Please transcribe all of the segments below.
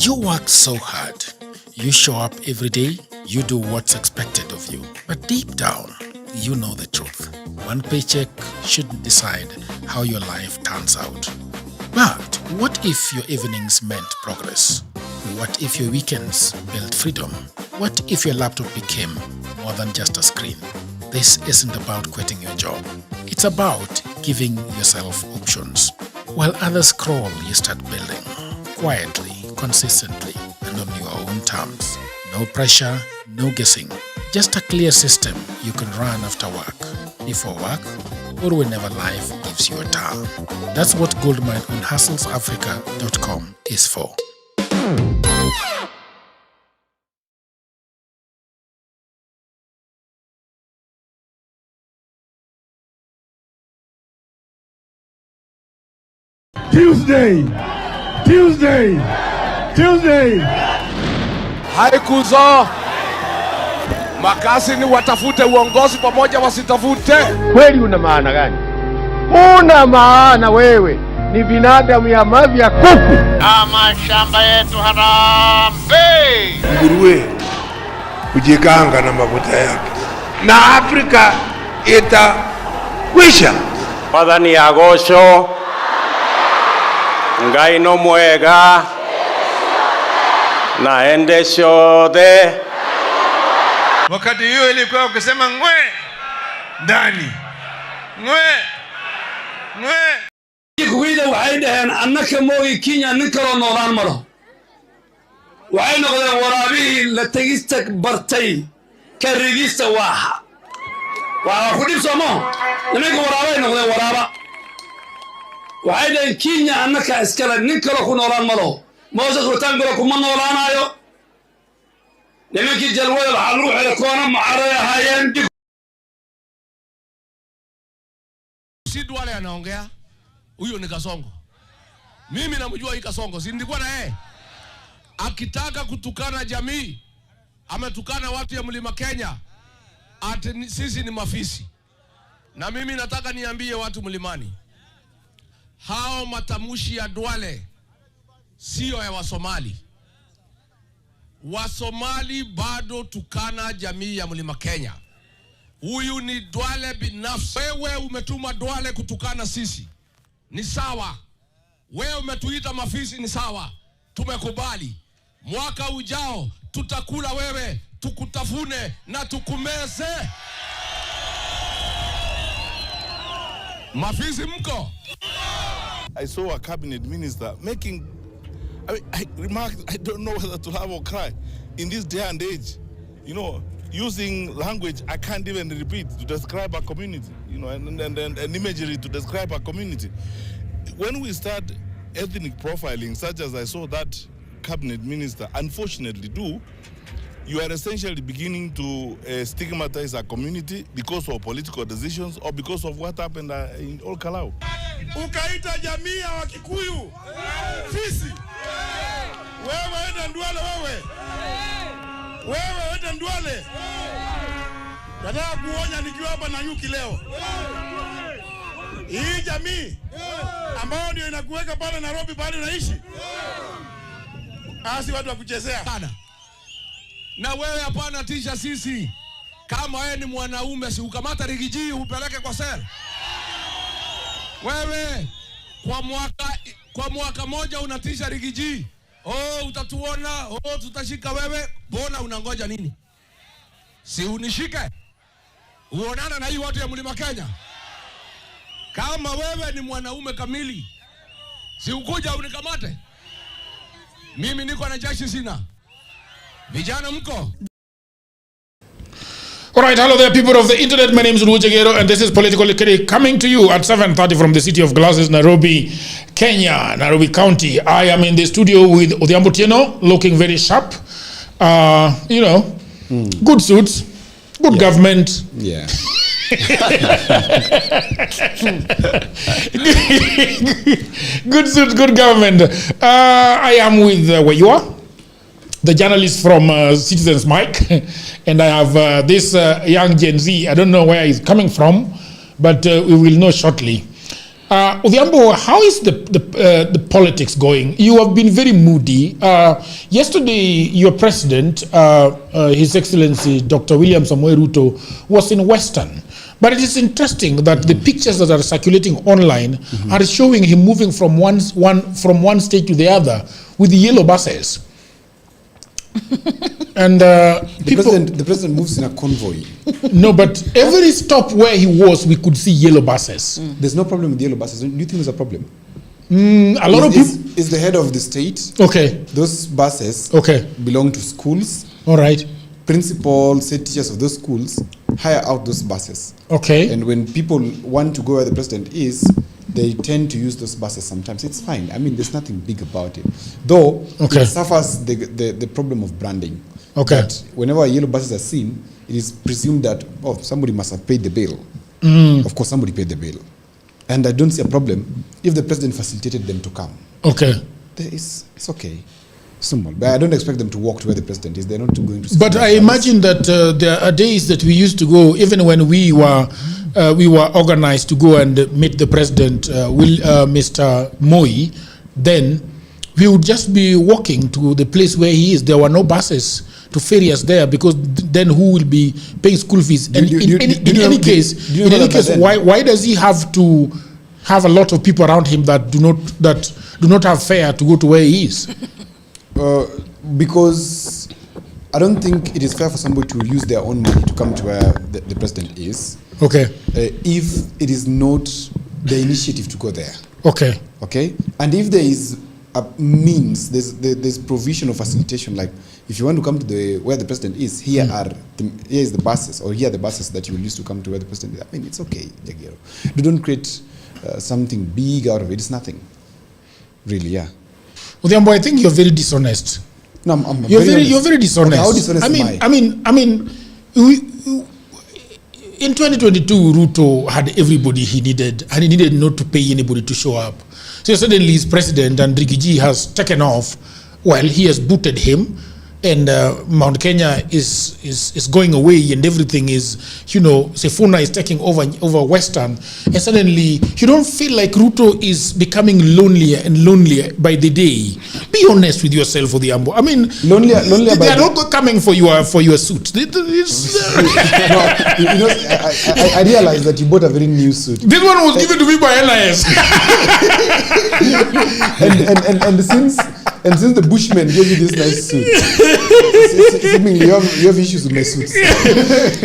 You work so hard. You show up every day. You do what's expected of you. But deep down, you know the truth. One paycheck shouldn't decide how your life turns out. But what if your evenings meant progress? What if your weekends built freedom? What if your laptop became more than just a screen? This isn't about quitting your job. It's about giving yourself options. While others scroll, you start building. Quietly, consistently, and on your own terms. No pressure, no guessing. Just a clear system you can run after work, before work, or whenever life gives you a turn. That's what Goldmine on hustlesafrica.com is for. Tuesday. Haikuzo makasi ni watafute uongozi pamoja wasitafute. Kweli una maana gani? Una maana wewe ni binadamu ya mavi ya kuku. Mashamba yetu harambe. Nguruwe kujikanga na mafuta yake na Afrika itakwisha. Padani agosho ngai no mwega naende shode. Wakati hiyo ilikuwa ukisema ngwe ndani ngwe kuwida waxay dhaheen annaka mooyi Kenya nin kale noolaan maro waxay noqdeen waraabihii la tagista bartay ka rigista waa ku dhib Soomaa nimanka waraabay noqdeen waraaba waxay dhaheen Kenya annaka iskala nin kale ku noolaan maro moosa qurtaan kuma noolaanayo nimankii jalwada waxa lagu xidhay koona macaray ahaayeen. Si Duale anaongea, huyo ni Kasongo. Mimi namjua hii Kasongo, si nilikuwa na yeye. Akitaka kutukana jamii, ametukana watu ya Mlima Kenya. Ati sisi ni mafisi. Na mimi nataka niambie watu mlimani. Hao matamushi ya Duale sio ya Wasomali. Wasomali bado tukana jamii ya Mlima Kenya. Huyu ni Duale binafsi. Wewe umetuma Duale kutukana sisi, ni sawa. Wewe umetuita mafisi, ni sawa. Tumekubali. Mwaka ujao tutakula wewe, tukutafune na tukumeze. Mafisi mko? I saw a cabinet minister making, I remarked, I don't know whether to laugh or cry. In this day and age, using language I can't even repeat to describe a community, and imagery to describe a community. When we start ethnic profiling, such as I saw that cabinet minister unfortunately do, you are essentially beginning to stigmatize a community because of political decisions or because of what happened in Ol Kalou. Ukaita jamii ya Wakikuyu fisi. Wewe enda Duale wewe enda Duale. Nataka kuonya nikiwa hapa na nyuki leo. Hii jamii ambao ndio inakuweka pale Nairobi pale unaishi. Si watu wa kuchezea. Na wewe hapana tisha sisi. Kama wewe ni mwanaume, si ukamata rigiji upeleke kwa sel. Wewe kwa mwaka moja unatisha rigiji. Utatuona, tutashika wewe. Bona unangoja nini? Si unishike. Uonana na hii watu ya Mlima Kenya. Kama wewe ni mwanaume kamili, si ukuja unikamate. Mimi niko na jeshi sina. Vijana mko? Alright, hello there people of the internet. My name is Ruchegero and this is Political Critic coming to you at 7:30 from the city of glasses, Nairobi, Kenya, Nairobi County. I am in the studio with Odhiambo Tieno, looking very sharp. Good suits, good government. Yeah. Good suits, good government. I am with Wayua, the journalist from Citizens Mike, and I have this young Gen Z. I don't know where he's coming from, but we will know shortly. Odhiambo, how is the politics going? You have been very moody. Yesterday, your president, His Excellency Dr. William Samoei Ruto, was in Western. But it is interesting that the pictures that are circulating online are showing him moving from one state to the other with the yellow buses. And the president moves in a convoy. No, but every stop where he was, we could see yellow buses. There's no problem with yellow buses. Do you think there's a problem? A lot of people. Is the head of the state. Okay. Those buses. Okay. Belong to schools. All right. Principals, head teachers of those schools hire out those buses. Okay. And when people want to go where the president is, they tend to use those buses sometimes. It's fine. I mean, there's nothing big about it. Though, it suffers the problem of branding. Okay. That whenever yellow buses are seen, it is presumed that, oh, somebody must have paid the bill. Of course, somebody paid the bill. And I don't see a problem if the president facilitated them to come. Okay. It's okay. Simple. But I don't expect them to walk to where the president is. They're not going to. But I imagine that there are days that we used to go, even when we were organized to go and meet the president, Mr. Moi. Then we would just be walking to the place where he is. There were no buses to ferry us there, because then who will be paying school fees? And in any case, why does he have to have a lot of people around him that do not have fare to go to where he is? Because I don't think it is fair for somebody to use their own money to come to where the president is. Okay. If it is not the initiative to go there. Okay. Okay. And if there is a means, there's provision of facilitation. Like if you want to come to where the president is, here is the buses, or here are the buses that you will use to come to where the president is. I mean, it's okay, Jagero. You don't create something big out of it. It's nothing, really. Yeah. Odhiambo, I think you're very dishonest. No, you're very dishonest. Okay, how dishonest am I mean, in 2022, Ruto had everybody he needed, and he needed not to pay anybody to show up. So suddenly he's president, and Rigiji has taken off. Well, he has booted him, and Mount Kenya is going away, and everything is, Sifuna is taking over Western, and suddenly you don't feel like Ruto is becoming lonelier and lonelier by the day. Be honest with yourself, Odhiambo. I mean, lonelier. They are not coming for your suit. I realized that you bought a very new suit. This one was given to me by LIS. and since the Bushmen gave you this nice suit, seemingly you have issues with my suits.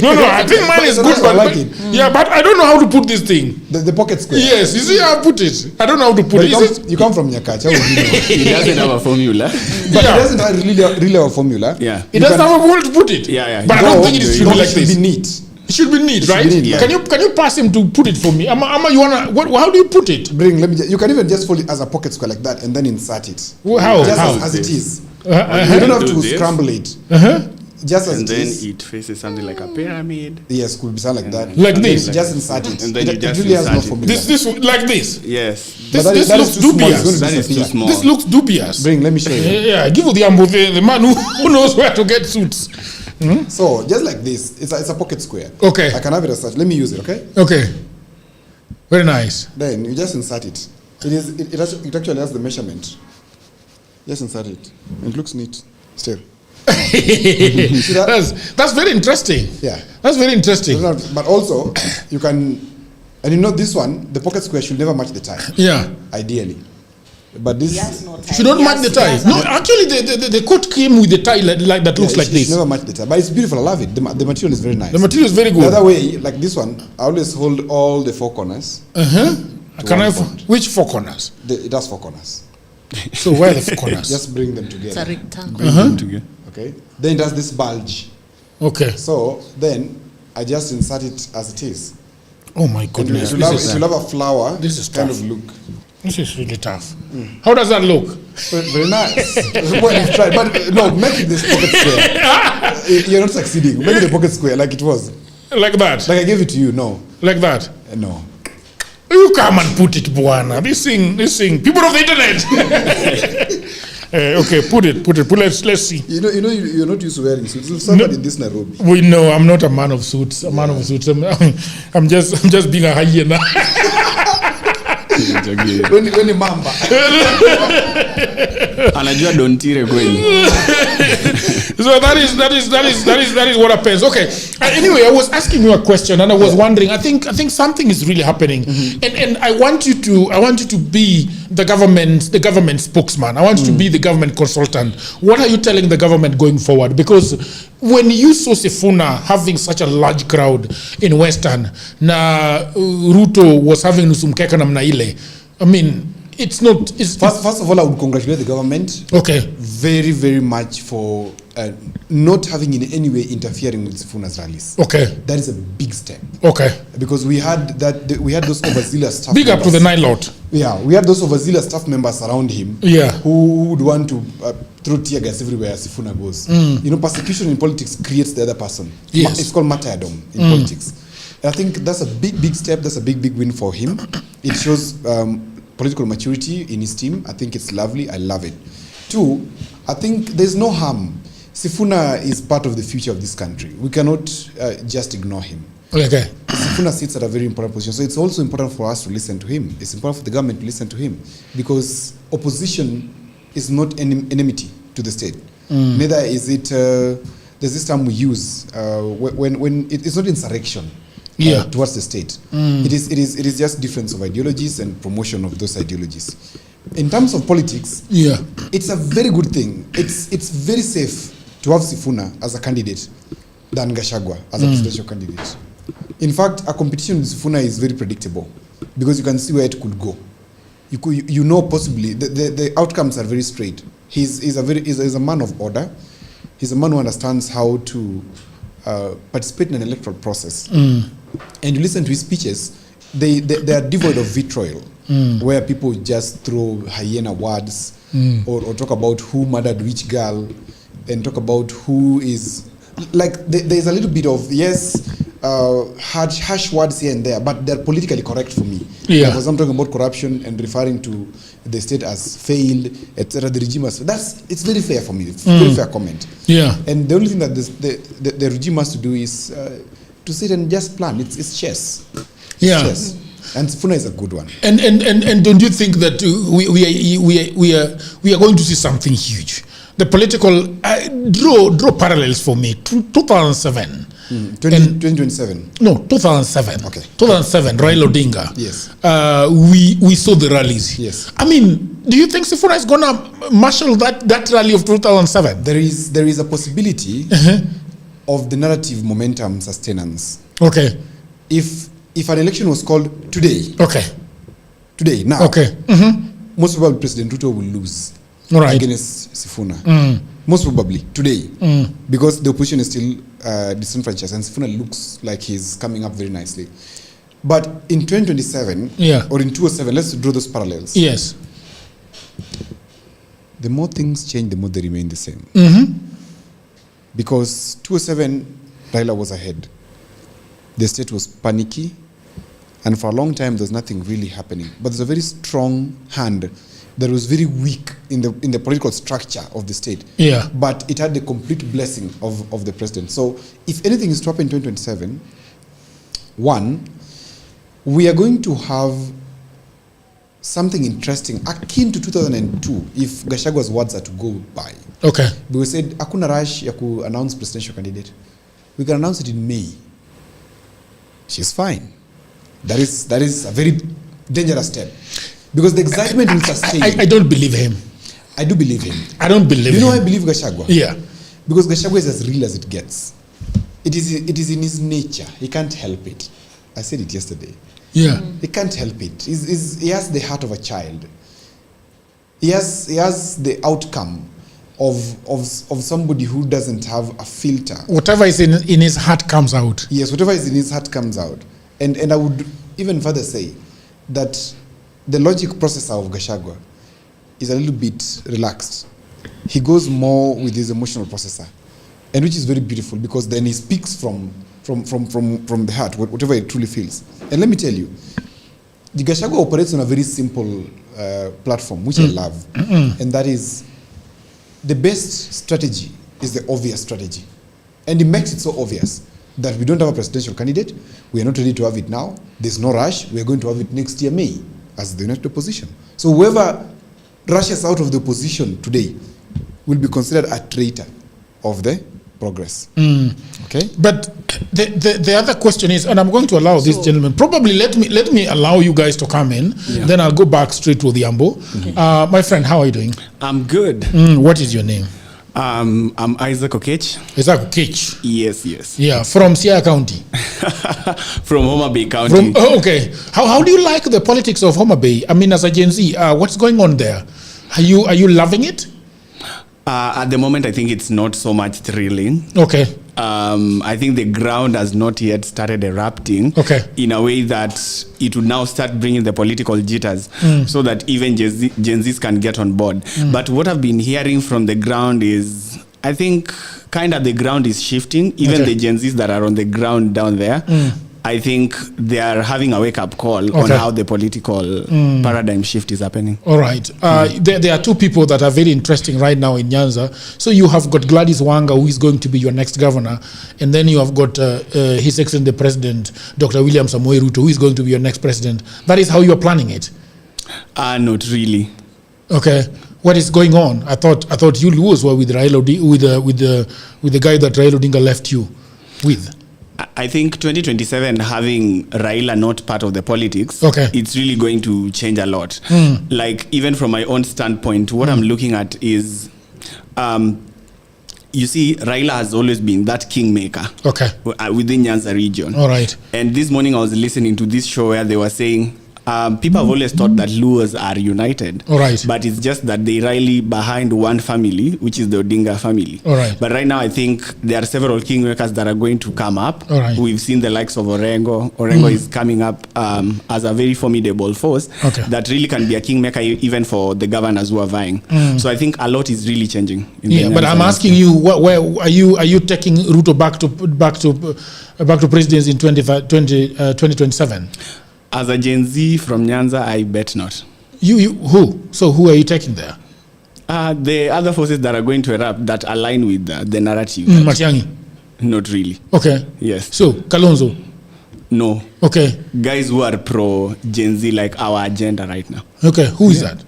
No, I think mine is good, but I like it. Yeah, but I don't know how to put this thing. The pocket square. Yes, you see how I put it. I don't know how to put it. You come from Nyakacha. How would you know? It doesn't have a formula. But it doesn't really have a formula. Yeah. It doesn't have a way to put it. Yeah. But I don't think it should be like this. It should be neat. It should be neat, right? Be neat, yeah. Can you pass him to put it for me? You wanna? How do you put it? You can even just fold it as a pocket square like that and then insert it. How? Just as it is. You don't have to scramble it. Just as and it then is. it faces something like a pyramid. Yes, could be something like that. Like this. Just insert it. And then you just really has no insert it. formula. This like this. Yes. This looks dubious. That is too small. This looks dubious. Let me show you. Yeah, give Odhiambo the man who knows where to get suits. So just like this, it's a pocket square. Okay. I can have it as such. Let me use it, okay? Okay. Very nice. Then you just insert it. It actually has the measurement. Just insert it. It looks neat still. See that? That's very interesting. Yeah. That's very interesting. But also, you can, and this one, the pocket square should never match the tie. Yeah. Ideally. But this should not match the tie. No, actually, the coat came with the tie like that looks like this. Should never match the tie. But it's beautiful. I love it. The material is very nice. The material is very good. The other way, like this one, I always hold all the four corners. Which four corners? It has four corners. So where are the four corners? Just bring them together. It's a rectangle. Bring them together. Okay. Then it has this bulge. Okay. So then I just insert it as it is. Oh my goodness. It will have a flower. This is kind tough. of look. This is really tough. How does that look? Very nice. Well, you've tried. But no, make this pocket square. You're not succeeding. Make it a pocket square like it was. Like that? Like I gave it to you, no. Like that? No. You come and put it, Buana. This thing. People of the internet. Okay, put it. Let's see. You're not used to wearing suits. Somebody in this Nairobi. We know I'm not a man of suits. I'm just being a hyena. When ni mamba. Anajua Dontire kweli. So that is what happens. Okay. Anyway, I was asking you a question and I was wondering. I think something is really happening, and I want you to be the government spokesman. I want you to be the government consultant. What are you telling the government going forward? Because when you saw Sifuna having such a large crowd in Western, na Ruto was having nusumkeka namna ile, I mean, it's not. First of all, I would congratulate the government. Okay. Very, very much for not having in any way interfering with Sifuna's rallies. Okay. That is a big step. Okay. Because we had those overzealous staff. Big members. up to the Nine Lot. Yeah, we had those overzealous staff members around him. Yeah. Who would want to throw tear gas everywhere Sifuna goes. You know, persecution in politics creates the other person. Yes. It's called martyrdom in politics. And I think that's a big step. That's a big win for him. It shows political maturity in his team. I think it's lovely. I love it. 2, I think there's no harm. Sifuna is part of the future of this country. We cannot just ignore him. Okay. Sifuna sits at a very important position. So it's also important for us to listen to him. It's important for the government to listen to him. Because opposition is not enmity to the state. Neither is it, there's this term we use, when it's not insurrection. Towards the state. It is just difference of ideologies and promotion of those ideologies. In terms of politics, it's a very good thing. It's very safe to have Sifuna as a candidate than Gachagua as a presidential candidate. In fact, a competition with Sifuna is very predictable because you can see where it could go. You know possibly the outcomes are very straight. He's a man of order. He's a man who understands how to participate in an electoral process. And you listen to his speeches, they are devoid of vitriol, where people just throw HYENA words or talk about who murdered which girl and talk about who is, like there's a little bit of, harsh words here and there, but they're politically correct for me. Because I'm talking about corruption and referring to the state as failed, etc. The regime has, it's very fair for me. It's very fair comment. And the only thing that the regime has to do is to sit and just plan. It's chess. Chess. And Sifuna is a good one. And don't you think that we are going to see something huge? The political draw parallels for me. 2007. 2027. No, 2007. Okay. 2007. Raila Odinga. Yes. We saw the rallies. Yes. I mean, do you think Sifuna is gonna marshal that rally of 2007? There is a possibility of the narrative momentum sustenance. Okay. If an election was called today. Okay. Today, now. Okay. Most probably President Ruto will lose against Sifuna. Most probably today. Because the opposition is still disenfranchised and Sifuna looks like he's coming up very nicely. But in 2027 or in 2007, let's draw those parallels. Yes. The more things change, the more they remain the same. Because 2007, Raila was ahead. The state was panicky, and for a long time there was nothing really happening. But there's a very strong hand that was very weak in the political structure of the state. But it had the complete blessing of the president. So if anything is to happen in 2027, 1, we are going to have something interesting akin to 2002 if Gachagua's words are to go by. Okay. We said hakuna rush ya ku announce presidential candidate. We can announce it in May. She's fine. That is a very dangerous step because the excitement will sustain. I don't believe him. I do believe him. I don't believe him. You know why I believe Gachagua? Yeah. Because Gachagua is as real as it gets. It is in his nature. He can't help it. I said it yesterday. Yeah. He can't help it. He has the heart of a child. He has the outcome of somebody who doesn't have a filter. Whatever is in his heart comes out. Yes, whatever is in his heart comes out. And I would even further say that the logic processor of Gachagua is a little bit relaxed. He goes more with his emotional processor, and which is very beautiful because then he speaks from the heart, whatever he truly feels. And let me tell you, the Gachagua operates on a very simple platform, which I love, and that is the best strategy is the obvious strategy. And it makes it so obvious that we don't have a presidential candidate, we are not ready to have it now, there's no rush, we are going to have it next year, May, as the united opposition. So whoever rushes out of the opposition today will be considered a traitor of the progress. Okay. But the other question is, and I'm going to allow this gentleman, probably let me allow you guys to come in, then I'll go back straight to Odhiambo. Okay. My friend, how are you doing? I'm good. What is your name? I'm Isaac Okech. Isaac Okech. Yes. Yeah, from Siaya County. From Homa Bay County. Okay. How do you like the politics of Homa Bay? I mean, as a Gen Z, what's going on there? Are you loving it? At the moment, I think it's not so much thrilling. Okay. I think the ground has not yet started erupting. Okay. In a way that it would now start bringing the political jitters so that even Gen Zs can get on board. But what I've been hearing from the ground is, I think kind of the ground is shifting. Even the Gen Zs that are on the ground down there, I think they are having a wake-up call on how the political paradigm shift is happening. All right. There are two people that are very interesting right now in Nyanza. So you have got Gladys Wanga, who is going to be your next governor, and then you have got His Excellency the President, Dr. William Samoei Ruto, who is going to be your next president. That is how you are planning it? Not really. Okay. What is going on? I thought you Luos were with Raila with the guy that Raila Odinga left you with. I think 2027 having Raila not part of the politics, it's really going to change a lot. Like even from my own standpoint, what I'm looking at is, you see, Raila has always been that kingmaker within Nyanza region. All right. And this morning I was listening to this show where they were saying, people have always thought that Luos are united. All right. But it's just that they rally behind one family, which is the Odinga family. All right. But right now, I think there are several kingmakers that are going to come up. All right. We've seen the likes of Orengo. Orengo is coming up as a very formidable force that really can be a kingmaker even for the governors who are vying. So I think a lot is really changing. But I'm asking you, where are you taking Ruto back to presidency in 2027? As a Gen Z from Nyanza, I bet not. You who? So who are you taking there? The other forces that are going to erupt that align with the narrative. Matiang'i? Not really. Okay. Yes. So Kalonzo? No. Okay. Guys who are pro Gen Z, like our agenda right now. Okay. Who is that?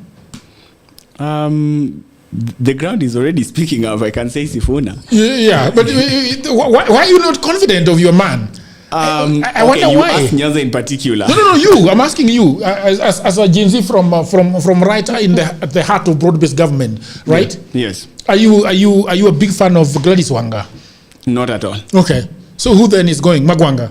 The ground is already speaking up. I can say Sifuna. Yeah, but why are you not confident of your man? I wonder you why. Ask Nyanza in particular. No, you. I'm asking you as a Gen Z from right in the heart of broad-based government, right? Yes. Are you a big fan of Gladys Wanga? Not at all. Okay. So who then is going? Magwanga?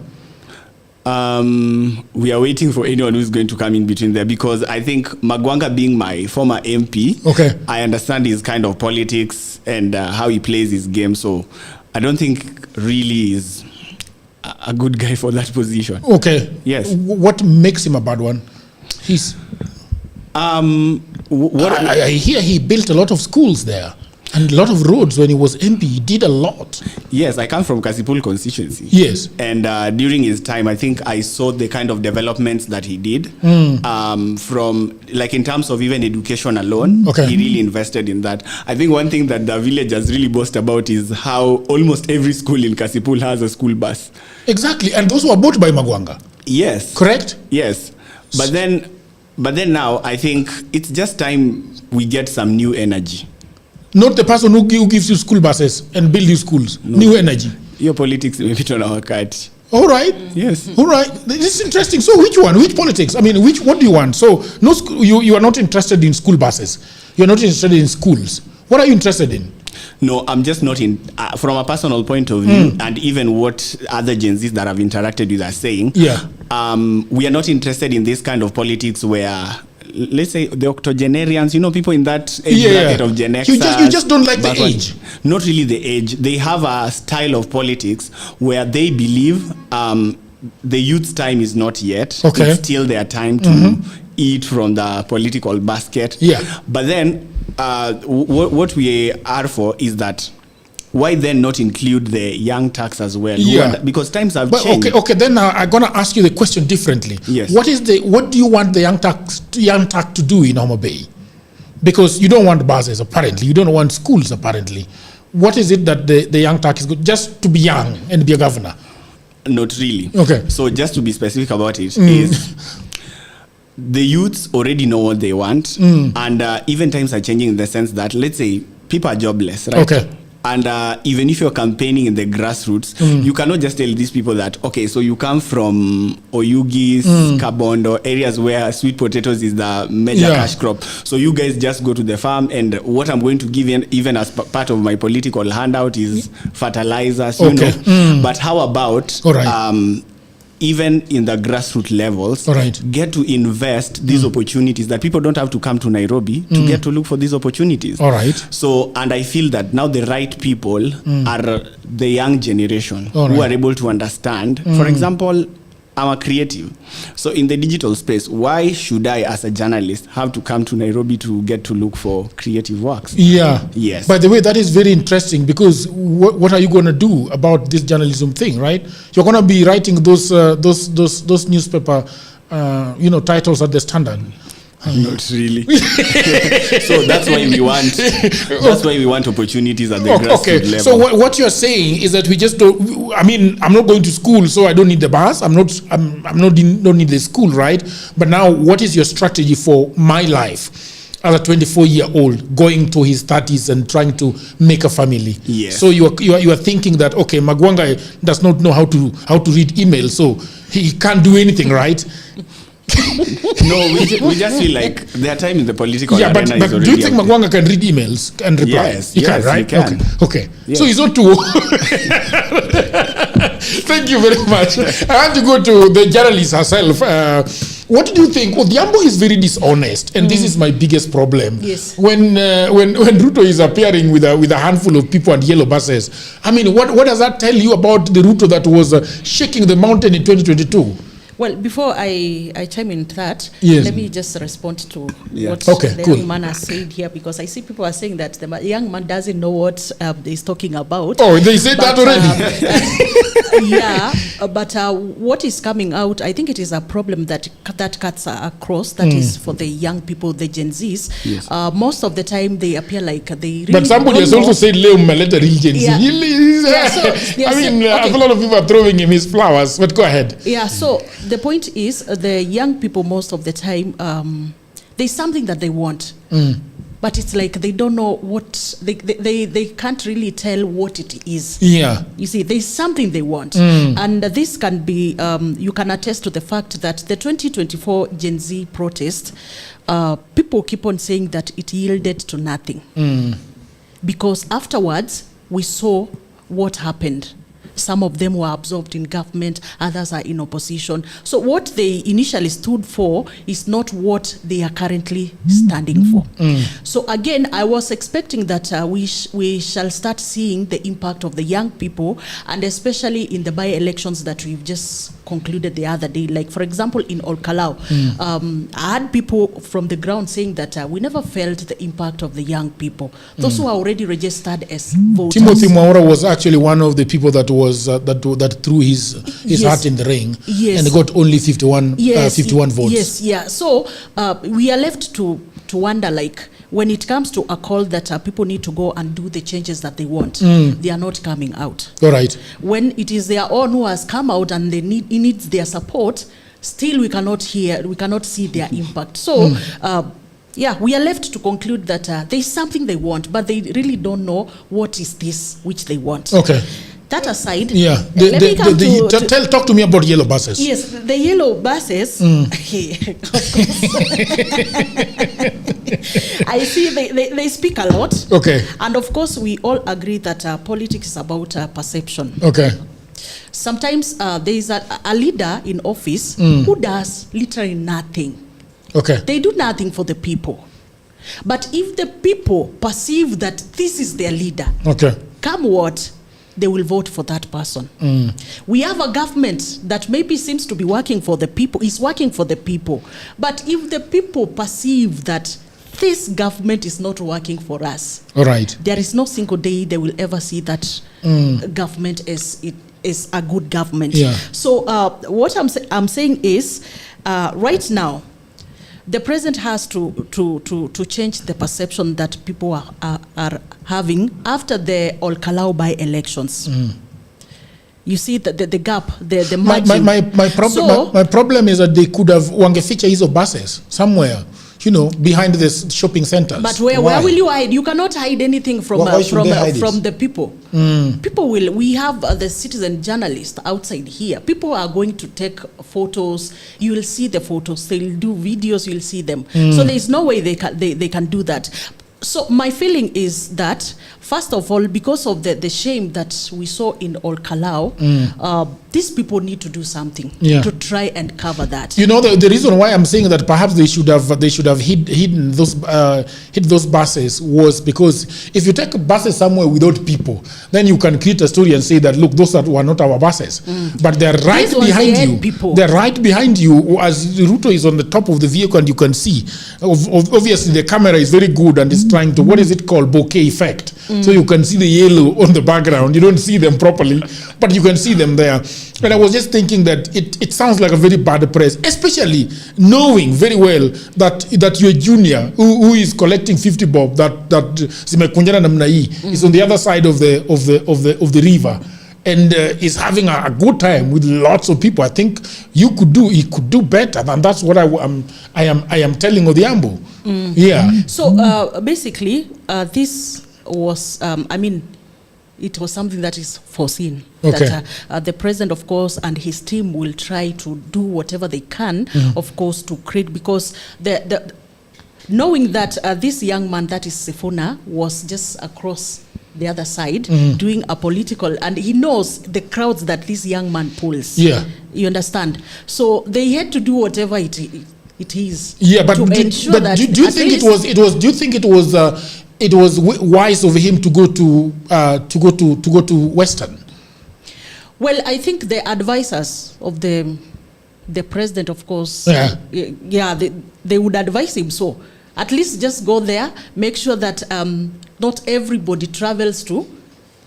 We are waiting for anyone who's going to come in between there, because I think Magwanga, being my former MP, I understand his kind of politics and how he plays his game. So I don't think really is a good guy for that position. Okay. Yes. What makes him a bad one? He's. I hear he built a lot of schools there and a lot of roads when he was MP. He did a lot. Yes, I come from Kasipul constituency. Yes. And during his time, I think I saw the kind of developments that he did. From, like, in terms of even education alone, he really invested in that. I think one thing that the village has really boasted about is how almost every school in Kasipul has a school bus. Exactly. And those were bought by Magwanga. Yes. Correct? Yes. But then now, I think it's just time we get some new energy. Not the person who gives you school buses and build you schools. No. New energy. Your politics may be on our card. All right. Yes. All right. This is interesting. So which one? Which politics? I mean, what do you want? So no, you are not interested in school buses. You are not interested in schools. What are you interested in? No, I'm just not in, from a personal point of view, and even what other Gen Zs that I've interacted with are saying, we are not interested in this kind of politics where, let's say, the octogenarians, people in that age bracket of Gen X. You just don't like the age. Not really the age. They have a style of politics where they believe the youth's time is not yet. It's still their time to eat from the political basket. But then what we are for is that, why then not include the young tax as well? Because times have changed. Okay. Then I'm gonna ask you the question differently. Yes. What do you want the young tax to do in Homa Bay? Because you don't want buses, apparently. You don't want schools, apparently. What is it that the young tax is good? Just to be young and be a governor? Not really. Okay. So just to be specific about it is, the youths already know what they want, and even times are changing in the sense that, let's say, people are jobless, right? Okay. And even if you're campaigning in the grassroots, you cannot just tell these people that, okay, so you come from Oyugis, Kabondo, areas where sweet potatoes is the major cash crop. So you guys just go to the farm, and what I'm going to give in, even as part of my political handout, is fertilizers, you know. But how about even in the grassroots levels, get to invest these opportunities that people don't have to come to Nairobi to get to look for these opportunities. So, and I feel that now the right people are the young generation who are able to understand. For example, I'm a creative. So in the digital space, why should I, as a journalist, have to come to Nairobi to get to look for creative works? Yeah. Yes. By the way, that is very interesting, because what are you going to do about this journalism thing, right? You're going to be writing those newspaper, titles at the Standard. Not really. So that's why we want. That's why we want opportunities at the grassroots level. So what you're saying is that we just don't. I mean, I'm not going to school, so I don't need the bus. don't need the school, right? But now, what is your strategy for my life as a 24-year-old going to his 30s and trying to make a family? Yes. So you are thinking that, okay, Magwanga does not know how to read email, so he can't do anything, right? No, we just feel like their time in the political arena but is already. Do you think Magwanga can read emails and reply? Yes, he can, right? He can. Okay. Yes. So he's not too. Thank you very much. I want to go to the journalist herself. What do you think? Well, Odhiambo is very dishonest, and this is my biggest problem. Yes. When Ruto is appearing with a handful of people and yellow buses, I mean, what does that tell you about the Ruto that was shaking the mountain in 2022? Well, before I chime in that, let me just respond to what the young man has said here, because I see people are saying that the young man doesn't know what he's talking about. Oh, they said that already? But what is coming out, I think it is a problem that cuts across, that is for the young people, the Gen Zs. Yes. Most of the time, they appear like they really But somebody has also said Leo Maleta real Gen Z. I mean, a lot of people are throwing him his flowers, but go ahead. Yeah, so the point is, the young people most of the time, there's something that they want, but it's like they don't know what, they can't really tell what it is. Yeah. You see, there's something they want. And this can be, you can attest to the fact that the 2024 Gen Z protest, people keep on saying that it yielded to nothing. Because afterwards, we saw what happened. Some of them were absorbed in government, others are in opposition. So what they initially stood for is not what they are currently standing for. So again, I was expecting that we shall start seeing the impact of the young people, and especially in the by-elections that we've just concluded the other day. Like, for example, in Olkalau, I had people from the ground saying that we never felt the impact of the young people. Those who are already registered as voters. Timothy Mwaura was actually one of the people that that threw his heart in the ring, and got only 51 votes. So we are left to wonder, like, when it comes to a call that people need to go and do the changes that they want, they are not coming out. All right. When it is their own who has come out and it needs their support, still we cannot see their impact. So we are left to conclude that there's something they want, but they really don't know what is this which they want. Okay. That aside, talk to me about yellow buses. Yes, the yellow buses. I see they speak a lot. Okay. And of course, we all agree that politics is about perception. Okay. Sometimes there is a leader in office who does literally nothing. Okay. They do nothing for the people. But if the people perceive that this is their leader, come what, they will vote for that person. We have a government that maybe seems to be working for the people, is working for the people. But if the people perceive that this government is not working for us, all right, there is no single day they will ever see that government is a good government. Yeah. So what I'm saying is, right now, the president has to change the perception that people are having after the Olkalau by-elections. You see the gap, the margin. My problem is that they could have wangeficha hizo buses somewhere, behind the shopping centers. But where will you hide? You cannot hide anything from the people. People will. We have the citizen journalists outside here. People are going to take photos. You will see the photos. They'll do videos. You'll see them. So there is no way they can do that. So my feeling is that, first of all, because of the shame that we saw in Olkalau, these people need to do something to try and cover that. The reason why I'm saying that perhaps they should have hidden those buses was because if you take buses somewhere without people, then you can create a story and say that, look, those were not our buses. But they're right behind you. They're right behind you as Ruto is on the top of the vehicle, and you can see. Obviously, the camera is very good and it's trying to, what is it called, bokeh effect. So you can see the yellow on the background. You don't see them properly, but you can see them there. And I was just thinking that it sounds like a very bad press, especially knowing very well that your junior who is collecting 50 bob that zimekunjana namna hii is on the other side of the river and is having a good time with lots of people. I think he could do better, and that's what I am telling Odhiambo. Yeah. So basically, this was it was something that is foreseen. Okay. That the president, of course, and his team will try to do whatever they can, of course, to create, because knowing that this young man, that is Sifuna, was just across the other side doing a political, and he knows the crowds that this young man pulls. Yeah. You understand? So they had to do whatever it is. Yeah, but to ensure that do you think it was wise of him to go to Western? Well, I think the advisors of the president, of course, they would advise him so. At least just go there, make sure that not everybody travels to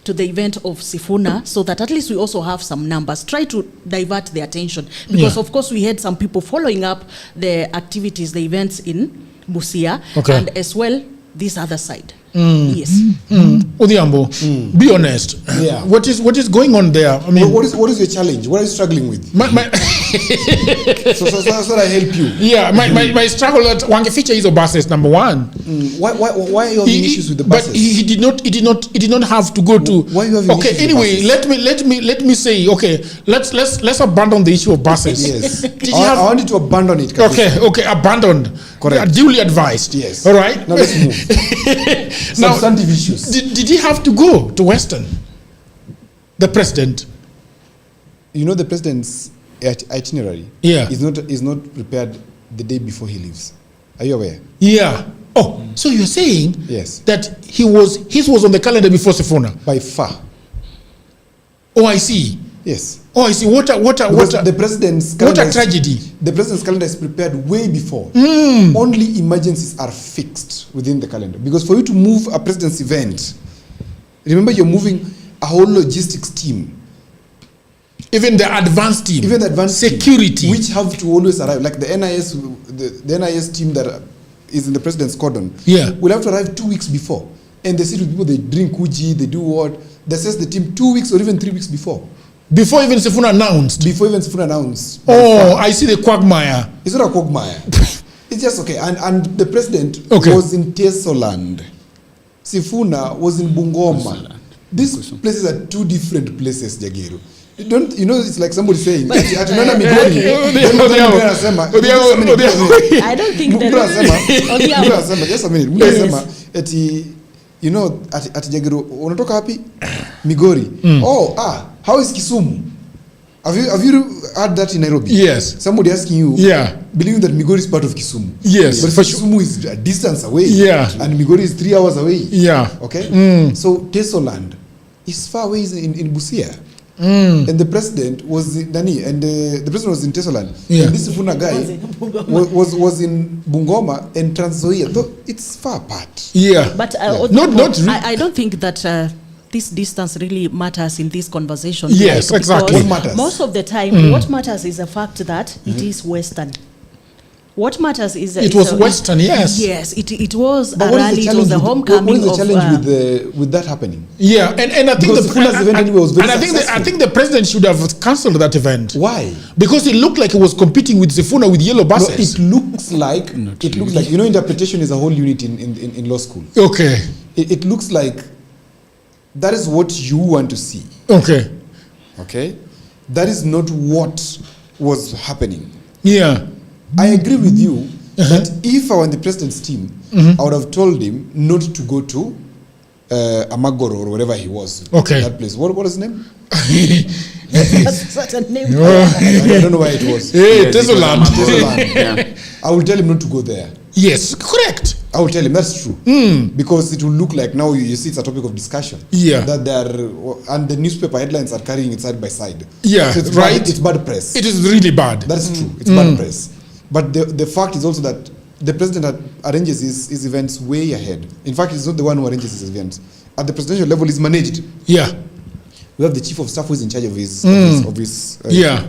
the event of Sifuna, so that at least we also have some numbers. Try to divert the attention, because of course we had some people following up the activities, the events in Busia, and as well this other side. Yes. Odhiambo, be honest. Yeah. What is going on there? I mean, what is your challenge? What are you struggling with? So I help you. Yeah, my struggle at wangeficha is buses, number one. Why are you having issues with the buses? But he did not have to go to. Why are you having issues anyway, with buses? let me say, okay, let's abandon the issue of buses. Yes. I want you to abandon it. Okay, abandoned. Correct. Duly advised. Yes. All right. Now let's move. Substantive issues. Did he have to go to Western? The president. The president's itinerary is not prepared the day before he leaves. Are you aware? Yeah. Oh, so you're saying that his was on the calendar before Sifuna? By far. Oh, I see. Yes. Oh, I see. What the president's calendar, what a tragedy. The president's calendar is prepared way before. Only emergencies are fixed within the calendar. Because for you to move a president's event, remember you're moving a whole logistics team. Even the advanced team. Even the advanced security team, which have to always arrive. Like the NIS, the NIS team that is in the president's cordon. Yeah. Will have to arrive 2 weeks before. And they sit with people, they drink uji, they do what? They assess the team 2 weeks or even 3 weeks before. Before even Sifuna announced? Before even Sifuna announced. Oh, I see the quagmire. It's not a quagmire. It's just okay. And the president was in Tesoland. Sifuna was in Bungoma. These places are two different places, Jagiru. It's like somebody saying, I don't think that. Just a minute. At Jagiru, unatoka hapi? Migori. How is Kisumu? Have you heard that in Nairobi? Yes. Somebody asking you, believing that Migori is part of Kisumu. Yes. But Kisumu is a distance away. Yeah. And Migori is 3 hours away. Yeah. Okay? So Tesoland is far away in Busia. And the president was in the president was in Tesoland. Yeah. And this Sifuna guy was in Bungoma and Trans Nzoia. Though it's far apart. Yeah. But I don't think that this distance really matters in this conversation. Yes, exactly. What matters? Most of the time, what matters is the fact that it is Western. What matters is that it was Western, yes. Yes, it was But a what is rally. the It challenge was the with- homecoming what is the of, challenge with that happening? Yeah, and I think Because Sifuna's event anyway was very I think the president should have cancelled that event. Why? Because it looked like he was competing with Sifuna with yellow No, buses. it looks like interpretation is a whole unit in law school. Okay. It looks like that is what you want to see. Okay. Okay, that is not what was happening. Yeah. I agree with you that if I were on the president's team, I would have told him not to go to Amagoro or wherever he was. Okay. That place. What was his name? That's such a name. I don't know where it was. Hey, Tezoland. Yeah. I will tell him not to go there. Yes, correct. I will tell him that's true. Because it will look like now you see it's a topic of discussion. Yeah. That they are, and the newspaper headlines are carrying it side by side. Yeah, So it's right. Bad, it's bad press. It is really bad. That's true. It's bad press. But the fact is also that the president arranges his events way ahead. In fact, he's not the one who arranges his events. At the presidential level, he's managed. Yeah. We have the chief of staff who is in charge of his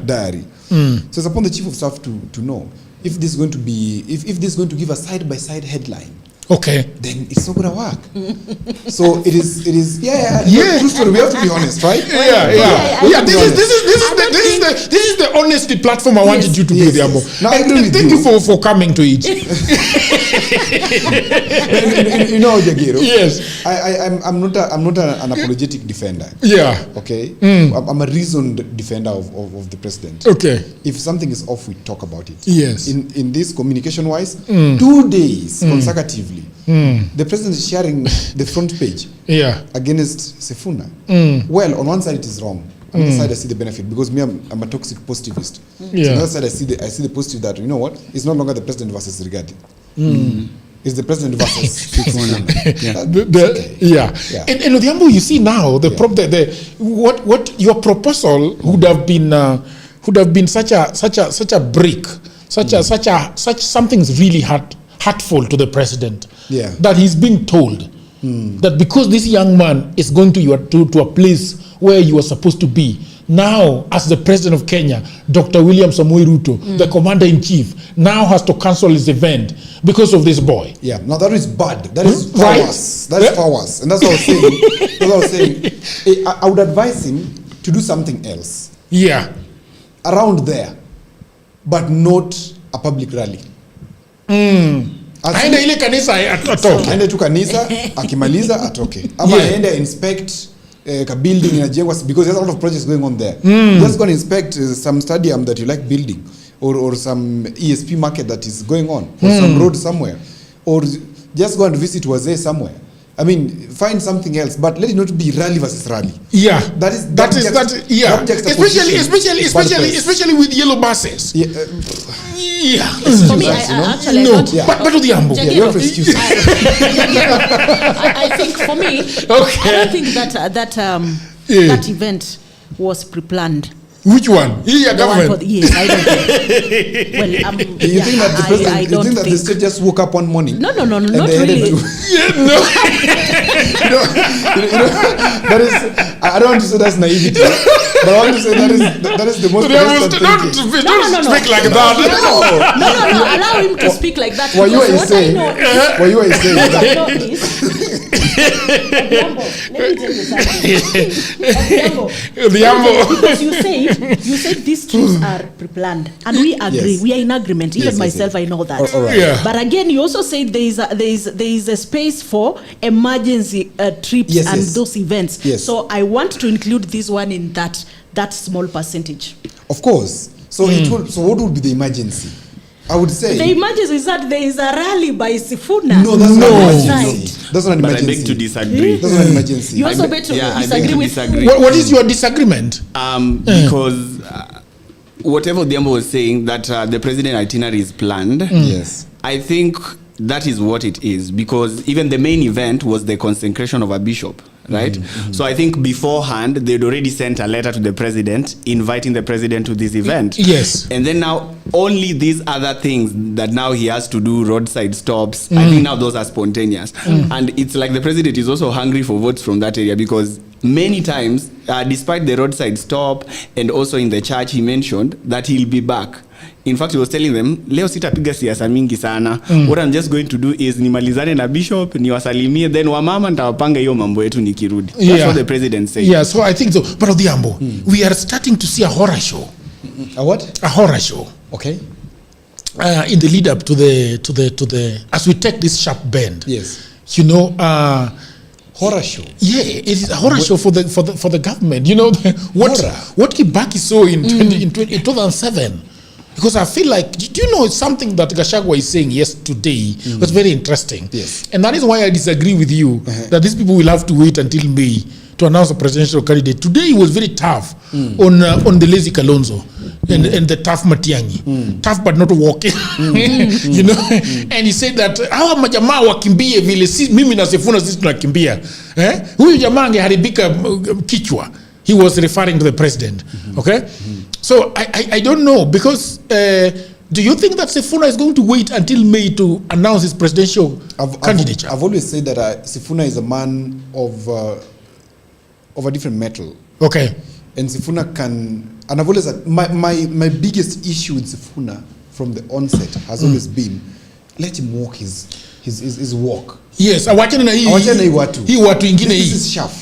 diary. So it's upon the chief of staff to know if this is going to be if this is going to give a side by side headline. Okay. Then it's not going to work. So it is. True story. We have to be honest, right? This is the honesty platform I wanted you to be there. No, I agree with thank you for coming to it. you know, Jagiro. Yes. I'm not an apologetic defender. Yeah. Okay. I'm a reasoned defender of the president. Okay. If something is off, we talk about it. Yes. In this communication wise, 2 days consecutively, the president is sharing the front page. Yeah. Against Sifuna. Well, on one side it is wrong. On the other side I see the benefit because me I'm a toxic positivist. So on the other side I see the positive that you know what? It's no longer the president versus Rigadi. It's the president versus Sifuna. And Odhiambo, you see now what your proposal would have been such a break, such something's really hurtful to the president. Yeah. That he's being told that because this young man is going to a place where you are supposed to be, now as the president of Kenya, Dr. William Samoei Ruto, the commander-in-chief, now has to cancel his event because of this boy. Yeah, now that is bad. That is far worse. That is far worse. And that's what I was saying. I would advise him to do something else. Yeah. Around there, but not a public rally. Aende ile kanisa atoke. Aende tu kanisa, akimaliza atoke. Ama aende inspect a building inajengwa because there's a lot of projects going on there. Just go and inspect some stadium that you like building or some ESP market that is going on or some road somewhere or just go and visit Wazee somewhere. I mean, find something else, but let it not be rally versus rally. Yeah, that is. Yeah, especially with yellow buses. Yeah, For me, actually, but Odhiambo, you have excuses. I think for me, I don't think that event was pre-planned. Which one? Yes, I don't think. Well, you think that the president? You think that the state just woke up one morning? No, not really. That is. I don't want to say that's naivety, but I want to say that is the most. Don't speak like that. No. Allow him to speak like that. What you are saying? What you are saying? Let me tell you something. Because you said these trips are pre-planned, and we agree. Yes. We are in agreement. Even myself, I know that. All right. Yeah. But again, you also said there is a space for emergency trips and those events. Yes. So I want to include this one in that small percentage. Of course. So so what would be the emergency? I would say the emergency is that there is a rally by Sifuna. No, that's not an emergency. That's not an emergency. But I beg to disagree. That's not an emergency. You also beg to disagree with. What is your disagreement? Because whatever Odhiambo was saying, that the president itinerary is planned. Yes. I think that is what it is, because even the main event was the consecration of a bishop, right? So I think beforehand they'd already sent a letter to the president inviting the president to this event. Yes. And then now only these other things that now he has to do, roadside stops, I think now those are spontaneous. And it's like the president is also hungry for votes from that area, because many times, despite the roadside stop and also in the church, he mentioned that he'll be back. In fact, he was telling them, leo sitapiga siasa mingi sana. What I'm just going to do is nimalizane na bishop, niwasalimie, then wamama nitawapanga hiyo mambo yetu nikirudi. That's what the president said. Yeah, so I think so. But Odhiambo, we are starting to see a horror show. A what? A horror show. Okay. In the lead up to the as we take this sharp bend. Yes. You know, horror show. Yeah, it is a horror show for the government. You know what Kibaki saw in 2007. Because I feel like, do you know something that Gachagua is saying today was very interesting. Yes. And that is why I disagree with you that these people will have to wait until May to announce a presidential candidate. Today was very tough on the lazy Kalonzo and the tough Matiang'i. Tough but not walking. You know? And he said that hawa majamaa wakimbie vile mimi na Sifuna sisi tunakimbia. Huyu jamaa angeharibika kichwa. He was referring to the president. Okay? So I don't know, because do you think that Sifuna is going to wait until May to announce his presidential candidature? I've always said that Sifuna is a man of a different metal. Okay. And Sifuna can, and I've always said, my biggest issue with Sifuna from the onset has always been, let him walk his walk. Yes, awachane na hii watu ingine hii. This is chaff.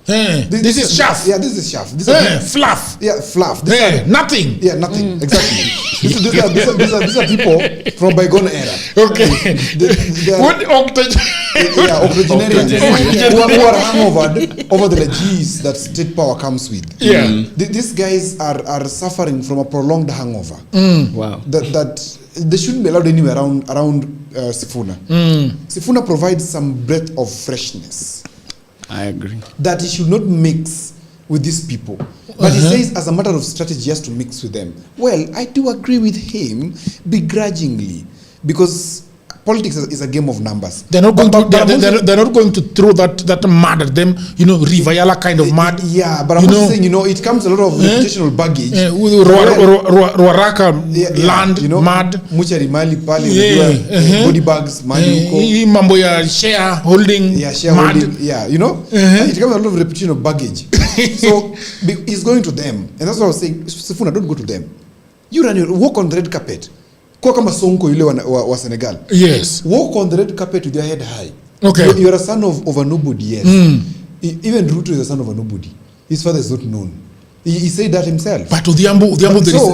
This is chaff. Yeah, this is chaff. This is fluff. Yeah, fluff. Nothing. Yeah, nothing. Exactly. These are people from bygone era. Okay. What octogenarians who are hangovered over the legacies that state power comes with. Yeah. These guys are suffering from a prolonged hangover. Wow. That they shouldn't be allowed anywhere around Sifuna. Sifuna provides some breath of freshness. I agree. That he should not mix with these people. But he says as a matter of strategy, he has to mix with them. Well, I do agree with him begrudgingly, because politics is a game of numbers. They're not going they're not going to throw that mud at them, you know, Rivayala kind of mud. Yeah, but I'm not saying, you know, it comes a lot of reputational baggage. Ruaraka land, you know, mud. Muchari mali pali, body bags, mali huko. Mambo ya shareholding. Yeah, shareholding. Yeah, you know, it comes a lot of reputational baggage. So he's going to them, and that's what I was saying. Sifuna, don't go to them. You walk on the red carpet. Kwa kama Sonko yule wa Senegal. Yes. Walk on the red carpet with your head high. Okay. You're a son of a nobody, yes. Even Ruto is a son of a nobody. His father is not known. He said that himself. But Odhiambo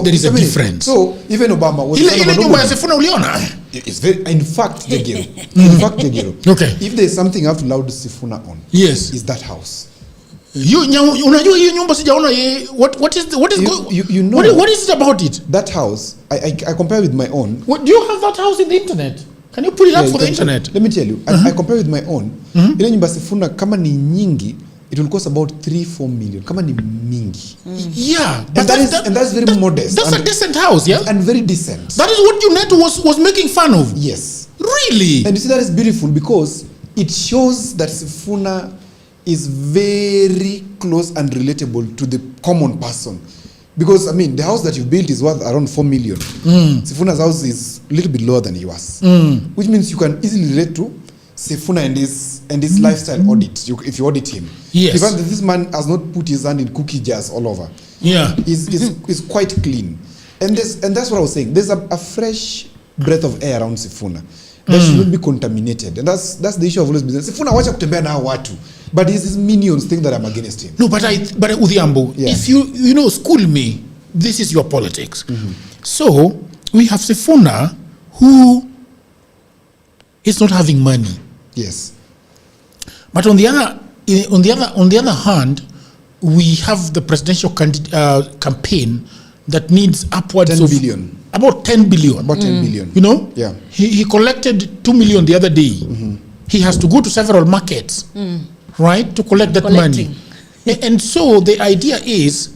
there is a difference. So even Obama was ile nyumba ya Sifuna uliona? It's very, in fact, Jegero. Okay. If there's something I have to loud Sifuna on, yes, is that house. Unajua hiyo nyumba sijaona what is you know what is it about it? That house I compare with my own. What, do you have that house in the internet? Can you put it up for the internet? Let me tell you. I compare with my own. Ile nyumba Sifuna kama ni nyingi, it will cost about 3-4 million. Kama ni mingi. Yeah, but that's very modest. That's a decent house, yeah? And very decent. That is what UNET was making fun of. Yes. Really? And you see, that is beautiful because it shows that Sifuna is very close and relatable to the common person. Because, I mean, the house that you built is worth around 4 million. Sifuna's house is a little bit lower than yours. Which means you can easily relate to Sifuna and his lifestyle audit, if you audit him. Yes. You find that this man has not put his hand in cookie jars all over. Yeah. He's quite clean. And that's what I was saying. There's a fresh breath of air around Sifuna that should not be contaminated. And that's the issue of always business. Sifuna wacha kutembea na watu. But it's his minions think that I'm against him. No, but Odhiambo, if you know, school me, this is your politics. So we have Sifuna who is not having money. Yes. But on the other hand, we have the presidential campaign that needs upwards 10 billion. About 10 billion. About 10 billion. You know? Yeah. He collected 2 million the other day. He has to go to several markets, right, to collect that money. And so the idea is,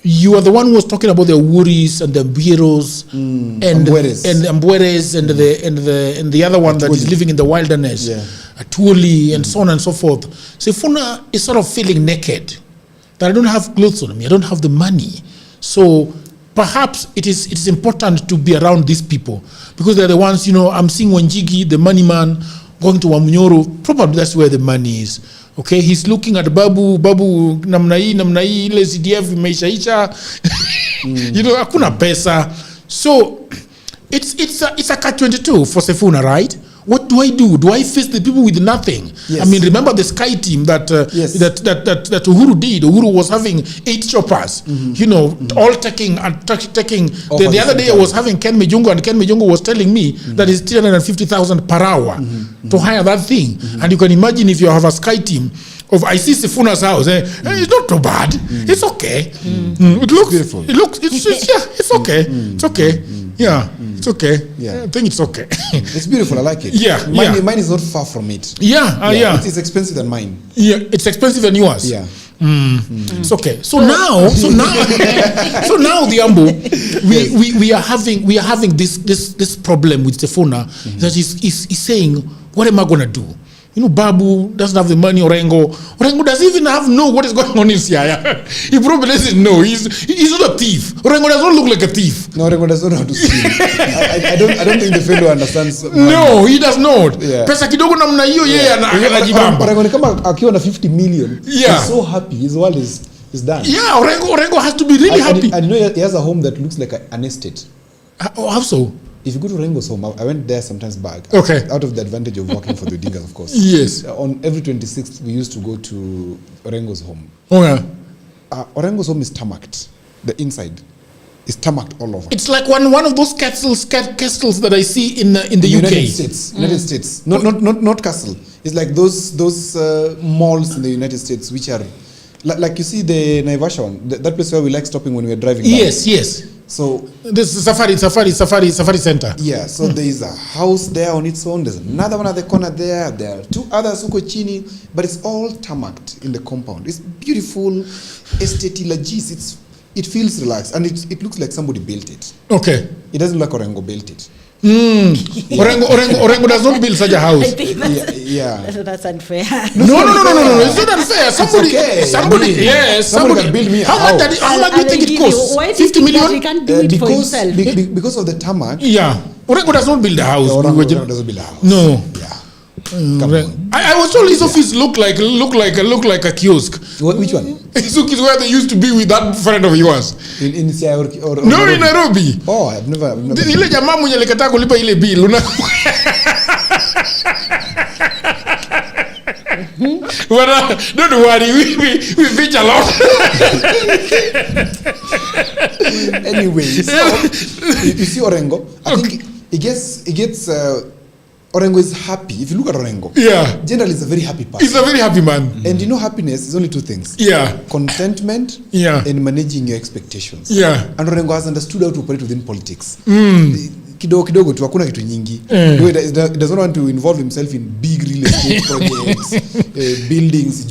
you are the one who was talking about the Wuris and the Bureaus and Ambueres and the other one that is living in the wilderness, Atuoli and so on and so forth. Sifuna is sort of feeling naked, that I don't have clothes on me, I don't have the money. So perhaps it is important to be around these people because they're the ones, you know, I'm seeing Wanjigi, the money man, going to Wamunyoro, probably that's where the money is. Okay, he's looking at Babu namna hii ile CDF imeishaisha. You know, hakuna pesa. So it's a catch-22 for Sifuna, right? What do I do? Do I face the people with nothing? Yes. I mean, remember the Sky team that that Uhuru did. Uhuru was having 8 choppers, all taking. The other day I was having Ken Mijungu, and Ken Mijungu was telling me that it's 350,000 per hour to hire that thing. And you can imagine if you have a Sky team of, I see Sifuna's house. It's not too bad. It's okay. It looks beautiful. It's okay. It's okay. Yeah, it's okay. Yeah, I think it's okay. It's beautiful. I like it. Yeah, mine is not far from it. Yeah. It's expensive than mine. Yeah, it's expensive than yours. Yeah. It's okay. So now, the Ambo, we are having this problem with Sifuna that he's saying, what am I gonna do? Babu doesn't have the money. Orengo doesn't even know what is going on in Siaya. He probably doesn't know. He's not a thief. Orengo does not look like a thief. No, Orengo does not know how to steal. I don't think the fellow understands. No, he does not. Pesa kidogo namna hiyo yeye anajibamba. Orengo ni kama akiwa na 50 million. Yeah. He's so happy. His world is done. Yeah, Orengo has to be really happy. And he has a home that looks like an estate. How so? If you go to Rengo's home, I went there sometimes back. Okay. Out of the advantage of working for the Dingas, of course. Yes. On every 26th, we used to go to Rengo's home. Oh yeah. Rengo's home is tarmacked. The inside is tarmacked all over. It's like one of those castles that I see in the UK. United States. Not castle. It's like those malls in the United States, which are like you see the Naivasha one, that place where we like stopping when we are driving. Yes. So this is Safari Center. Yeah, so there is a house there on its own. There's another one at the corner there. There are 2 others huko chini, but it's all tarmacked in the compound. It's beautiful, estate lagis. It feels relaxed, and it looks like somebody built it. Okay. It doesn't look like Orengo built it. Orengo does not build such a house. I think that's unfair. No. It's not unfair. Somebody can build me a house. How much do you think it costs? 50 million? He can't do it for himself. Because of the tarmac. Yeah. Orengo does not build a house. Orengo doesn't build a house. No. Yeah. I was told his office look like a kiosk. Which one? His office where they used to be with that friend of yours. In Siaya or no, in Nairobi. Oh, I've never. Ile jamaa mwenye alikataa kulipa ile bill. Well, don't worry, we bitch a lot. Anyway, so you see Orengo, I think it gets Orengo is happy. If you look at Orengo, generally he's a very happy person. He's a very happy man. And happiness is only 2 things. Yeah. Contentment and managing your expectations. Yeah. And Orengo has understood how to operate within politics. Kidogo tu hakuna kitu nyingi. He does not want to involve himself in big real estate projects, buildings,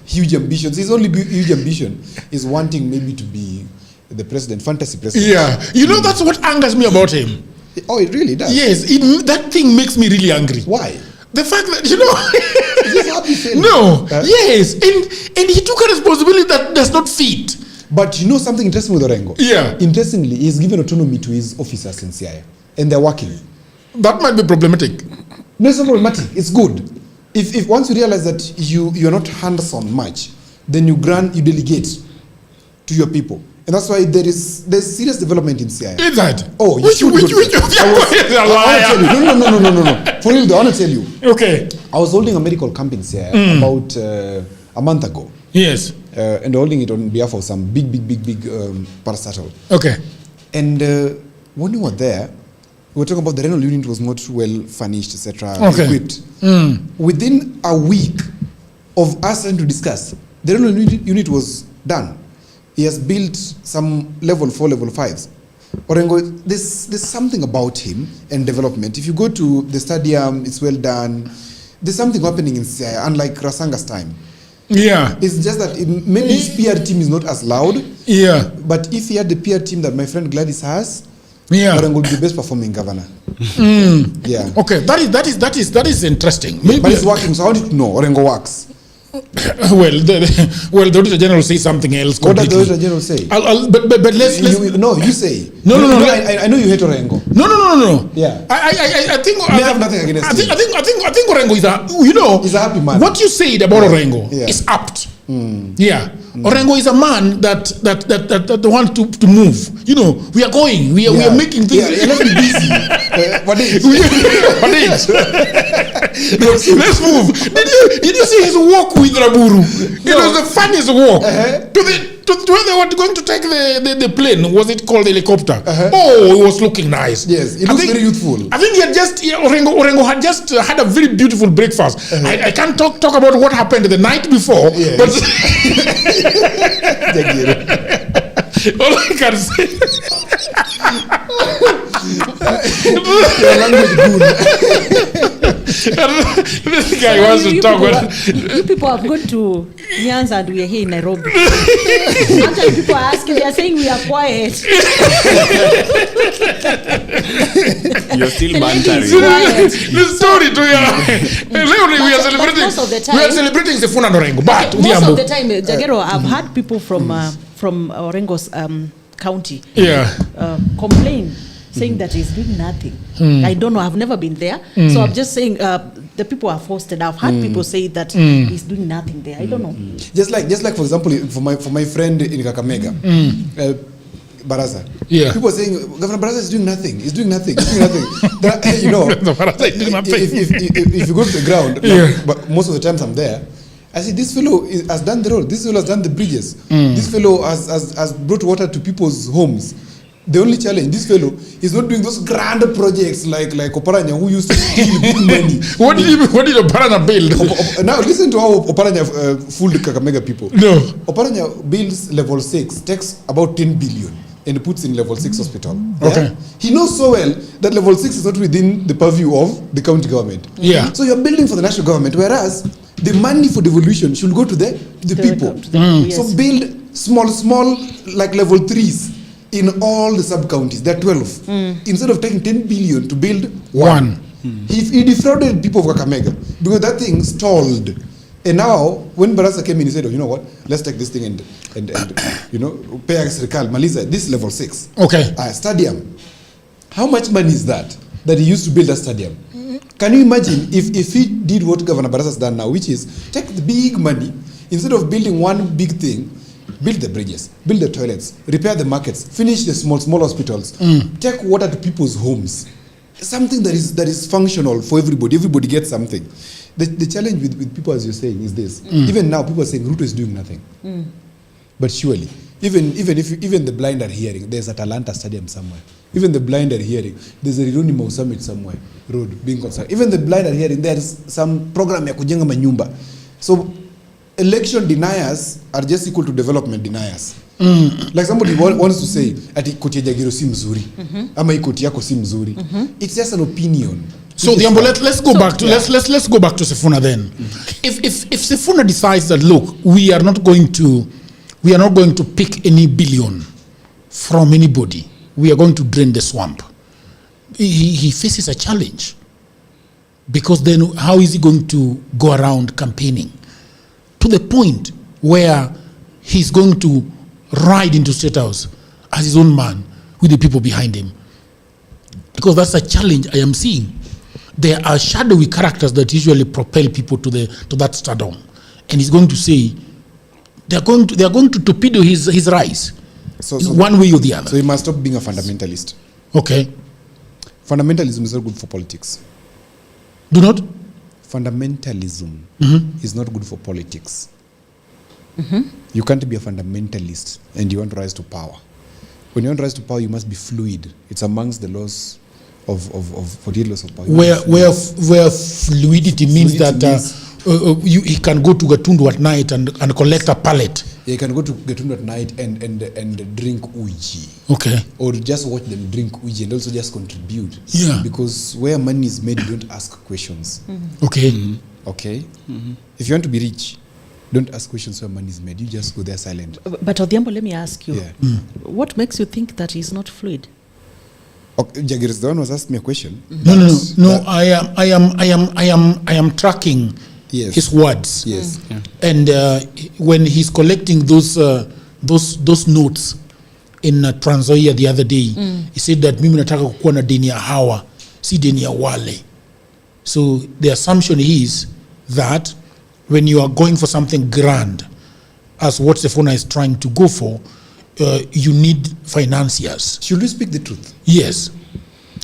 huge ambitions. His only huge ambition is wanting maybe to be the president, fantasy president. Yeah. That's what angers me about him. Oh, it really does? Yes, that thing makes me really angry. Why? The fact that, He's happy feeling. No, yes, and he took a responsibility that does not fit. But something interesting with Orengo? Yeah. Interestingly, he's given autonomy to his officers in Siaya, and they're working. That might be problematic. No, it's not problematic. It's good. If once you realize that you're not hands-on much, then you delegate to your people. And that's why there's serious development in Siaya. Is that? Oh, which of No. For real though, I want to tell you. Okay. I was holding a medical camp in Siaya about a month ago. Yes. And holding it on behalf of some big parastatal. Okay. And when we were there, we were talking about the renal unit was not well furnished, etc. Okay. Equipped. Within a week of us trying to discuss, the renal unit was done. He has built some level 4, level 5s. Orengo, there's something about him and development. If you go to the stadium, it's well done. There's something happening in Siaya, unlike Rasanga's time. Yeah. It's just that maybe his PR team is not as loud. Yeah. But if he had the PR team that my friend Gladys has, Orengo would be the best performing governor. Yeah. Okay, that is interesting. Maybe. But it's working, so how did you know Orengo works? Well, the Auditor General says something else. What does the Auditor General say? But let's you say. No. I know you hate Orengo. No. Yeah. I think. I have nothing against him. I think Orengo is he's a happy man. What you said about Orengo is apt. Yeah. Orengo is a man that wants to move. You know, we are going. We are making things. Yeah, let's be busy. What is? Let's move. Did you see his walk with Raburu? It was the funniest walk. To where they were going to take the plane. Was it called the helicopter? Oh, it was looking nice. Yes, it looks very youthful. I think Orengo had just had a very beautiful breakfast. I can't talk about what happened the night before, but all I can say. Your language good. This guy wants to talk. You people have gone to Nyanza and we are here in Nairobi. Actually, people are asking, they are saying we are quiet. You're still bantering. The story to you. We are celebrating. Most of the time, we are celebrating Sifuna and Orengo. But most of the time, Jagero, I've had people from Orengo's county complain, saying that he's doing nothing. I don't know. I've never been there, so I'm just saying the people are forced. I've had people say that he's doing nothing there. I don't know. Just like for example, for my friend in Kakamega, Baraza. Yeah. People are saying Governor Baraza is doing nothing. He's doing nothing. He's doing nothing. You know, if you go to the ground, but most of the times I'm there, I see this fellow has done the road. This fellow has done the bridges. This fellow has brought water to people's homes. The only challenge, this fellow is not doing those grand projects like Oparanya, who used to steal big money. What did Oparanya build? Now listen to how Oparanya fooled Kakamega people. No. Oparanya builds level 6, takes about 10 billion and puts in level 6 hospital. Okay. He knows so well that level 6 is not within the purview of the county government. Yeah. So you're building for the national government, whereas the money for devolution should go to the people. So build small like level 3s in all the sub-counties. There are 12. Instead of taking 10 billion to build one. He defrauded people of Kakamega because that thing stalled. And now, when Barasa came in, he said, oh, you know what, let's take this thing and you know, pay Serikal, Maliza, this level 6. Okay. Stadium. How much money is that he used to build a stadium? Can you imagine if he did what Governor Barasa has done now, which is take the big money, instead of building one big thing, build the bridges, build the toilets, repair the markets, finish the small hospitals, take water to people's homes. Something that is functional for everybody. Everybody gets something. The challenge with people, as you're saying, is this. Even now, people are saying Ruto is doing nothing. But surely, even the blind are hearing, there's Atalanta Stadium somewhere. Even the blind are hearing, there's a Rironi Summit somewhere, road being constructed. Even the blind are hearing, there's some program ya kujenga manyumba. So, election deniers are just equal to development deniers. Like somebody wants to say, ati koti ya Jagiro si mzuri, ama ikoti yako si mzuri. It's just an opinion. So Diambo, let's go back to let's go back to Sifuna then. If Sifuna decides that, look, we are not going to pick any billion from anybody, we are going to drain the swamp, he faces a challenge, because then how is he going to go around campaigning to the point where he's going to ride into State House as his own man with the people behind him? Because that's a challenge I am seeing. There are shadowy characters that usually propel people to that stardom, and he's going to say they are going to torpedo his rise, one way or the other. So he must stop being a fundamentalist. Okay. Fundamentalism is not good for politics. Do not? Fundamentalism is not good for politics. You can't be a fundamentalist and you want to rise to power. When you want to rise to power, you must be fluid. It's amongst the laws of 48 laws of power. Where fluidity means that he can go to Gatundu at night and collect a pallet. Yeah, he can go to Gatundu at night and drink uji. Okay. Or just watch them drink uji and also just contribute. Yeah. Because where money is made, you don't ask questions. Okay. Okay. If you want to be rich, don't ask questions where money is made. You just go there silent. But Odhiambo, let me ask you, what makes you think that he's not fluid? Okay, Jagir is the one who was asking me a question. No. I am tracking his words. Yes. And when he's collecting those notes in Trans Nzoia the other day, he said that mimi nataka kukuwa na deni ya hawa, si deni ya wale. So the assumption is that when you are going for something grand, as what Sifuna is trying to go for, you need financiers. Should we speak the truth? Yes.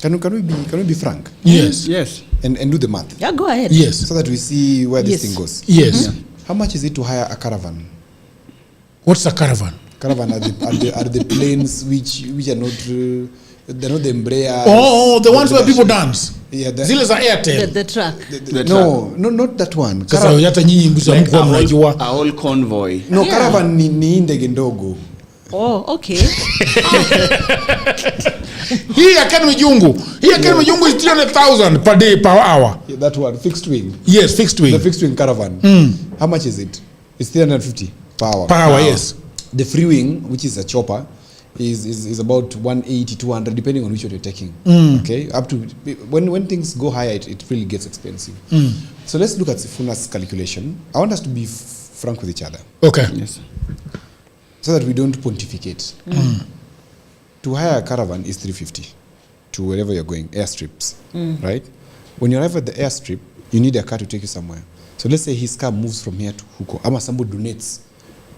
Can we be frank? Yes. Yes. And do the math. Yeah, go ahead. Yes. So that we see where this thing goes. Yes. How much is it to hire a caravan? What's a caravan? Caravan are the planes which are not they're not the Embraer. Oh, the ones where people dance. Yeah, Zile za Airtel. The truck. No, not that one. Sasa hata nyinyi mbuza mko mnajua. A whole convoy. No, caravan ni ndege ndogo. Oh, okay. Hii Academy Jungu. Hii Academy Jungu is 300,000 per day per hour. Yeah, that one fixed wing. Yes, fixed wing. The fixed wing caravan. How much is it? It's 350 per hour. Per hour, yes. The free wing, which is a chopper, is about 180, 200, depending on which one you're taking. Okay, up to when things go higher, it really gets expensive. So let's look at Sifuna's calculation. I want us to be frank with each other. Okay. Yes. So that we don't pontificate. To hire a caravan is 350 to wherever you're going, airstrips, right? When you arrive at the airstrip, you need a car to take you somewhere. So let's say his car moves from here to Huko. Ama somebody donates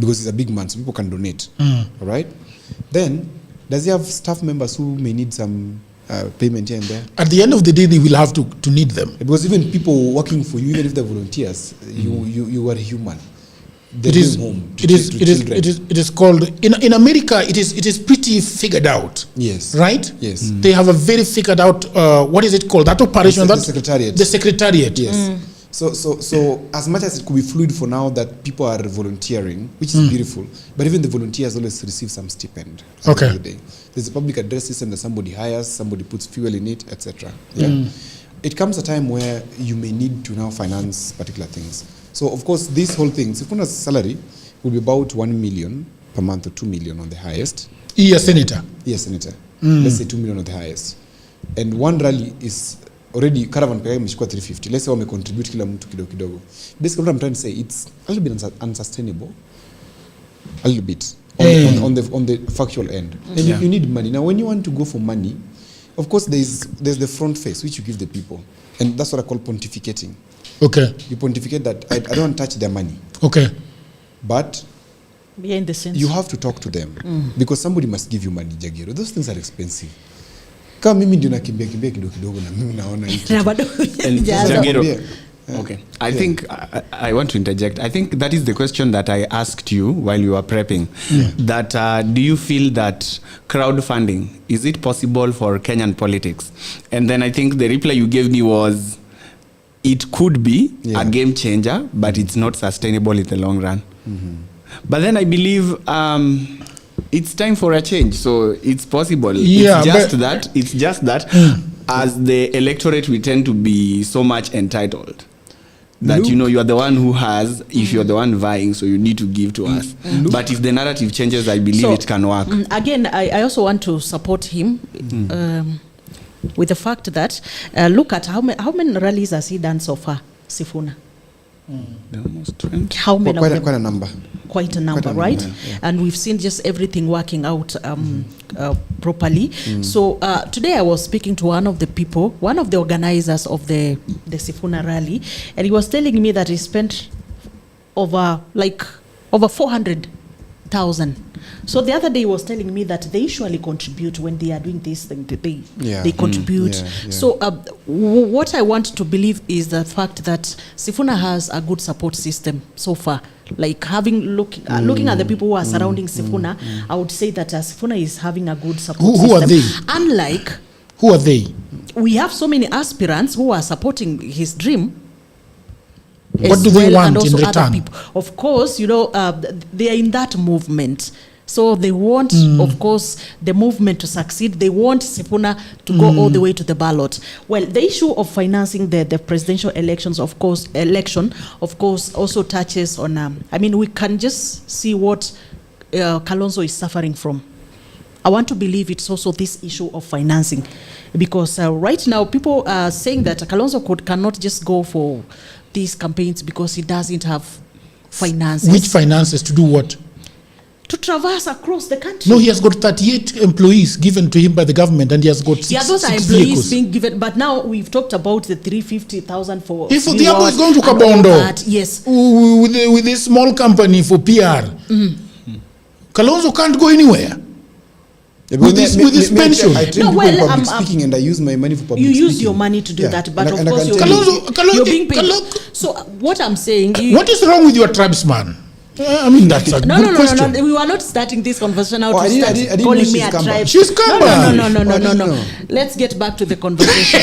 because he's a big man, so people can donate. All right? Then, does he have staff members who may need some payment here and there? At the end of the day, they will have to need them. Because even people working for you, even if they're volunteers, you are human. It is called in America. It is pretty figured out. Yes. Right. Yes. They have a very figured out. What is it called? That operation. The secretariat. The secretariat. Yes. So as much as it could be fluid for now that people are volunteering, which is beautiful, but even the volunteers always receive some stipend. At the end of the day. There's a public address system that somebody hires, somebody puts fuel in it, etc. Yeah. It comes a time where you may need to now finance particular things. So of course, this whole thing, Sifuna's salary will be about 1 million per month or 2 million on the highest. Yes, Senator. Yes, Senator. Let's say 2 million on the highest. And one rally is already caravan pay imeshikwa 350. Let's say wame contribute kila mtu kidogo kidogo. Basically what I'm trying to say, it's a little bit unsustainable. A little bit on the factual end. And you need money. Now when you want to go for money, of course there's the front face which you give the people. And that's what I call pontificating. Okay. You pontificate that I don't want to touch their money. Okay. But behind the scenes, you have to talk to them because somebody must give you money, Jagiro. Those things are expensive. Kama mimi ndio nakimbia kidogo na mimi naona hivi. Jagiro. Okay. I think I want to interject. I think that is the question that I asked you while you were prepping. That do you feel that crowdfunding, is it possible for Kenyan politics? And then I think the reply you gave me was, it could be a game changer, but it's not sustainable in the long run. But then I believe it's time for a change, so it's possible. Yeah, it's just that as the electorate, we tend to be so much entitled that you are the one who has, if you're the one vying, so you need to give to us. But if the narrative changes, I believe it can work. Again, I also want to support him with the fact that look at how many rallies has he done so far, Sifuna? Almost 20. How many? Quite a number. Quite a number, right? Yeah. And we've seen just everything working out properly. So today I was speaking to one of the organizers of the Sifuna rally, and he was telling me that he spent over 400,000. So the other day he was telling me that they usually contribute when they are doing this thing. They contribute. So what I want to believe is the fact that Sifuna has a good support system so far. Like looking at the people who are surrounding Sifuna, I would say that Sifuna is having a good support system. Who are they? Unlike, who are they? We have so many aspirants who are supporting his dream. What do they want in return? Of course, they are in that movement. So they want, of course, the movement to succeed. They want Sifuna to go all the way to the ballot. Well, the issue of financing the presidential elections, of course, also touches on, we can just see what Kalonzo is suffering from. I want to believe it's also this issue of financing. Because right now, people are saying that Kalonzo cannot just go for these campaigns because he doesn't have finances. Which finances to do what? To traverse across the country. No, he has got 38 employees given to him by the government, and he has got six those are six employees vehicles. being given. But now we've talked about the 350,000 for. If the other is going to Kabondo, yes, with a small company for PR, Kalonzo can't go anywhere. With this pension. I train people in public speaking, and I use my money for public speaking. You use your money to do that, but of course you're being paid. So what I'm saying, what is wrong with your tribesman? I mean, that's a good question. No. We were not starting this conversation out I to didn't calling me a tribe. She's Kamba. No. Let's get back to the conversation.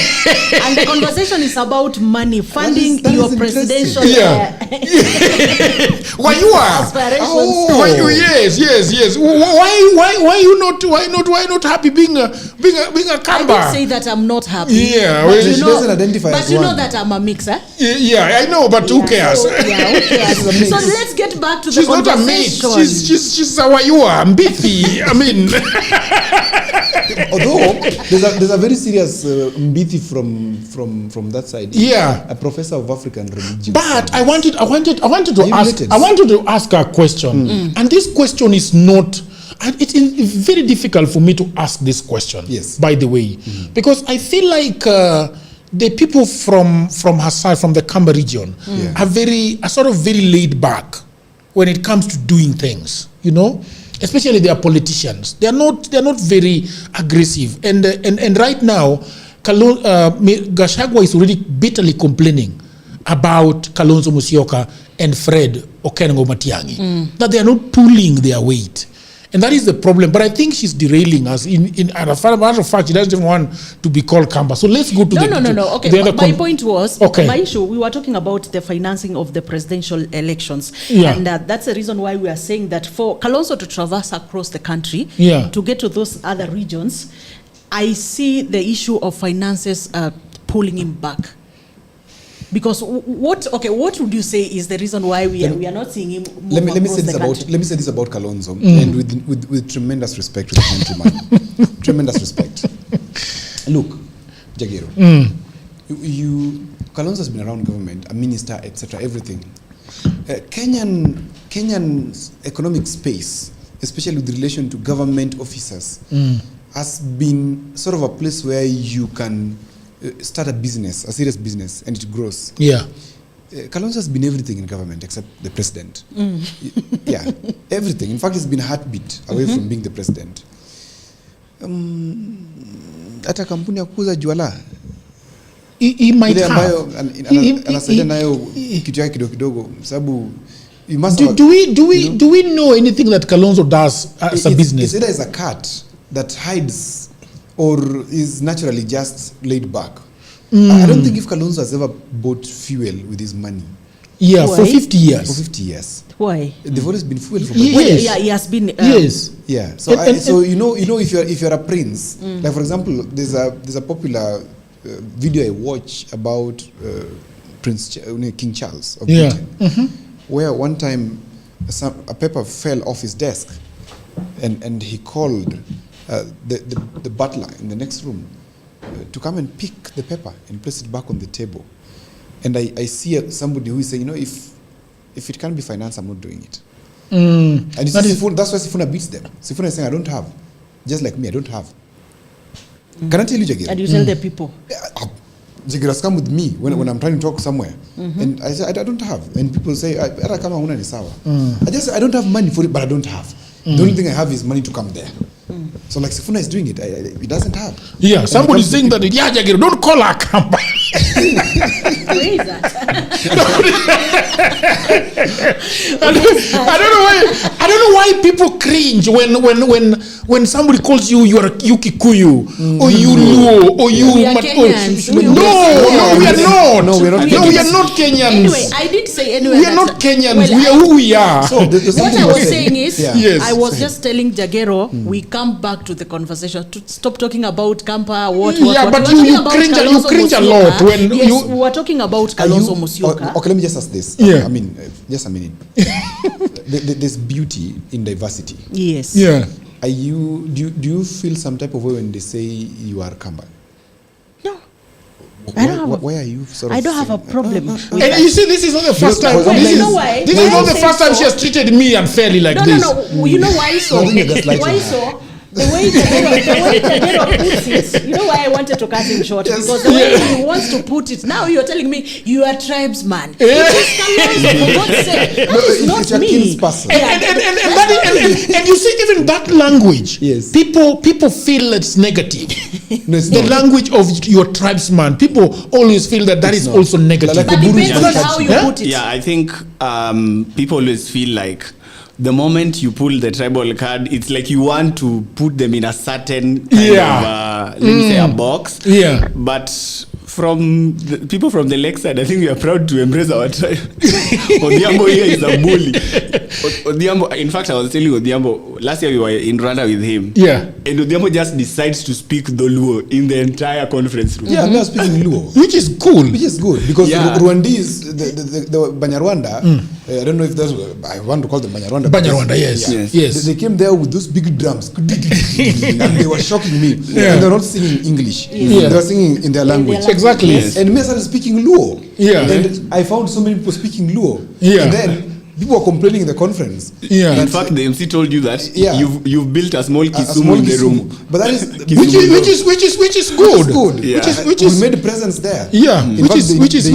And the conversation is about money, funding your presidential Why you are? Aspirations. Why you? Yes. Why not happy being a Kamba? I didn't say that I'm not happy. Yeah, but she doesn't identify as you know one. that I'm a mixer. Yeah, I know, but who cares? So, who cares? So let's get back to she's the conversation. She's not a mate. She's a Wayua, Mbithi. I mean, although there's a very serious Mbithi from that side. Yeah, a professor of African religion. But I wanted to ask a question, and this question is not. It's very difficult for me to ask this question. Yes. By the way, because I feel like the people from her side, from the Kamba region, are sort of very laid back when it comes to doing things. You know, especially their politicians. They're not very aggressive. And right now, Gachagua is already bitterly complaining about Kalonzo Musyoka and Fred Okengo Matiang'i, that they are not pulling their weight. And that is the problem. But I think she's derailing us. In as a matter of fact, she doesn't even want to be called Kamba. So let's go to No. Okay, the other my point was, okay. My issue, we were talking about the financing of the presidential elections. Yeah. And that's the reason why we are saying that for Kalonzo to traverse across the country, to get to those other regions, I see the issue of finances pulling him back. Because what would you say is the reason why we are not seeing him move let me say this about Kalonzo, and with tremendous respect to the countryman. Tremendous respect. Look, Jagiro, Kalonzo's been around government, a minister, etc., everything. Kenyan economic space, especially with relation to government officers, has been sort of a place where you can start a business, a serious business, and it grows. Yeah. Kalonzo has been everything in government except the president. Yeah, everything. In fact, he's been a heartbeat away from being the president. Hata kampuni ya kuuza juala. He might have. Anasaidia nayo kitu yake kidogo sababu you must do we know anything that Kalonzo does as a business? It's either is a cat that hides or is naturally just laid back. I don't think if Kalonzo has ever bought fuel with his money. Yeah, for 50 years. For 50 years. Why? They've always been fuel from yes. He has been. Yes. Yeah. So so you know if you're a prince, like for example, there's a popular video I watch about King Charles of Britain, where one time a paper fell off his desk, and he called the butler in the next room to come and pick the paper and place it back on the table. And I see somebody who is saying, if it can't be financed, I'm not doing it. And that's why Sifuna beats them. Sifuna is saying, I don't have. Just like me, I don't have. Can I tell you, Jagir? And you tell the people. Jagir has come with me when I'm trying to talk somewhere. And I say, I don't have. And people say, I don't have money for it, but I don't have. The only thing I have is money to come there. So like Sifuna is doing it, he doesn't have. Yeah, somebody's saying that, Jagir, don't call her Kamba. Where is that? I don't know why people cringe when somebody calls you are Kikuyu or you Luo or you we are Kenyans. No, we are not. No, we are not Kenyans. Anyway, I did say anyway. We are not Kenyans. We are who we are. So what I was saying is, yes, I was just telling Jagero, we come back to the conversation to stop talking about Kampa. But you cringe a lot when yes, we were talking about Kalonzo Musyoka. Okay, let me just ask this. Yeah. I mean, just a minute. There's beauty in diversity. Yes. Yeah. Do you feel some type of way when they say you are Kamba? No. Why are you sort of I don't have a problem with that. And you see, this is not the first time. Why? This You is, know why? this Why is not I the say first time so? she has treated me unfairly like this. No. You know why so? I think you're gaslighting Why her. so? The way Tadero puts it, you know why I wanted to cut him short? Because the way he wants to put it, now you're telling me you are tribesman. It is Kalonzo, for God's sake. That is not it's a me. king's person. And you see, even that language, Yes. people feel it's negative. No, it's The not. language of your tribesman, people always feel that It's is not. also negative. Like But Oburu depends is on like how you that. put it. Yeah, I think people always feel like the moment you pull the tribal card, it's like you want to put them in a certain kind of, let me say, a box. Yeah. But from the people from the lakeside, I think we are proud to embrace our tribe. Odhiambo here is a bully. Odhiambo, in fact, I was telling Odhiambo, last year we were in Rwanda with him. Yeah. And Odhiambo just decides to speak the Luo in the entire conference room. Yeah, I'm not speaking Luo. Which is cool. Which is good because Yeah. Rwandese, the Banyarwanda, I don't know if that's, I want to call them Banyarwanda. Banyarwanda, yes. Yeah. Yes. They came there with those big drums and they were shocking me. Yeah. And they're not singing English. Yeah. They were singing in their language. Exactly. Yes. And me started speaking Luo. Yeah. And I found so many people speaking Luo. Yeah. And then people were complaining in the conference. Yeah. In fact, the MC told you that Yeah. you've built a small A Kisumu small in the Kisumu. room. But that is which is good. good. Yeah. Which is we made a presence there. Yeah. In Which fact, is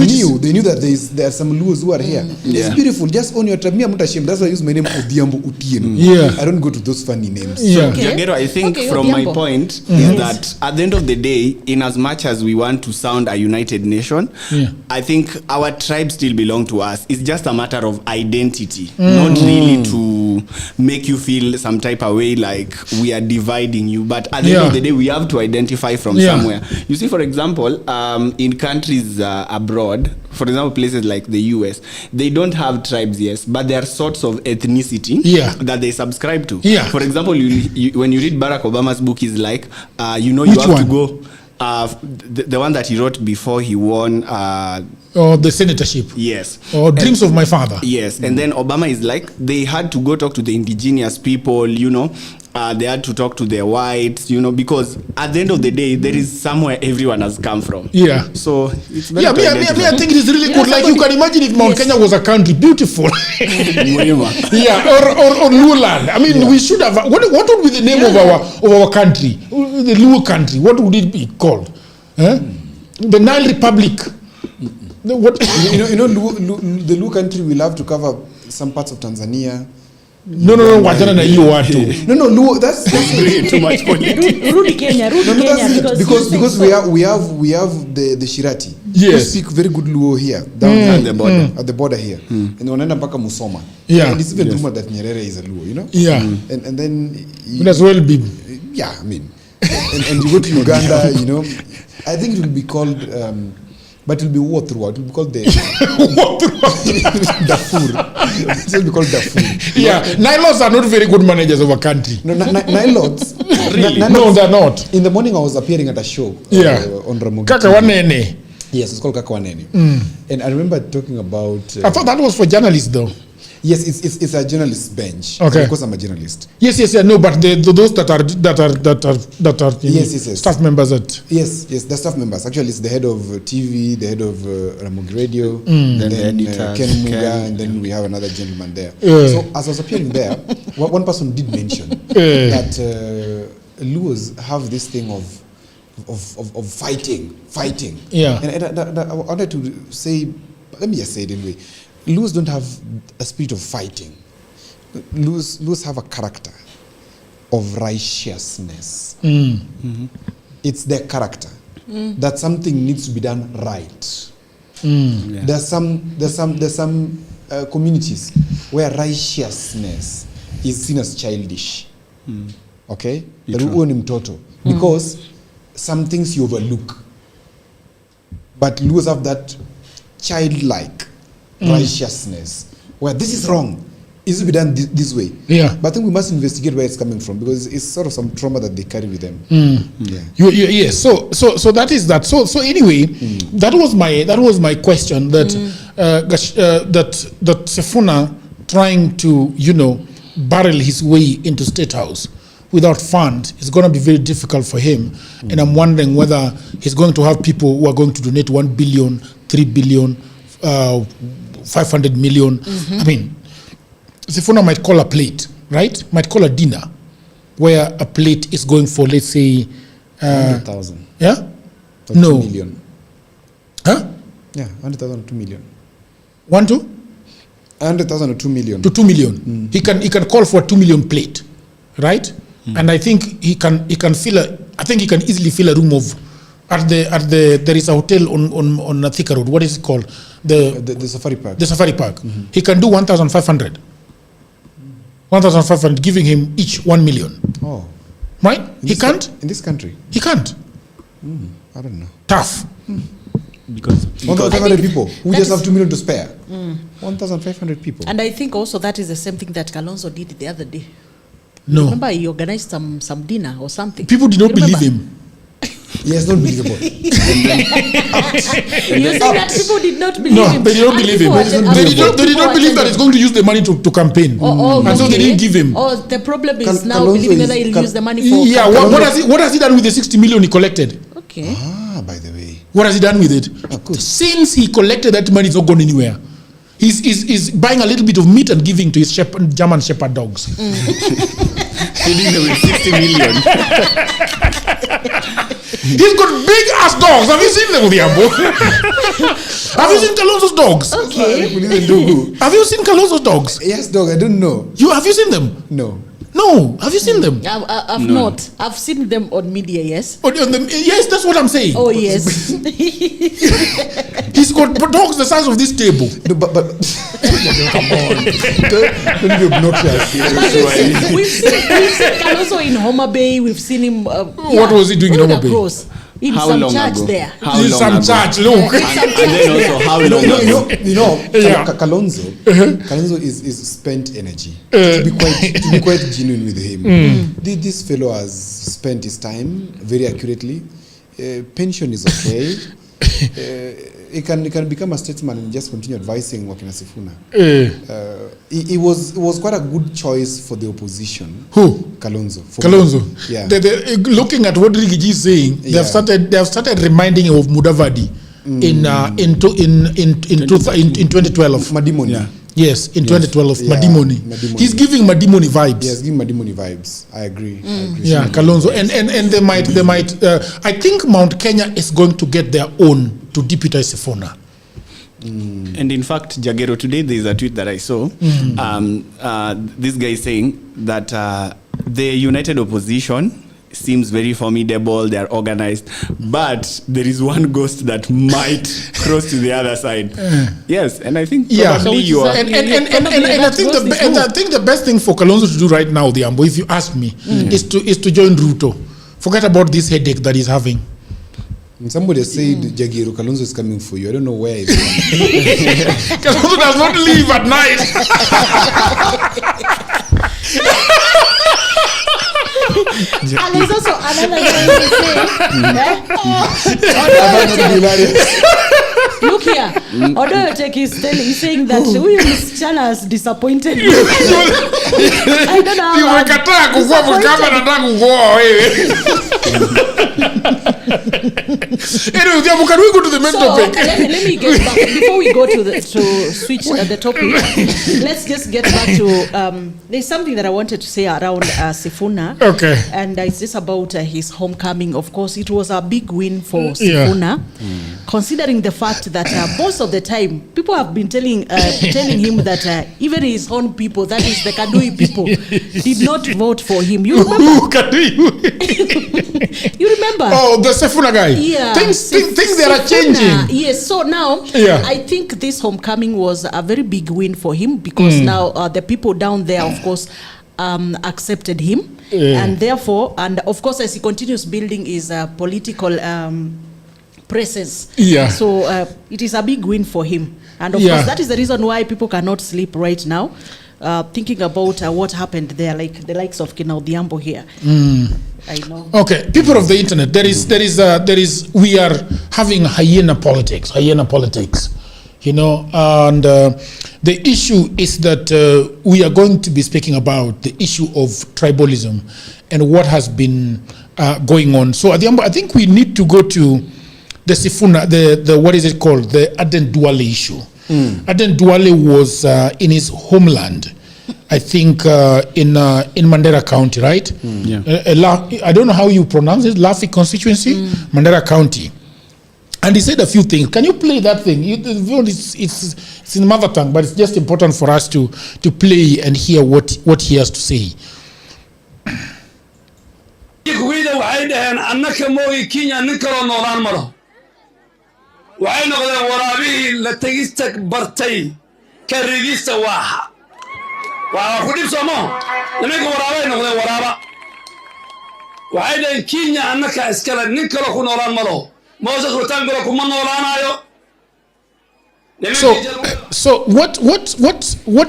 they knew that there are some Luos who are here. Yeah. It's beautiful. Just own your tribe. Me, I'm not ashamed. That's why I use my name Odhiambo Utieno. Yeah. I don't go to those funny names. Yeah. Okay. Jagero, I think Okay, from my Odhiambo. point is that at the end of the day, in as much as we want to sound a united nation, Yeah. I think our tribe still belong to us. It's just a matter of identity, not really to make you feel some type of way like we are dividing you. But at the end of the day, we have to identify from somewhere. You see, for example, in countries abroad, for example, places like the US, they don't have tribes, yes, but there are sorts of ethnicity that they subscribe to. Yeah. For example, when you read Barack Obama's book, is like, you Which have one? to go. The one that he wrote before he won. Or the senatorship. Yes. Or Dreams of My Father. Yes. And then Obama is like, they had to go talk to the indigenous people, they had to talk to the whites, because at the end of the day, there is somewhere everyone has come from. Yeah. So it's very Yeah, me, I think it is really good. Like you can imagine if Mount Kenya was a country, beautiful. Yeah, or Luoland. I mean, we should have. What would be the name of our country? The Luo country. What would it be called? The Nile Republic. What? The Luo country will have to cover some parts of Tanzania. No, wajana na hiyo watu. No, Luo, that's too much politics. Rudi Kenya, because we have the Shirati. Yes. Who speak very good Luo here down At the border. At the border here. And wanaenda mpaka Musoma. Yeah. And it's even rumored that Nyerere is a Luo, Yeah. And then It as well be. yeah, I mean, and you go to Uganda, I think it will be called, but it will be war throughout. It will be called the Darfur. It will be called Darfur. Yeah, Nilots are not very good managers of a country. No, Nilots. Really? No, they're not. In the morning, I was appearing at a show. Yeah. On Ramogi. Kaka wanene. Yes, it's called Kaka Wanene. And I remember talking about. I thought that was for journalists, though. Yes, it's a journalist bench. Okay. Because I'm a journalist. Yes. No, but those that are Yes. staff members at. Yes, the staff members. Actually, it's the head of TV, the head of Ramogi Radio, Then the then editors, Ken Muga, Ken. and then we have another gentleman there. Yeah. So as I was appearing there, one person did mention that Luos have this thing of fighting. Yeah. And I wanted to say, let me just say it anyway. Luos don't have a spirit of fighting. Luos have a character of righteousness. It's their character that something needs to be done right. Yeah. There's some communities where righteousness is seen as childish. Okay, because some things you overlook, but Luos have that childlike righteousness where this is wrong, it should be done this way. Yeah. But I think we must investigate where it's coming from, because it's sort of some trauma that they carry with them. Yeah. Yes. So that is that. So anyway, that was my question. That that Sifuna trying to barrel his way into State House without funds, it's going to be very difficult for him. And I'm wondering whether he's going to have people who are going to donate 1 billion, 3 billion, 500 million. I mean, Sifuna might call a plate, right? Might call a dinner where a plate is going for, let's say, 100,000. Yeah? Or No. 2 million. Huh? Yeah, 100,000 or 2 million. 1 to? 100,000 or 2 million. To 2 million. He can call for a 2 million plate, right? And I think he can fill I think he can easily fill a room of there is a hotel on Thika Road. What is it called? The Safari Park. The Safari Park. He can do 1,500. 1,500, giving him each 1 million. Oh. Right? He can't? In this country? He can't. I don't know. Tough. Because 1,500 people who just is- have 2 million to spare. 1,500 people. And I think also that is the same thing that Kalonzo did the other day. No. Remember, he organized some dinner or something. People did not You believe remember? him. Yes, not believable. You see that people did not believe No, him. they did not And believe people him. attend- They did not people believe that attended. he's going to use the money to campaign. And so they okay. didn't give him. Oh, the problem is now Kalonzo believing whether is- he'll use the money for. Yeah, what has he done with the 60 million he collected? Okay. By the way. What has he done with it? Good. Since he collected that money, it's not gone anywhere. He's buying a little bit of meat and giving to his German Shepherd dogs. feeding them with 60 million. He's got big ass dogs. Have you seen them, Odhiambo? Have you seen Kalonzo's dogs? Okay. Have you seen Kalonzo's dogs? Yes, dog. I don't know. Have you seen them? No. No. Have you seen them? I've not. I've seen them on media, yes. Yes, that's what I'm saying. Oh, yes. He's got dogs the size of this table. No, but come on. Don't be obnoxious. We've seen Kalonzo in Homa Bay. We've seen him. What was he doing in Homa Bay? In How some long church ago? there. How In long some ago? church, look. And then also, how long ago? Yeah. Kalonzo is spent energy. To be quite genuine with him. This fellow has spent his time very accurately. Pension is okay. He can become a statesman and just continue advising Wakina Sifuna. It was quite a good choice for the opposition. Who? Kalonzo. Kalonzo. Yeah. They looking at what Rigiji is saying, they have started reminding him of Mudavadi in 2012. Madimoni. Yeah. Yes, in 2012, Yeah, Madimoni. Madimoni. He's giving Madimoni vibes. Yes, give Madimoni vibes. I agree. Yeah, Kalonzo, and they might. I think Mount Kenya is going to get their own to deputize Sifuna. And in fact, Jagero, today there is a tweet that I saw. This guy is saying that the united opposition seems very formidable, they are organized, but there is one ghost that might cross to the other side. Yes, and I think probably you are. And I think the best thing for Kalonzo to do right now, Odhiambo, if you ask me, is to join Ruto. Forget about this headache that he's having. Somebody said Jagiro Kalonzo is coming for you. I don't know where he's going. Kalonzo does not leave at night. And there's also another guy who say, look here, Odoyotek is saying that Msichana has disappointed me. I don't know how Umekataa kukua mkama nataka kukuoa wewe. Anyway, can we go to the main topic? Let me get back before we go to switch the topic. Let's just get back to there's something that I wanted to say around Sifuna. Okay. And it's just about his homecoming. Of course, it was a big win for Sifuna, considering the fact that most of the time people have been telling him that even his own people, that is the Kadui people, did not vote for him. You remember? You remember? Oh, the Sifuna guy. Yeah. Things they are changing. Yes. So now, I think this homecoming was a very big win for him because now the people down there, of course, accepted him, and therefore, and of course, as he continues building his political presence. Yeah. So it is a big win for him, and of course, that is the reason why people cannot sleep right now. Thinking about what happened there, like the likes of Kina Odhiambo here. I know. Okay, people of the internet, there is we are having hyena politics. you know, and the issue is that we are going to be speaking about the issue of tribalism and what has been going on. So Adhiambo, I think we need to go to the Sifuna, the what is it called, the Aden Duale issue. Aden Duale was in his homeland, I think in Mandera County, right? I don't know how you pronounce it, Lafi constituency, Mandera County. And he said a few things. Can you play that thing? It's in mother tongue, but it's just important for us to play and hear what he has to say. So what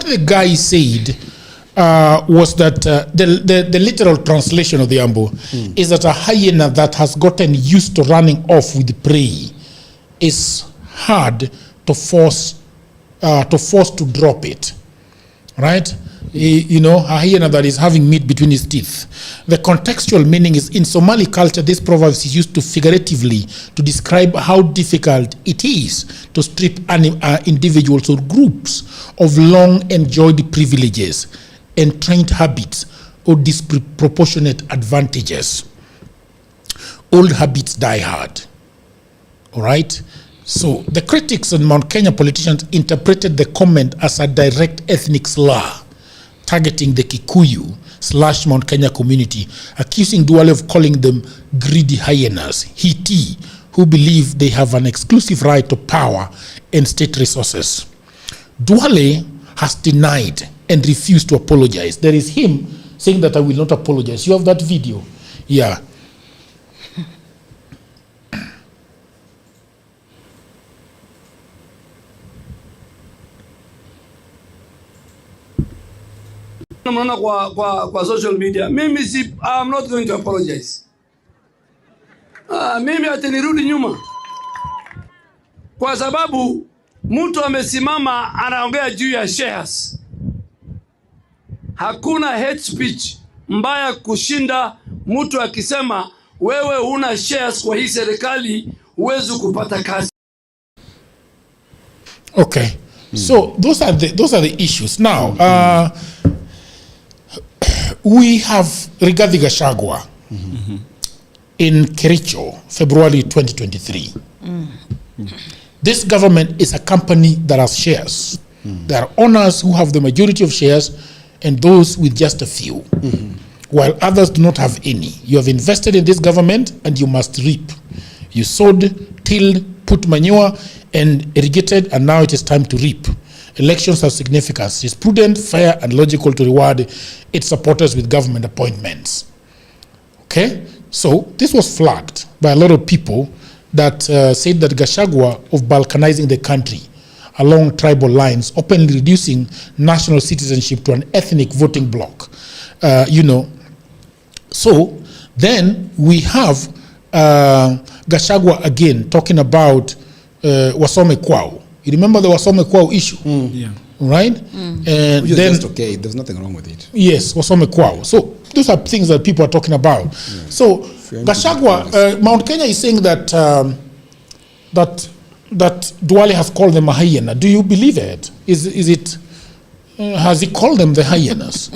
the guy said was that the literal translation of the Ambo is that a hyena that has gotten used to running off with the prey is hard to force to drop it, right? You know, a hyena that is having meat between his teeth. The contextual meaning is, in Somali culture, this proverb is used to figuratively to describe how difficult it is to strip individuals or groups of long enjoyed privileges, entrenched habits, or disproportionate advantages. Old habits die hard. All right? So the critics and Mount Kenya politicians interpreted the comment as a direct ethnic slur, targeting the Kikuyu/Mount Kenya community, accusing Duale of calling them greedy hyenas, Hiti, who believe they have an exclusive right to power and state resources. Duale has denied and refused to apologize. There is him saying that I will not apologize. You have that video? Yeah. Kwa social media. I'm not going to apologize. Mimi atanirudi nyuma. Kwa sababu mtu amesimama anaongea juu ya shares. Hakuna hate speech mbaya kushinda mtu akisema wewe una shares kwa hii serikali huwezi kupata kazi. Okay. So those are the issues. Now, we have Rigathi Gachagua in Kericho, February 2023. This government is a company that has shares. There are owners who have the majority of shares and those with just a few, while others do not have any. You have invested in this government and you must reap. You sowed, tilled, put manure and irrigated, and now it is time to reap. Elections have significance. It is prudent, fair, and logical to reward its supporters with government appointments. Okay? So this was flagged by a lot of people that said that Gachagua of balkanizing the country along tribal lines, openly reducing national citizenship to an ethnic voting bloc. You know. So then we have Gachagua again talking about Wasome Kwao. You remember the Wasome Kwao issue? Yeah. Right? And then just okay, there's nothing wrong with it. Yes, Wasome Kwao. So those are things that people are talking about. Yeah. So Gachagua, Mount Kenya is saying that that Duale has called them a hyena. Do you believe it? Is it has he called them the hyenas?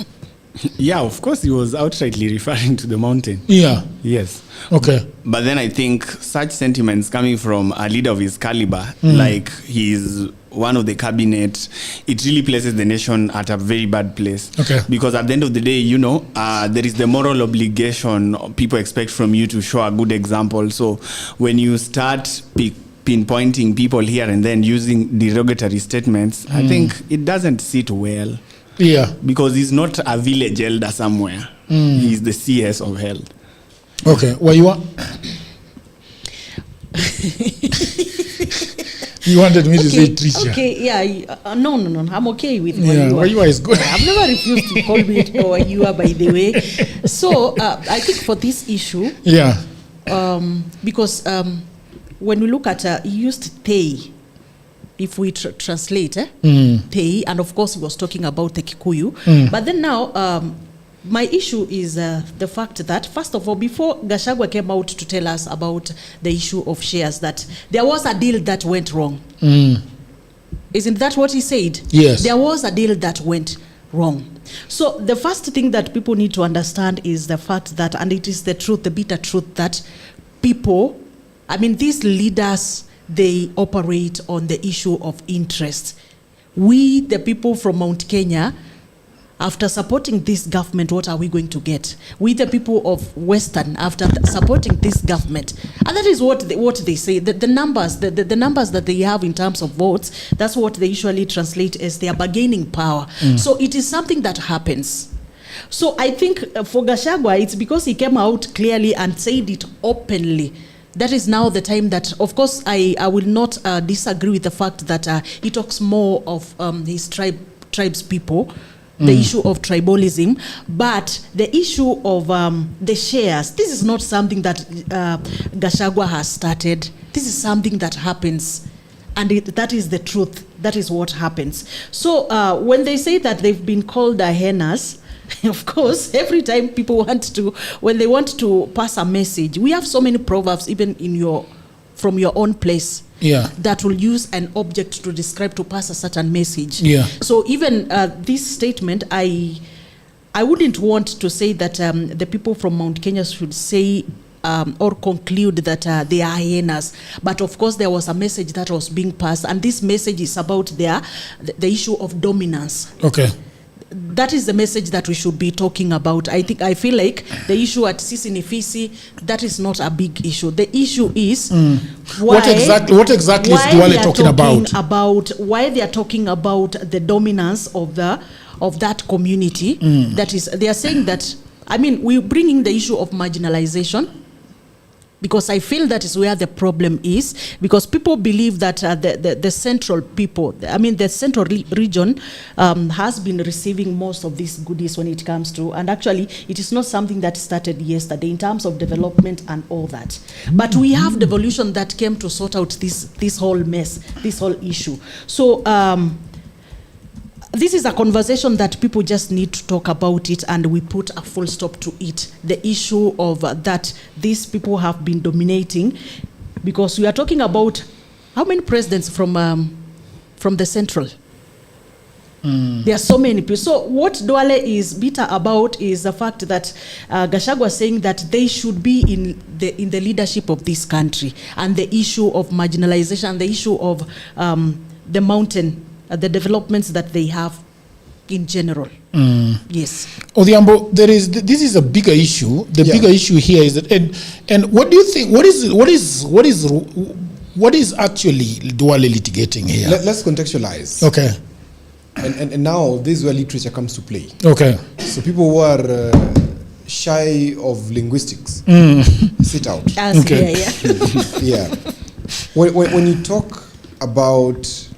Yeah, of course he was outrightly referring to the mountain. Yeah. Yes. Okay. But then I think such sentiments coming from a leader of his caliber, like he's one of the cabinet, it really places the nation at a very bad place. Okay. Because at the end of the day, you know, there is the moral obligation people expect from you to show a good example. So when you start pinpointing people here and then using derogatory statements, I think it doesn't sit well. Yeah. Because he's not a village elder somewhere. He's the CS of health. Okay. Where you are? You wanted me to say Tricia. Okay, yeah. No. I'm okay with where you are is good. I've never refused to call me where you are, by the way. So I think for this issue, yeah, because when we look at he used Tay if we translate, Tei, and of course he was talking about the Kikuyu. But then now, my issue is the fact that, first of all, before Gachagua came out to tell us about the issue of shares, that there was a deal that went wrong. Isn't that what he said? Yes. There was a deal that went wrong. So the first thing that people need to understand is the fact that, and it is the truth, the bitter truth, that people, I mean, these leaders, they operate on the issue of interest. We, the people from Mount Kenya, after supporting this government, what are we going to get? We, the people of Western, after supporting this government, and that is what they say. The numbers, the numbers that they have in terms of votes, that's what they usually translate as their bargaining power. So it is something that happens. So I think for Gachagua, it's because he came out clearly and said it openly. That is now the time that, of course, I will not disagree with the fact that he talks more of his tribes people, the issue of tribalism, but the issue of the shares, this is not something that Gachagua has started. This is something that happens, and that is the truth. That is what happens. So when they say that they've been called hyenas, of course, every time people when they want to pass a message, we have so many proverbs, even from your own place, that will use an object to describe, to pass a certain message. So even this statement, I wouldn't want to say that the people from Mount Kenya should say or conclude that they are hyenas. But of course, there was a message that was being passed, and this message is about the issue of dominance. Okay. That is the message that we should be talking about. I feel like the issue at Sisi Nifisi, that is not a big issue. The issue is what exactly is Duale talking about? Why they are talking about the dominance of that community. That is, they are saying that, I mean, we're bringing the issue of marginalization, because I feel that is where the problem is, because people believe that the central people, I mean the central region has been receiving most of these goodies when it comes to, and actually it is not something that started yesterday in terms of development and all that. But we have devolution that came to sort out this whole mess, this whole issue. So this is a conversation that people just need to talk about it, and we put a full stop to it. The issue of that these people have been dominating, because we are talking about how many presidents from the central? There are so many people. So what Duale is bitter about is the fact that Gachagua is saying that they should be in the leadership of this country, and the issue of marginalization, the issue of the mountain, the developments that they have in general. Yes. Odhiambo, this is a bigger issue. The bigger issue here is that, and what do you think? What is actually Duale litigating here? Let's contextualize. Okay. And now this is where literature comes to play. Okay. So people who are shy of linguistics sit out. Okay. Yeah. When you talk about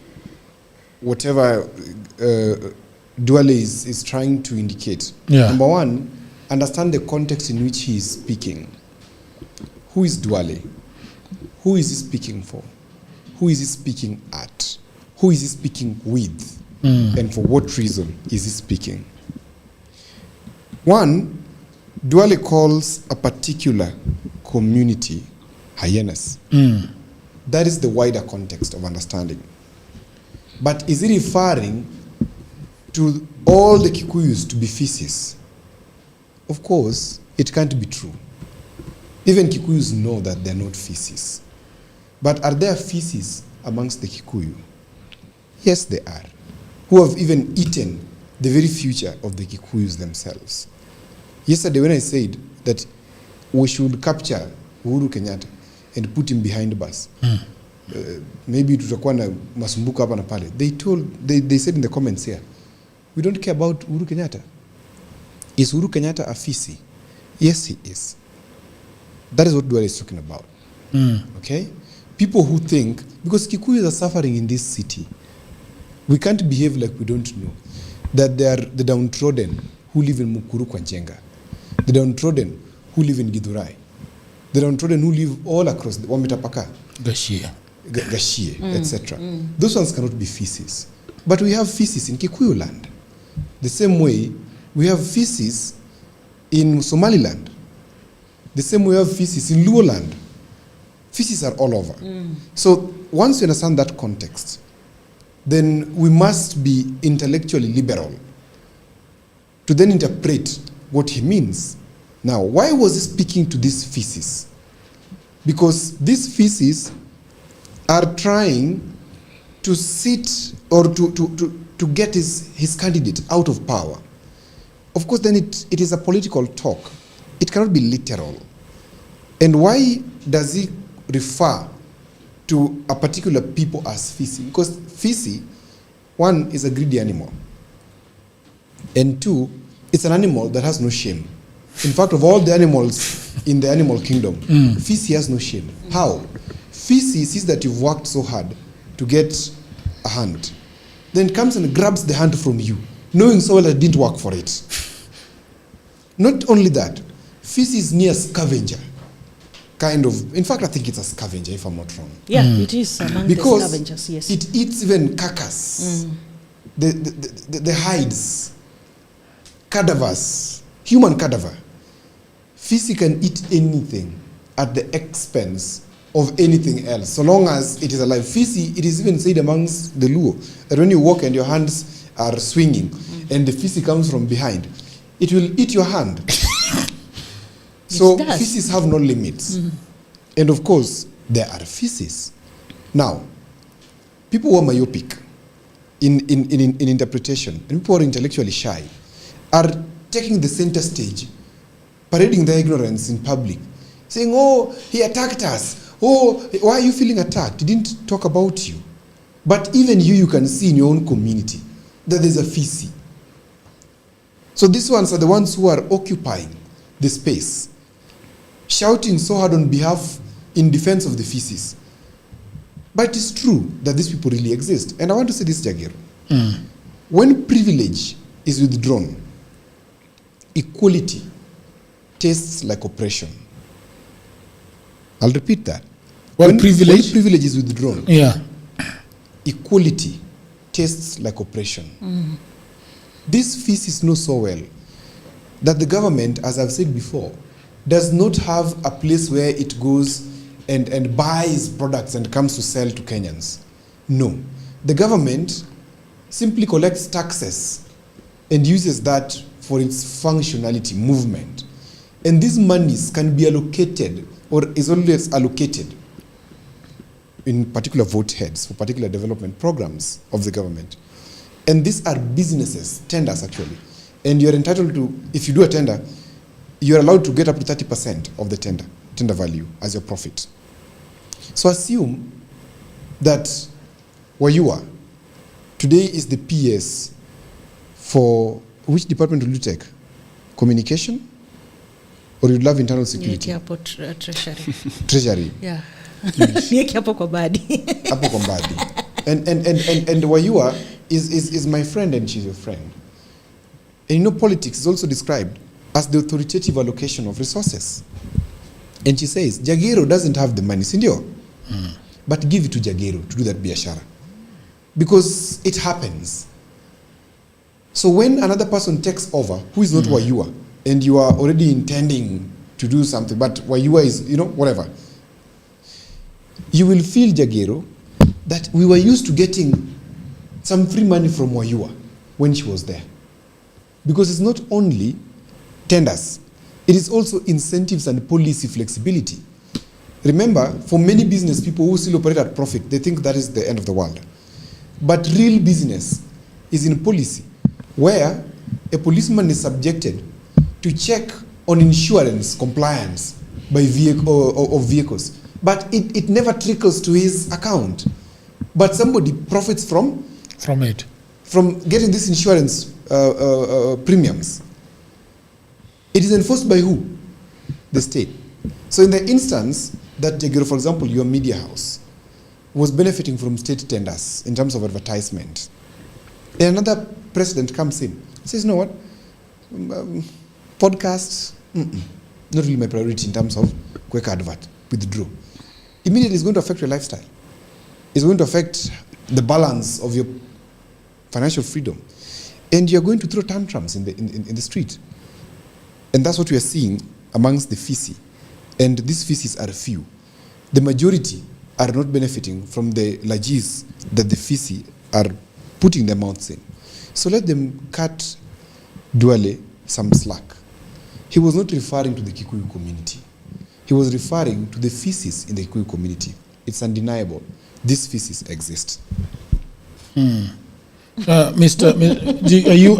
whatever Duale is trying to indicate. Number one, understand the context in which he is speaking. Who is Duale? Who is he speaking for? Who is he speaking at? Who is he speaking with? And for what reason is he speaking? One, Duale calls a particular community hyenas. That is the wider context of understanding. But is he referring to all the Kikuyus to be feces? Of course, it can't be true. Even Kikuyus know that they're not feces. But are there feces amongst the Kikuyu? Yes, there are. Who have even eaten the very future of the Kikuyus themselves. Yesterday when I said that we should capture Uhuru Kenyatta and put him behind bars, maybe tutakuwa na masumbuko hapa na pale. They said in the comments here, we don't care about Uhuru Kenyatta. Is Uhuru Kenyatta a fisi? Yes, he is. That is what Duale is talking about. Okay? People who think, because Kikuyus are suffering in this city, we can't behave like we don't know that they are the downtrodden who live in Mukuru kwa Njenga, the downtrodden who live in Githurai, the downtrodden who live all across the Wametapaka. gashie, etc. Those ones cannot be feces. But we have feces in Kikuyu land. The same way we have feces in Somaliland. The same way we have feces in Luo land. Feces are all over. So once you understand that context, then we must be intellectually liberal to then interpret what he means. Now, why was he speaking to these feces? Because these feces are trying to sit or to get his candidate out of power. Of course, then it is a political talk. It cannot be literal. And why does he refer to a particular people as feces? Because feces, one, is a greedy animal. And two, it's an animal that has no shame. In fact, of all the animals in the animal kingdom, feces has no shame. How? Feces is that you've worked so hard to get a hand. Then comes and grabs the hand from you, knowing so well that it didn't work for it. Not only that, feces is near scavenger. Kind of, in fact, I think it's a scavenger, if I'm not wrong. Yeah, it is among because the scavengers, yes. It eats even carcass, the hides, cadavers, human cadaver. Feces can eat anything at the expense of anything else, so long as it is alive. Feces, it is even said amongst the Luo, that when you walk and your hands are swinging, and the feces comes from behind, it will eat your hand. So feces have no limits. And of course, there are feces. Now, people who are myopic in interpretation, and people who are intellectually shy, are taking the center stage, parading their ignorance in public, saying, oh, he attacked us. Oh, why are you feeling attacked? He didn't talk about you. But even you can see in your own community that there's a fece. So these ones are the ones who are occupying the space, shouting so hard on behalf, in defense of the feces. But it's true that these people really exist. And I want to say this, Jagero. When privilege is withdrawn, equality tastes like oppression. I'll repeat that. When privilege is withdrawn, equality tastes like oppression. These feces know so well that the government, as I've said before, does not have a place where it goes and buys products and comes to sell to Kenyans. No. The government simply collects taxes and uses that for its functionality, movement. And these monies can be allocated, or is always allocated, in particular vote heads for particular development programs of the government. And these are businesses, tenders actually. And you're entitled to, if you do a tender, you're allowed to get up to 30% of the tender value as your profit. So assume that Wayua today is the PS for which department will you take? Communication? Or you'd love internal security? Treasury. Treasury. Yeah. Hapo kwa badi. Hapo kwa badi. And Wayua is my friend and she's your friend. And you know, politics is also described as the authoritative allocation of resources. And she says, Jagero doesn't have the money, sindio? But give it to Jagero to do that biashara. Because it happens. So when another person takes over, who is not Wayua, and you are already intending to do something, but Wayua is, you know, whatever, you will feel, Jagero, that we were used to getting some free money from Wayua when she was there. Because it's not only tenders, it is also incentives and policy flexibility. Remember, for many business people who still operate at profit, they think that is the end of the world. But real business is in policy, where a policeman is subjected to check on insurance compliance by vehicles. But it never trickles to his account. But somebody profits from it. From getting this insurance premiums. It is enforced by who? The state. So in the instance that, for example, your media house was benefiting from state tenders in terms of advertisement, and another president comes in and says, you know what, podcasts, not really my priority in terms of quick advert, withdraw. Immediately it's going to affect your lifestyle. It's going to affect the balance of your financial freedom. And you're going to throw tantrums in the street. And that's what we are seeing amongst the FISI. And these FISIs are few. The majority are not benefiting from the largesse that the FISI are putting their mouths in. So let them cut Duale some slack. He was not referring to the Kikuyu community. He was referring to the FISIs in the Kikuyu community. It's undeniable. These FISIs exist. Are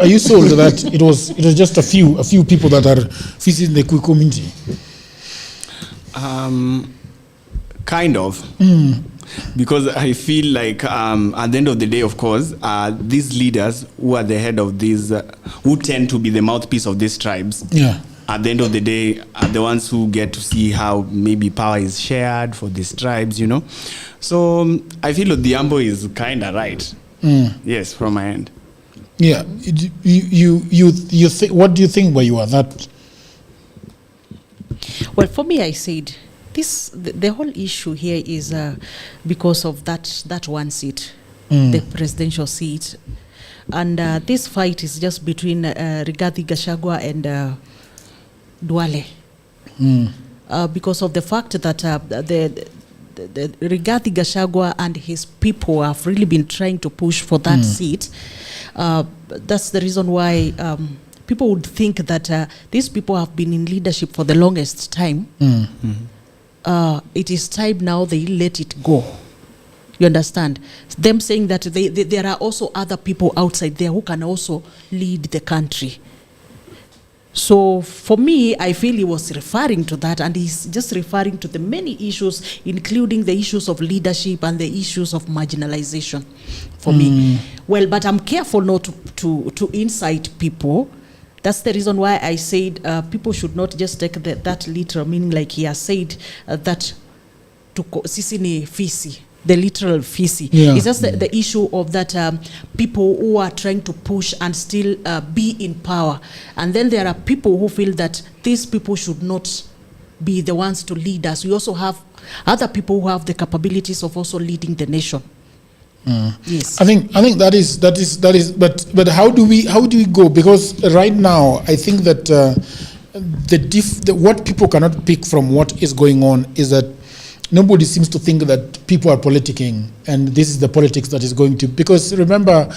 you sold that it was just a few people that are FISIs in the Kikuyu community? Kind of. Because I feel like at the end of the day, of course, these leaders who are the head of these, who tend to be the mouthpiece of these tribes, at the end of the day, are the ones who get to see how maybe power is shared for these tribes, you know. So I feel Odhiambo is kind of right. Yes, from my end. Yeah. You think? What do you think where you are that? Well, for me, I said the whole issue here is because of that one seat, the presidential seat, and this fight is just between Rigathi Gachagua and Duale, because of the fact that the Rigathi Gachagua and his people have really been trying to push for that seat. That's the reason why people would think that these people have been in leadership for the longest time. It is time now they let it go. You understand? Them saying that there are also other people outside there who can also lead the country. So for me, I feel he was referring to that, and he's just referring to the many issues, including the issues of leadership and the issues of marginalization for me. Well, but I'm careful not to incite people. That's the reason why I said people should not just take that literal meaning, like he has said that to sisi ni fisi, the literal fisi. It's just the issue of that people who are trying to push and still be in power. And then there are people who feel that these people should not be the ones to lead us. We also have other people who have the capabilities of also leading the nation. Yes, I think that is. But how do we go? Because right now, I think that what people cannot pick from what is going on is that nobody seems to think that people are politicking, and this is the politics that is going to. Because remember,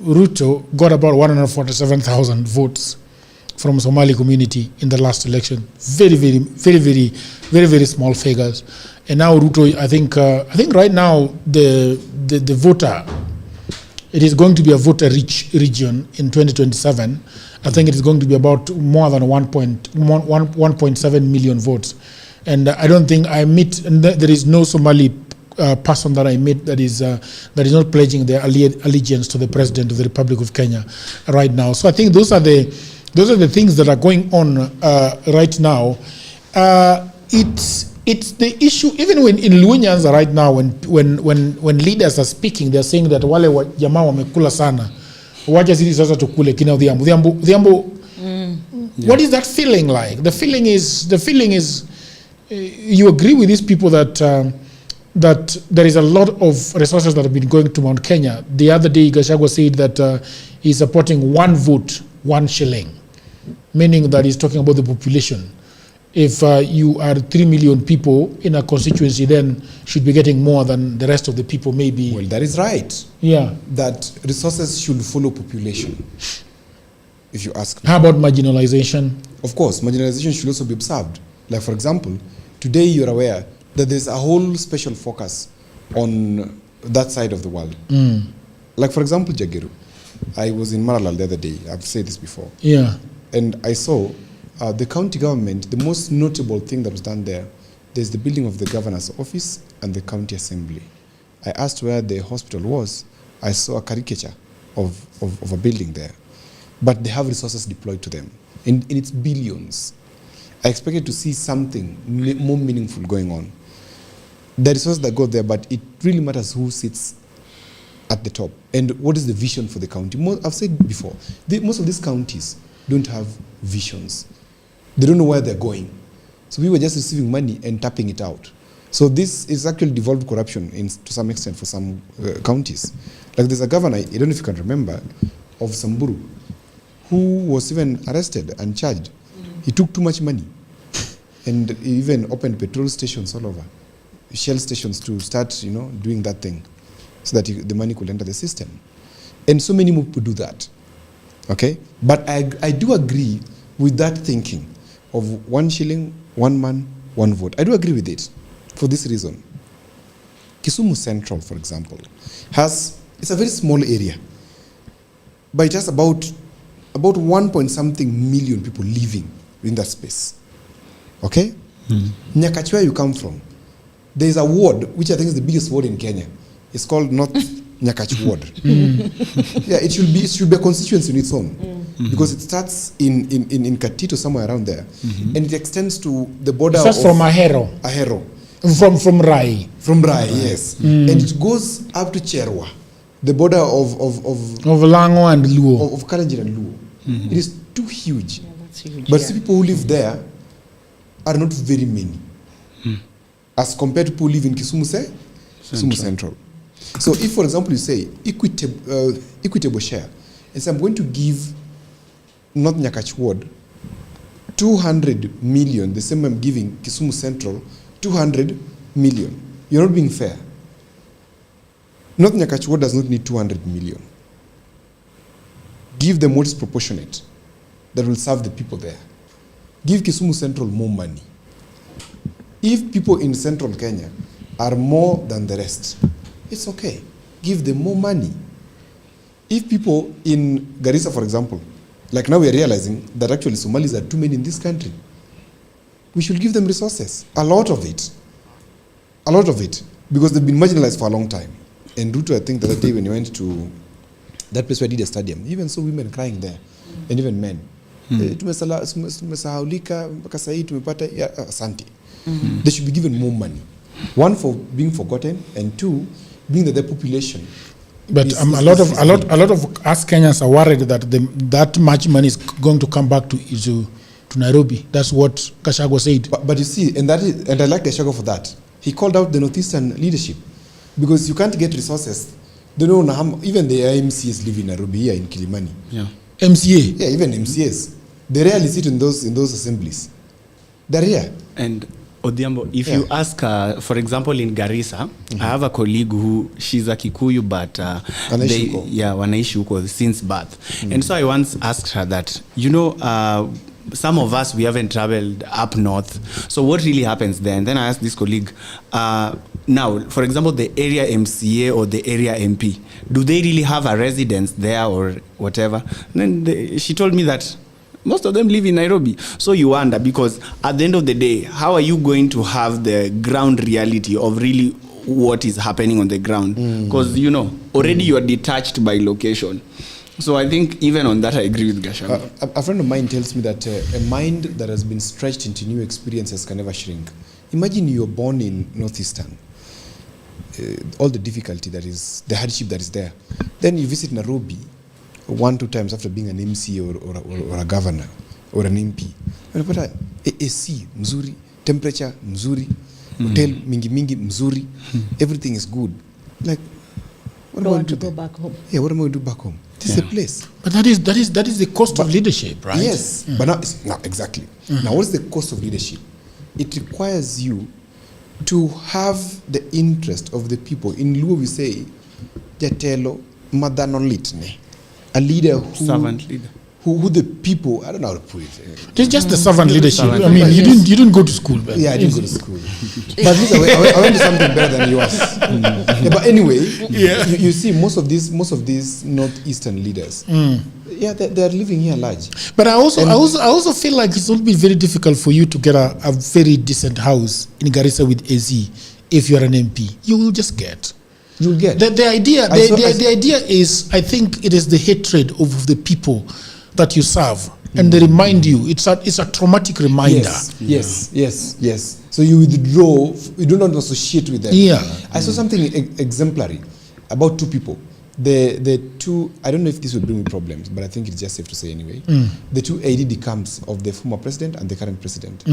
Ruto got about 147,000 votes from Somali community in the last election. Very small figures. And now Ruto, I think right now the voter, it is going to be a voter-rich region in 2027. I think it is going to be about more than 1.7 million votes. And I don't think there is no Somali person that I met that is not pledging their allegiance to the President of the Republic of Kenya right now. So I think those are the things that are going on right now. It's the issue, even when in Luhyanza right now, when leaders are speaking, they're saying that wale jamaa wamekula sana, wacha sisi sasa tukule kina Odhiambo. What is that feeling like? The feeling is you agree with these people that there is a lot of resources that have been going to Mount Kenya. The other day, Gachagua said that he's supporting 1 vote, 1 shilling, meaning that he's talking about the population. If you are 3 million people in a constituency, then should be getting more than the rest of the people, maybe. Well, that is right. Yeah. That resources should follow population, if you ask me. How about marginalization? Of course, marginalization should also be observed. Like, for example, today you're aware that there's a whole special focus on that side of the world. Like, for example, Jagiru. I was in Maralal the other day. I've said this before. Yeah. And I saw the county government, the most notable thing that was done there's the building of the governor's office and the county assembly. I asked where the hospital was. I saw a caricature of a building there. But they have resources deployed to them in its billions. I expected to see something more meaningful going on. The resources that go there, but it really matters who sits at the top and what is the vision for the county. I've said before, most of these counties don't have visions. They don't know where they're going. So we were just receiving money and tapping it out. So this is actually devolved corruption to some extent for some counties. Like there's a governor, I don't know if you can remember, of Samburu, who was even arrested and charged. He took too much money and he even opened petrol stations all over, Shell stations to start, doing that thing so that the money could enter the system. And so many more people do that. Okay? But I do agree with that thinking of 1 shilling, 1 man, 1 vote. I do agree with it for this reason. Kisumu Central, for example, it's a very small area, but it has about 1 million people living in that space. Okay? Nyakach, where you come from, there is a ward, which I think is the biggest ward in Kenya. It's called North Nyakach Ward. Yeah, it should be a constituency in its own. Because it starts in Katito, somewhere around there, and it extends to the border of... from Ahero. From Rai. From Rai, yes. And it goes up to Cherwa, the border of Lango and Luo. Of Kalenjin and Luo. It is too huge. Yeah, that's huge. But the people who live there are not very many, as compared to people who live in Kisumu Central. So if, for example, you say equitable share, and so I'm going to give North Nyakach Ward 200 million, the same I'm giving Kisumu Central 200 million. You're not being fair. North Nyakach Ward does not need 200 million. Give them what is proportionate that will serve the people there. Give Kisumu Central more money. If people in central Kenya are more than the rest, it's okay. Give them more money. If people in Garissa, for example, like now we are realizing that actually Somalis are too many in this country, we should give them resources. A lot of it. Because they've been marginalized for a long time. And Ruto, I think the other day when you went to that place where I did a stadium, even saw women crying there, and even men. Tumesahaulika mpaka sahi tumepata asante. They should be given more money. 1, for being forgotten, and 2, being that their population. But a lot of us Kenyans are worried that that much money is going to come back to Nairobi. That's what Gachagua said. But you see, and I like Gachagua for that. He called out the Northeastern leadership because you can't get resources. They don't know even the MCAs live in Nairobi, here in Kilimani. Yeah. MCA. Yeah, even MCAs. They rarely sit in those assemblies. They're here. And Odhiambo, if you ask, for example, in Garissa, I have a colleague she's a Kikuyu, but wanaishi huko since birth. And so I once asked her that, some of us, we haven't traveled up north. So what really happens there? And then I asked this colleague, now, for example, the area MCA or the area MP, do they really have a residence there or whatever? And then she told me that most of them live in Nairobi. So you wonder, because at the end of the day, how are you going to have the ground reality of really what is happening on the ground? Because, already you are detached by location. So I think even on that, I agree with Gachagua. A friend of mine tells me that a mind that has been stretched into new experiences can never shrink. Imagine you're born in Northeastern. All the difficulty that is, the hardship that is there. Then you visit Nairobi 1-2 times after being an MC or a governor or an MP. Unapata AC mzuri, temperature mzuri, hotel mingi mzuri, everything is good. Like, what am I going to go back home? Yeah, what am I going to do back home? This is a place. But that is the cost of leadership, right? Yes, but now exactly. Now, what is the cost of leadership? It requires you to have the interest of the people. In Luo we say, Jatelo Madanolitne. A leader who... Servant leader. Who the people... I don't know how to put it. It's just the servant leadership. I mean, you didn't go to school. But yeah, I didn't go to school. But at least I went to something better than yours. Yeah, but anyway, you see most of these Northeastern leaders, they're living here large. But I also feel like it's will be very difficult for you to get a very decent house in Garissa with AZ if you're an MP. You will just get. You'll get. The idea is, I think it is the hatred of the people that you serve, and they remind you. It's a traumatic reminder. Yes. So you withdraw. You do not associate with them. Yeah. I saw something exemplary about 2 people. The 2. I don't know if this will bring me problems, but I think it's just safe to say anyway. The 2 AD camps of the former president and the current president.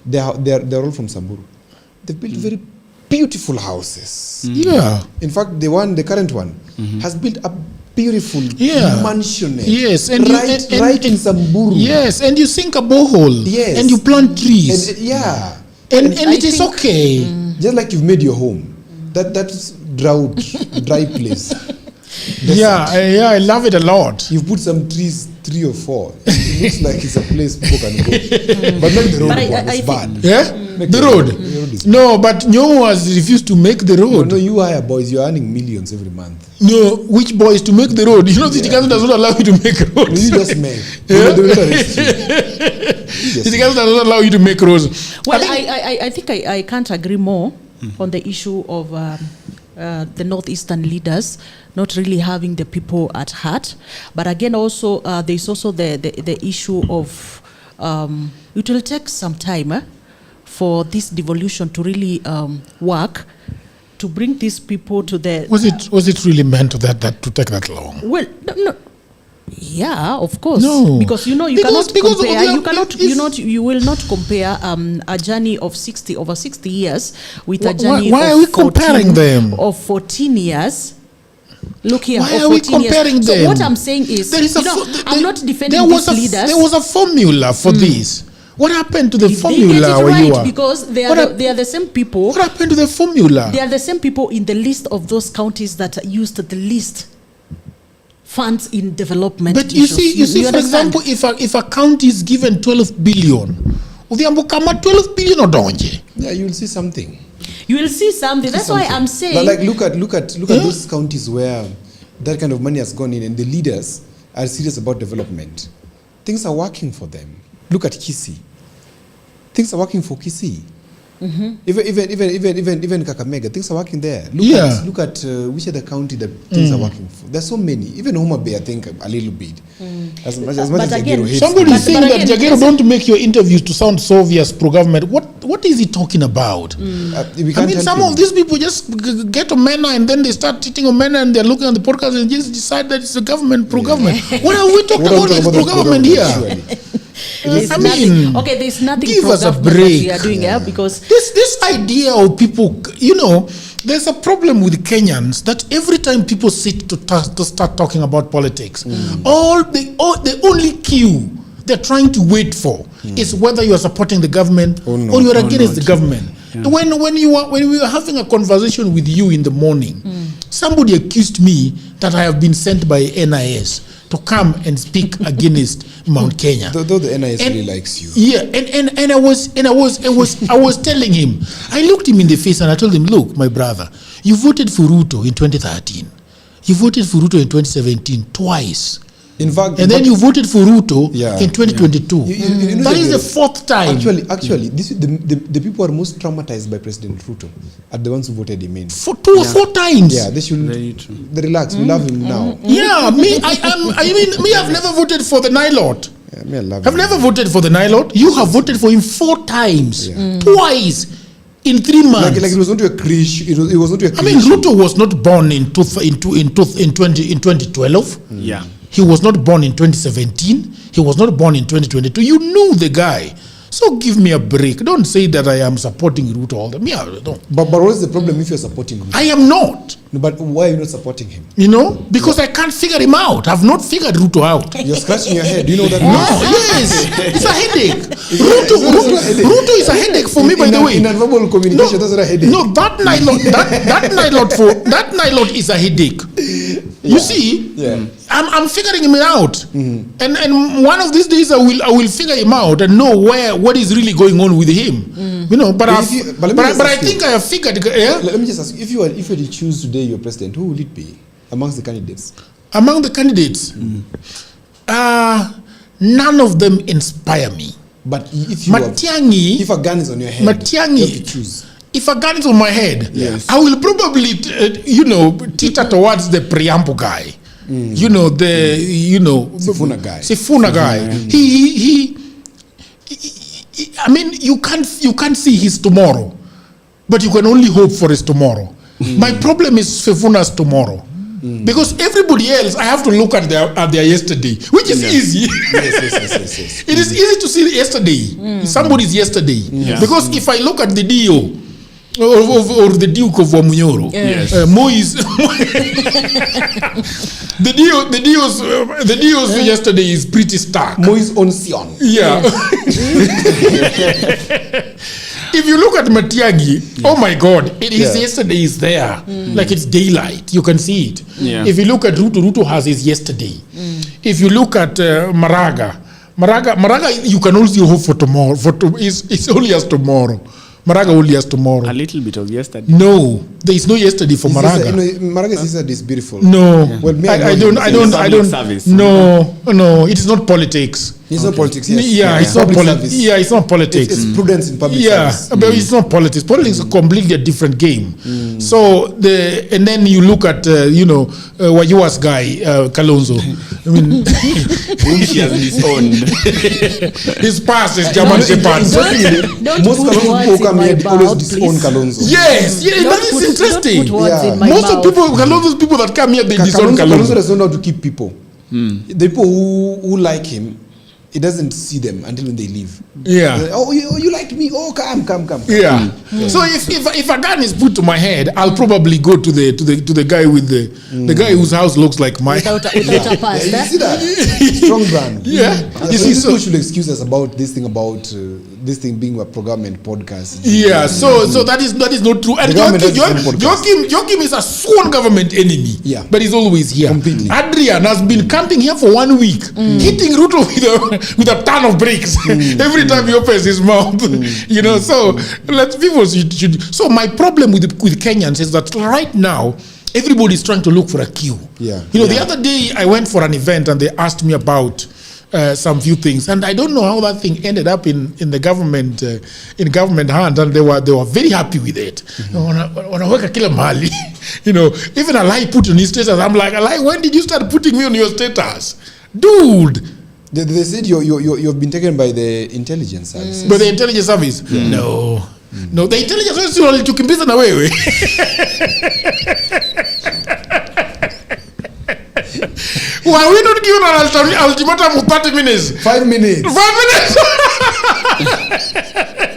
They're all from Samburu. They've built very beautiful houses. Yeah. In fact, the current one, has built a beautiful mansion. Yes, right in Samburu. Yes, and you sink a borehole. Yes, and you plant trees. And it is okay. Just like you've made your home. That's dry place. I love it a lot. You've put some trees, 3 or 4. It looks like it's a place people can go. But maybe the road is bad. Yeah? The road? No, but Nyomo has refused to make the road. No, you hire boys. You're earning millions every month. No, which boys to make the road? You know, the council does not allow you to make roads. You just make. The council does not allow you to make roads. Well, I think I can't agree more on the issue of the northeastern leaders not really having the people at heart. But again, also there's also the issue of it will take some time for this devolution to really work, to bring these people to the. Was it really meant to take that long? Well, no. Yeah, of course. No, because you cannot compare. You will not compare a journey of over 60 years with a journey why are we comparing them? Of 14 years. Look here. Why are we comparing them? So what I'm saying is, I'm not defending these leaders. There was a formula for this. What happened to the formula where you are? Because they are the same people. What happened to the formula? They are the same people in the list of those counties that used the least funds in development. But you see, for example, if a county is given 12 billion, 12 billion odonje. Yeah, you'll see something. You will see something. That's why I'm saying. But like, look at those counties where that kind of money has gone in, and the leaders are serious about development. Things are working for them. Look at Kisii. Things are working for Kisii. Even Kakamega, things are working there. Look at which other county that things are working for. There's so many. Even Homa Bay, I think a little bit. As much as again, somebody is saying that Jagero don't make your interviews to sound so obvious pro-government. What is he talking about? Some of these people just get Omena and then they start teaching Omena and they're looking at the podcast and just decide that it's a government, pro-government. What are we talking about is pro-government here? There's nothing give us a break. We are doing because this idea of people, there's a problem with Kenyans that every time people sit to start talking about politics, the only cue they're trying to wait for is whether you are supporting the government or you are against the government. Yeah. When we were having a conversation with you in the morning, somebody accused me that I have been sent by NIS to come and speak against Mount Kenya. Though the NIS really likes you. Yeah, and I was telling him, I looked him in the face and I told him, look, my brother, you voted for Ruto in 2013. You voted for Ruto in 2017 twice. In fact, and then you voted for Ruto in 2022. That is the fourth time. Actually, the people who are most traumatized by President Ruto are the ones who voted him in. For 2 or 4 times. Yeah, they should relax. We love him now. Yeah, I've never voted for the Nilot. Yeah, I love I've never voted for the Nilot. You have voted for him 4 times. Twice. In 3 months. Like it was not a creche. It was not a creche. Ruto was not born in 2012. Yeah. He was not born in 2017. He was not born in 2022. You knew the guy. So give me a break. Don't say that I am supporting Ruto all the time. Yeah, no. But what is the problem if you're supporting Ruto? I am not. No, but why are you not supporting him? Because I can't figure him out. I've not figured Ruto out. You're scratching your head. Do you know that? No, yes. It's a headache. Ruto is a headache for me, by the way. In verbal communication, that's not a headache. No, that Nilot is a headache. You see, I'm figuring him out, and one of these days I will figure him out and know what is really going on with him. But I think I have figured. Let me just ask you, if you were to choose today your president, who will it be amongst the candidates? Among the candidates, none of them inspire me. But if a gun is on your head, you have to choose. If a gun is on my head, I will probably, teeter towards the Priambo guy. Sifuna guy. Sifuna guy. He you can't see his tomorrow, but you can only hope for his tomorrow. My problem is Sifuna's tomorrow. Because everybody else, I have to look at their yesterday, which is easy. Yes. It is easy to see yesterday. Somebody's yesterday. Because if I look at the DO, or the Duke of Wamunyoro. Yes. Mo is the deals yesterday is pretty stark. Mo is on Sion. Yeah. If you look at Matiagi, oh my God, it is yesterday is there. Like it's daylight. You can see it. Yeah. If you look at Ruto has his yesterday. If you look at Maraga, you can also hope for tomorrow. It's only as tomorrow. Maraga only has tomorrow. A little bit of yesterday. No, there is no yesterday for Maraga. Maraga's yesterday is beautiful. No, well, I don't. Service. No, it is not politics. It's not politics. Yes. Yeah, it's not politics. Yeah, it's not politics. It's prudence in public service. Yeah, but it's not politics. Politics is a completely different game. So and then you look at Wajua's guy Kalonzo. I mean, whom she has disowned. His past is German Shepard. Most Kalonzo people come here always disown Kalonzo. Yes, that is interesting. Most of Kalonzo's people that come here, they disown Kalonzo. Kalonzo doesn't know how to keep people. The people who like him, he doesn't see them until when they leave. Yeah. Oh, you like me? Oh, come. Yeah. So if a gun is put to my head, I'll probably go to the guy with the guy whose house looks like mine. Without a pass. You see that strong brand. Yeah. You see, people should excuse us about this thing being a government podcast. Yeah. So that is not true. And Joachim is a sworn government enemy. Yeah. But he's always here. Completely. Adrian has been camping here for 1 week, hitting Ruto with a ton of bricks every time he opens his mouth. So people should. So my problem with Kenyans is that right now everybody is trying to look for a cue. Yeah. The other day I went for an event and they asked me about some few things, and I don't know how that thing ended up in the government hand, and they were very happy with it. Wanaweka kila mahali. Even Alai put on his status. I'm like, Alai, when did you start putting me on your status, dude? They said you've been taken by the intelligence service. By the intelligence service? Yeah. No, the intelligence service walitukimbiza na wewe. Why we not given an ultimatum of 30 minutes? 5 minutes. 5 minutes.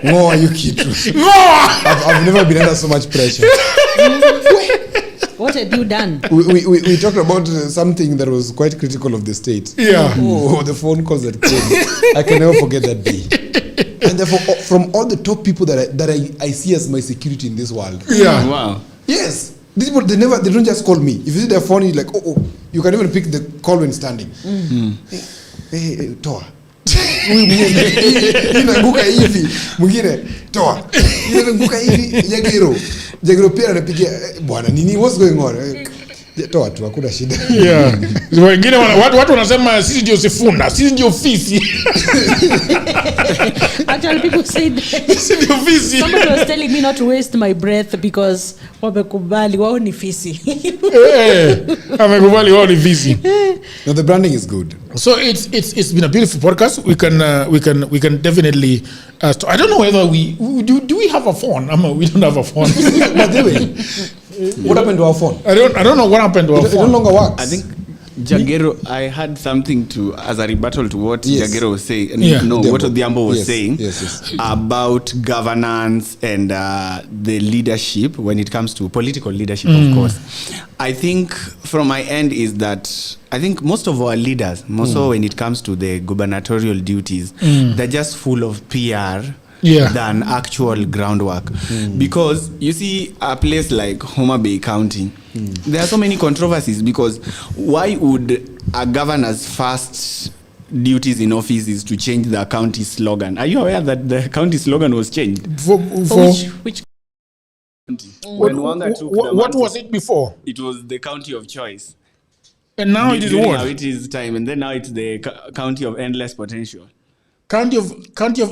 No, you kid. No. I've never been under so much pressure. What had you done? We talked about something that was quite critical of the state. Yeah. Oh, the phone calls that came. I can never forget that day. And therefore, from all the top people that I see as my security in this world. Yeah. Wow. Yes. These people, they don't just call me. If you see their phone, you're like, oh, you can even pick the call when standing. Hey, toa. Inaanguka hivi mwingine toa, inaanguka hivi Jagiro pia anapigia bwana nini, what's going on? Toa tu, hakuna shida. Yeah. Wengine watu wanasema sisi ndio Sifuna, sisi ndio ofisi. Actually, people said somebody was telling me not to waste my breath because wamekubali wao ni fisi. Wamekubali wao ni fisi. No, the branding is good. So it's been a beautiful podcast. We can definitely I don't know whether we do we have a phone? We don't have a phone. But anyway, what happened to our phone? I don't know what happened to our phone. It no longer works. I think Jagero, I had something as a rebuttal to what Jagero was saying. What Odhiambo was saying about governance and the leadership when it comes to political leadership, of course. I think from my end is that I think most of our leaders, more so when it comes to the gubernatorial duties, they're just full of PR than actual groundwork. Because you see a place like Homa Bay County, there are so many controversies because why would a governor's first duties in office is to change the county slogan? Are you aware that the county slogan was changed? For which county? What was it before? It was the county of choice. And now it is what? Now it is time, and then now it's the county of endless potential. County of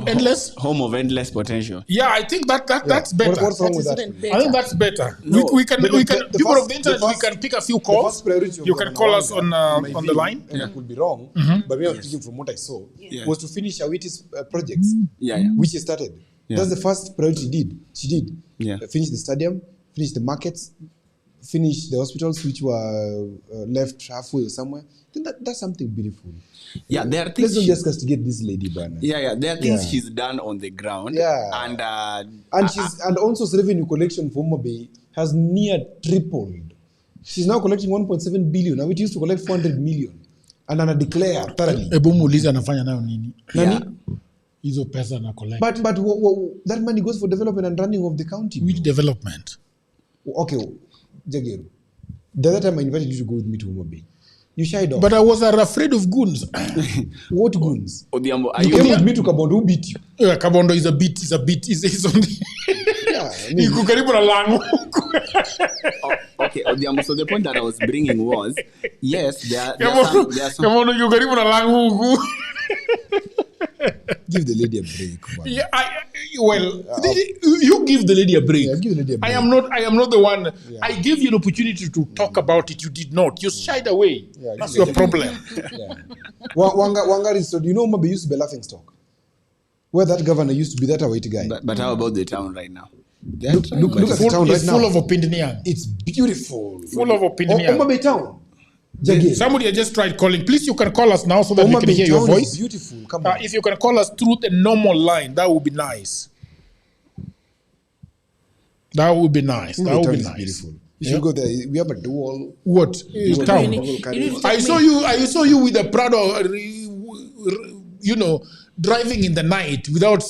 endless? Home of endless potential. Yeah, I think that's better. What's wrong with that? I think that's better. No, we can people of the internet, we can pick a few calls. You can call us on the line. And I could be wrong, but we are speaking from what I saw was to finish Awiti's projects, which she started. That's the first priority she did. Yeah. Finish the stadium, finish the markets, finish the hospitals which were left halfway or somewhere. I think that's something beautiful. Yeah, there are things. Let's not just castigate this lady, Bana. Yeah, there are things she's done on the ground. Yeah, and also revenue collection for Homa Bay has near tripled. She's now collecting 1.7 billion. Now it used to collect 400 million. And ana declare thoroughly. Ebu muulize anafanya nayo nini? Nani? Hizo pesa na collect. But that money goes for development and running of the county. Which development? Okay, Jagiru. The other time I invited you to go with me to Homa Bay, you shied off. But I was afraid of goons. What goons? Odhiambo, you came with me to Kabondo. Who beat you? Yeah, Kabondo is a bit. He's on the... Yeah, I mean, okay, Odhiambo, so the point that I was bringing was, yes, there are some... Kabondo, you karibu na langu. Give the lady a break. Man. Yeah, you give the lady a break. Yeah, give the lady a break. I am not the one. Yeah. I gave you an opportunity to talk about it. You did not. You shied away. Yeah, that's your problem. Yeah. Wangari, so do you know Homa Bay used to be a laughing stock? Where that governor used to be that white guy. But how about the town right now? Look at the town right now. It's full of opinion. It's beautiful. Full of opinion. Homa Bay town. Somebody has just tried calling. Please, you can call us now so that we can hear your voice. Is beautiful. Come on. If you can call us through the normal line, that would be nice. That would be nice. That would be nice. Beautiful. You should go there. We have a dual. What? Town. I saw you with a Prado, driving in the night without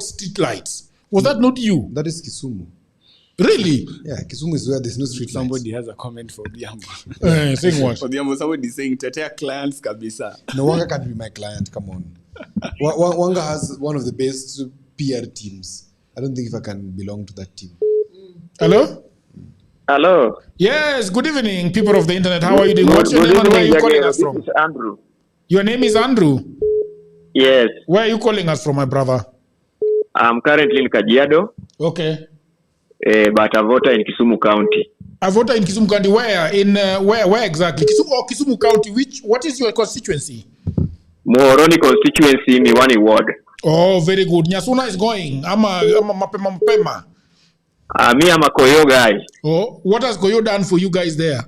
street lights. Was that not you? That is Kisumu. Really? Yeah, Kisumu is where there's no street Somebody lights. has a comment for Odhiambo. Saying what? Odhiambo, somebody is saying, tetea clients kabisa. No, Wanga can't be my client. Come on. Wanga has one of the best PR teams. I don't think if I can belong to that team. Hello? Hello. Yes, good evening, people of the internet. How are you doing? What's your name and where are you calling us from? This is Andrew. Your name is Andrew? Yes. Where are you calling us from, my brother? I'm currently in Kajiado. Okay. But I vote in Kisumu County. I vote in Kisumu County. Where? Where exactly? Kisumu County. What is your constituency? Moroni constituency, Miwani ward. Oh, very good. Nyasuna is going. I'm mapema. Me, I'm a Koyo guy. Oh, what has Koyo done for you guys there?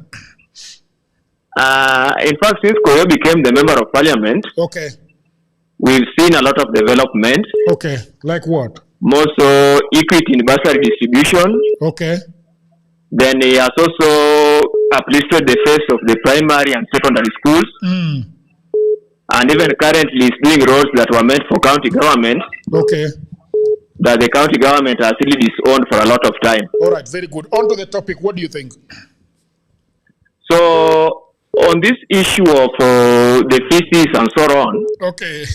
In fact, since Koyo became the member of parliament, okay, we've seen a lot of development. Okay, like what? More so equity in bursary distribution. Okay. Then he has also uplifted the face of the primary and secondary schools. Mm. And even currently is doing roads that were meant for county government. Okay. That the county government has really disowned for a lot of time. All right, very good. On to the topic. What do you think? So, on this issue of the feces and so on. Okay.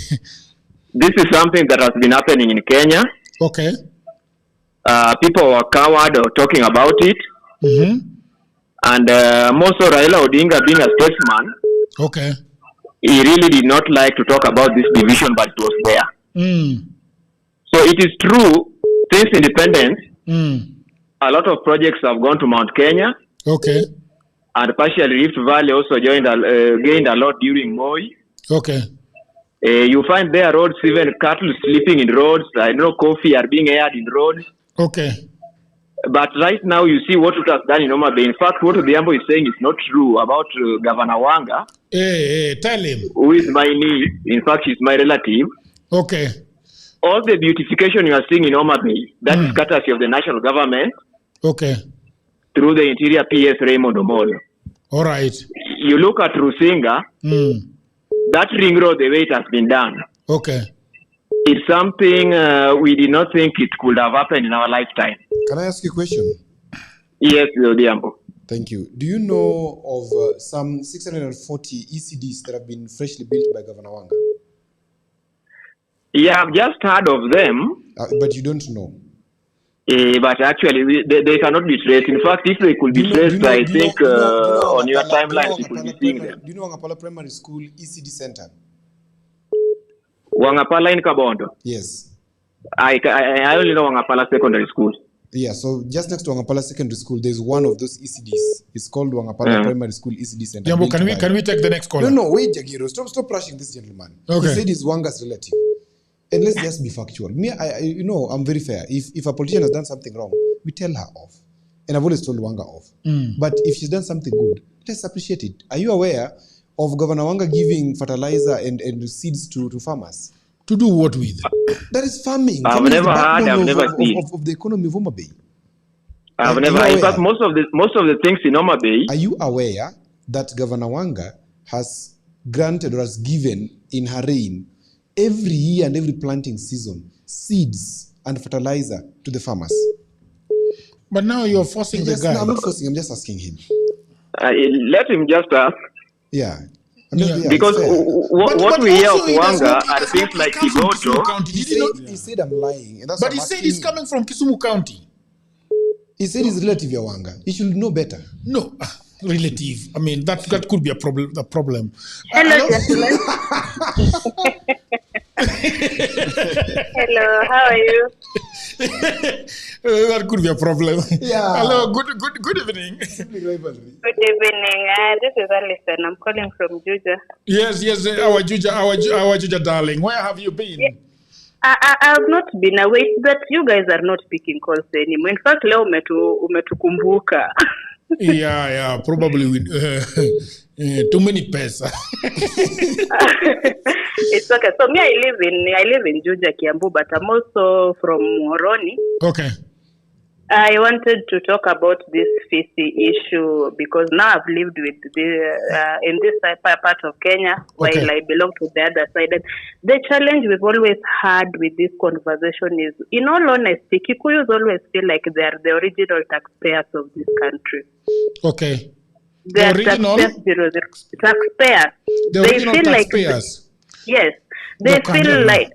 This is something that has been happening in Kenya. Okay. People were coward or talking about it. Mm-hmm. And more so Raila Odinga being a statesman. Okay. He really did not like to talk about this division, but it was there. Mm. So it is true, since independence, a lot of projects have gone to Mount Kenya. Okay. And partially Rift Valley also gained a lot during Moi. Okay. You find there roads, even cattle sleeping in roads. I know coffee are being aired in roads. Okay. But right now you see what it has done in Homa Bay. In fact, what Odhiambo is saying is not true about Governor Wanga. Hey, tell him. Who is my niece. In fact, she's my relative. Okay. All the beautification you are seeing in Homa Bay, that is courtesy of the national government. Okay. Through the interior PS Raymond Omolo. All right. You look at Rusinga, that ring road, the way it has been done. Okay. It's something we did not think it could have happened in our lifetime. Can I ask you a question? Yes, Odhiambo. Thank you. Do you know of some 640 ECDs that have been freshly built by Governor Wanga? Yeah, I've just heard of them. But you don't know? But actually, they cannot be traced. In fact, if they could be traced, I think on your timeline, you could be seeing them. Do you know Wangapala Primary School ECD Center? Wangapala in Kabondo? Yes. I only know Wangapala Secondary School. Yeah, so just next to Wangapala Secondary School, there's one of those ECDs. It's called Wangapala Primary School ECD Center. Jambo, can we take the next caller? No, wait, Jagiro. Stop rushing this gentleman. Okay. He said he's Wanga's relative. And let's just be factual. Me, I'm very fair. If a politician has done something wrong, we tell her off. and I've always told Wanga off. But if she's done something good, let's appreciate it. Are you aware of Governor Wanga giving fertilizer and seeds to farmers? To do what with? That is farming. I've Farming never heard. I've never seen. Of the economy of Homa Bay. I've never. In fact, most of the things in Homa Bay. Are you aware that Governor Wanga has granted or has given in her reign every year and every planting season seeds and fertilizer to the farmers? But now you're forcing the guy. No, I'm not forcing. I'm just asking him. Let him just ask. Yeah. Because what we hear of Wanga are things like Kigoto. He said I'm lying. And that's but he said he's coming from Kisumu County. He said he's relative of Wanga. He should know better. No, relative. I mean, that could be a problem. Hello, gentlemen. Hello, how are you? That could be a problem. Yeah. Hello, good evening. Good evening. This is Alison. I'm calling from Juja. Yes, our Juja darling. Where have you been? Yeah. I have not been away, but you guys are not picking calls anymore. In fact, leo umetukumbuka. Yeah, probably with too many pesa. It's okay. So me, I live in Juja, Kiambu, but I'm also from Moroni. Okay. I wanted to talk about this Fisi issue because now I've lived with in this part of Kenya, while I belong to the other side. And the challenge we've always had with this conversation is, in all honesty, Kikuyus always feel like they are the original taxpayers of this country. Okay. They are taxpayers. The original taxpayers. Yes. They feel like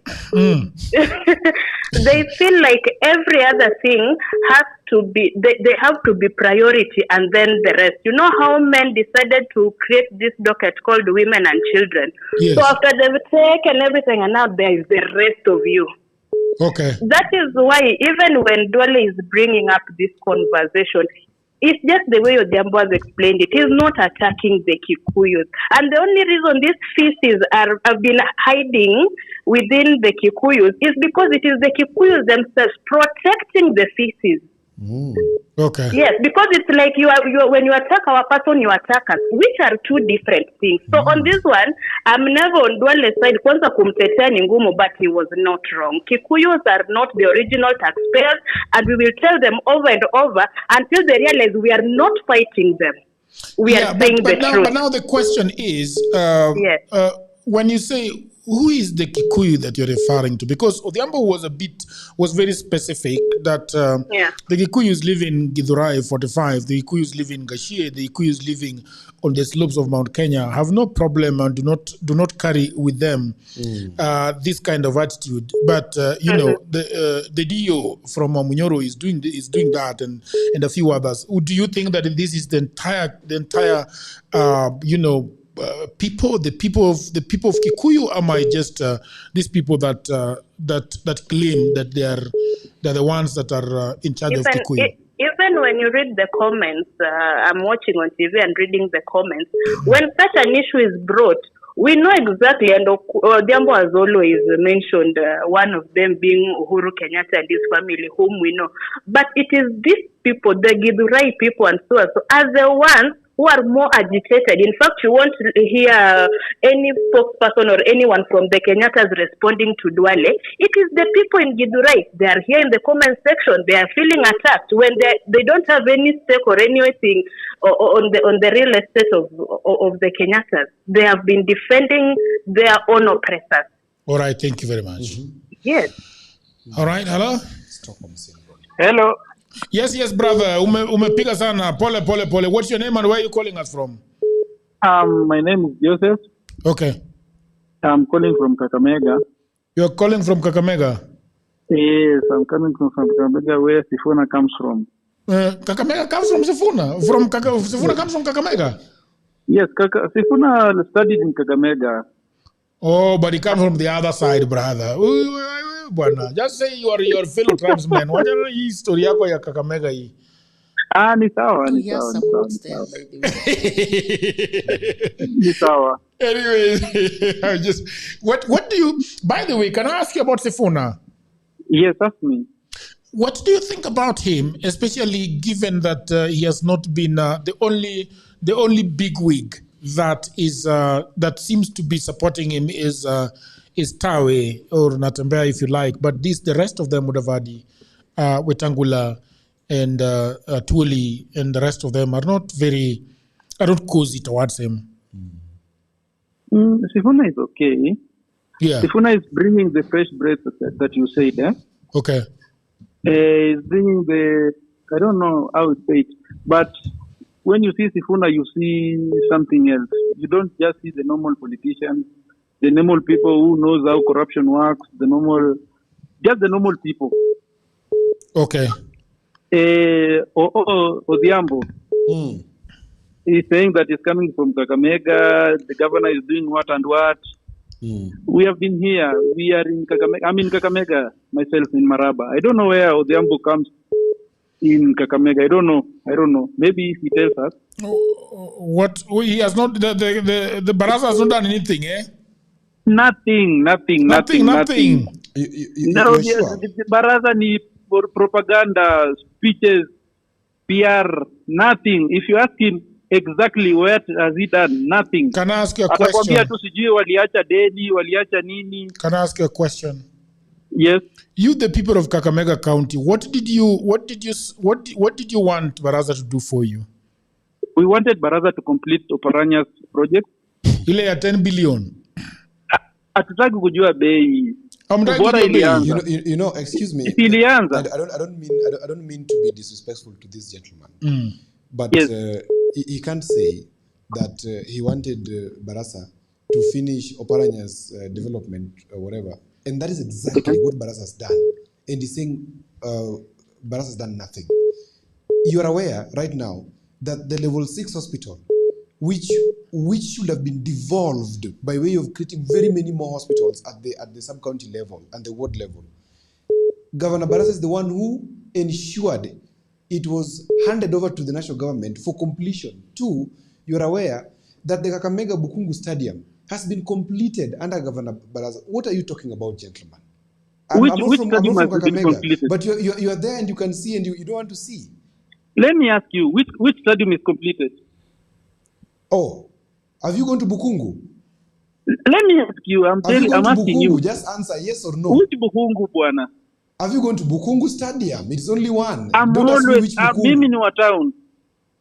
they feel like every other thing has to be they have to be priority and then the rest. You know how men decided to create this docket called women and children. Yes. So after they've taken everything and now there is the rest of you. Okay. That is why even when Duale is bringing up this conversation, it's just the way Odhiambo has explained it. He's not attacking the Kikuyus. And the only reason these feces have been hiding within the Kikuyus is because it is the Kikuyus themselves protecting the feces. Okay. Yes, because it's like you are when you attack our person, you attack us, which are two different things. So on this one, I'm never on Duale's side. Kwanza kumtetea ni ngumu, but he was not wrong. Kikuyus are not the original taxpayers, and we will tell them over and over until they realize we are not fighting them. We are saying the truth. But now the question is, when you say, who is the Kikuyu that you're referring to? Because Odhiambo was very specific that the Kikuyus live in Githurai 45, the Kikuyus live in Gashie, the Kikuyus living on the slopes of Mount Kenya have no problem and do not carry with them this kind of attitude. But you know, the DO from Munyoro is doing that, and a few others. Do you think that this is the entire people, the people of Kikuyu? Am I just these people that claim that they're the ones that are in charge of Kikuyu? Even when you read the comments, I'm watching on TV and reading the comments. When such an issue is brought, we know exactly, and Odhiambo has always mentioned one of them being Uhuru Kenyatta and his family, whom we know. But it is these people, the Githurai people and so on, are the ones who are more agitated. In fact, you won't hear any spokesperson or anyone from the Kenyattas responding to Duale. It is the people in Githurai. They are here in the comment section. They are feeling attacked when they don't have any stake or anything on the real estate of the Kenyattas. They have been defending their own oppressors. All right, thank you very much. Yes. All right, hello? Hello. Yes, brother. Umepiga sana. Pole. What's your name and where are you calling us from? My name is Joseph. Okay. I'm calling from Kakamega. You're calling from Kakamega? Yes, I'm coming from Kakamega, where Sifuna comes from. Kakamega comes from Sifuna? Sifuna comes from Kakamega? Yes, Sifuna studied in Kakamega. Oh, but he comes from the other side, brother. Just say you are your fellow tribesmen. What is hii story yako ya Kakamega hii? Ni sawa. Ni sawa. Anyways, what do you, by the way, can I ask you about Sifuna? Yes, ask me. What do you think about him, especially given that he has not been the only big wig that is that seems to be supporting him is Tawe or Natembea, if you like, but the rest of them would have had Wetangula and Duale and the rest of them are not cozy towards him. Sifuna is okay. Yeah. Sifuna is bringing the fresh breath that you said. Okay. Is bringing I don't know how to say it, but when you see Sifuna, you see something else. You don't just see the normal politicians, the normal people who knows how corruption works, just the normal people. Okay. Odhiambo. He's saying that he's coming from Kakamega, the governor is doing what and what. We have been here. We are in Kakamega. I'm in Kakamega, myself in Maraba. I don't know where Odhiambo comes in Kakamega. I don't know. Maybe if he tells us. What? He has not, the Baraza has not done anything, eh? Nothing. You No, sure? the Baraza need for propaganda, speeches, PR, nothing. If you ask him exactly what has he done, nothing. Can I ask you a question? Atakwambia tu sijui waliacha deni, waliacha nini. Can I ask you a question? Yes. You, the people of Kakamega County, what did you want Baraza to do for you? We wanted Baraza to complete Oparanya's project. Ile ya 10 billion. Hatutaki kujua bei. You know, excuse me. I don't mean to be disrespectful to this gentleman. But yes. He can't say that he wanted Barasa to finish Oparanya's development or whatever. And that is exactly what Barasa has done. And he's saying Barasa has done nothing. You are aware right now that the level 6 hospital, which should have been devolved by way of creating very many more hospitals at the sub-county level and the ward level, Governor Barasa is the one who ensured it was handed over to the national government for completion. 2, you are aware that the Kakamega Bukungu Stadium has been completed under Governor Barasa. What are you talking about, gentlemen? Which stadium has been completed? But you are there and you can see and you don't want to see. Let me ask you, which stadium is completed? Oh, have you gone to Bukungu? Let me ask you, I'm asking you. Just answer yes or no. Which Bukungu, bwana? Have you gone to Bukungu Stadium? It's only one. Mimi ni wa town.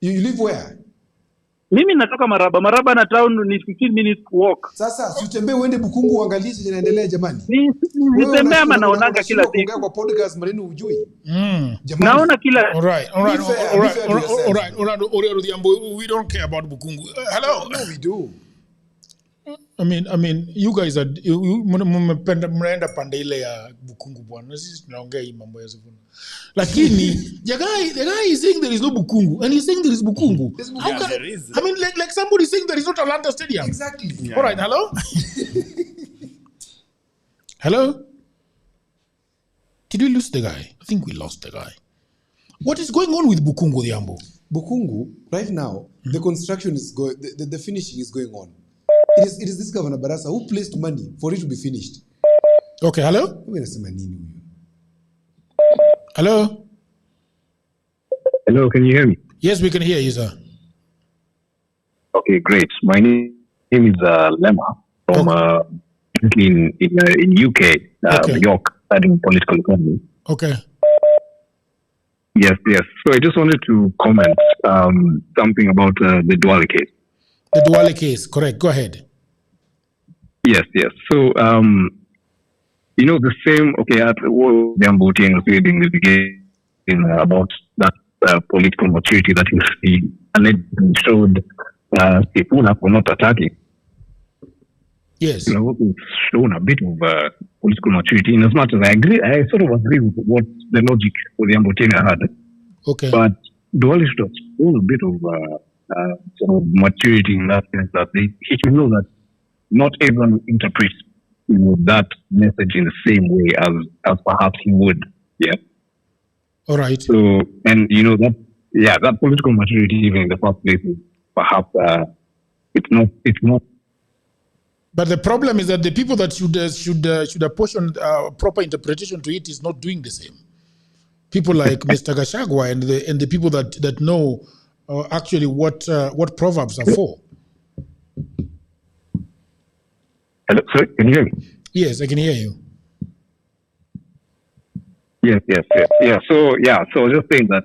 You live where? Mimi natoka Maraba. Maraba na town ni 15 minutes walk. Sasa si utembee uende Bukungu uangalie chenye inaendelea jamani. Nitembea ama naonaga kila siku. Kuongea kwa podcast maneno hujui. Naona kila. All right. We don't care about Bukungu. Hello. No, we do. I mean, you guys are mnaenda pande ile ya Bukungu bwana. Sisi tunaongea hii mambo ya Sifuna. Lakini the guy is saying there is no Bukungu and he's saying there is Bukungu. Yeah, there is. I mean, like somebody saying there is not Atlanta Stadium. Exactly. Yeah. All right, hello? Hello? Did we lose the guy? I think we lost the guy. What is going on with Bukungu, Odhiambo? Bukungu, right now, the construction is going, the finishing is going on. It is this Governor Barasa who placed money for it to be finished. Okay, hello? Hello? Hello, can you hear me? Yes, we can hear you, sir. Okay, great. My name is Lema from in UK, York, studying political economy. Okay. Yes. So I just wanted to comment something about the Duale case. The Duale case, correct. Go ahead. Yes. So, the same, at what the voting said in the beginning about that political maturity that he allegedly showed Sifuna for not attacking. Yes. He's shown a bit of political maturity in as much as I sort of agree with what the logic for the Ambotena had. Okay. But Duale should have shown a bit of sort of maturity in that sense that he should know that not everyone interprets that message in the same way as perhaps he would. Yeah. All right. So, and that political maturity even in the first place is perhaps it's not. But the problem is that the people that should apportion proper interpretation to it is not doing the same. people like Mr. Gashagwa and the people that know actually what proverbs are for. Hello, sorry, can you hear me? Yes, I can hear you. Yes. Yeah. So I was just saying that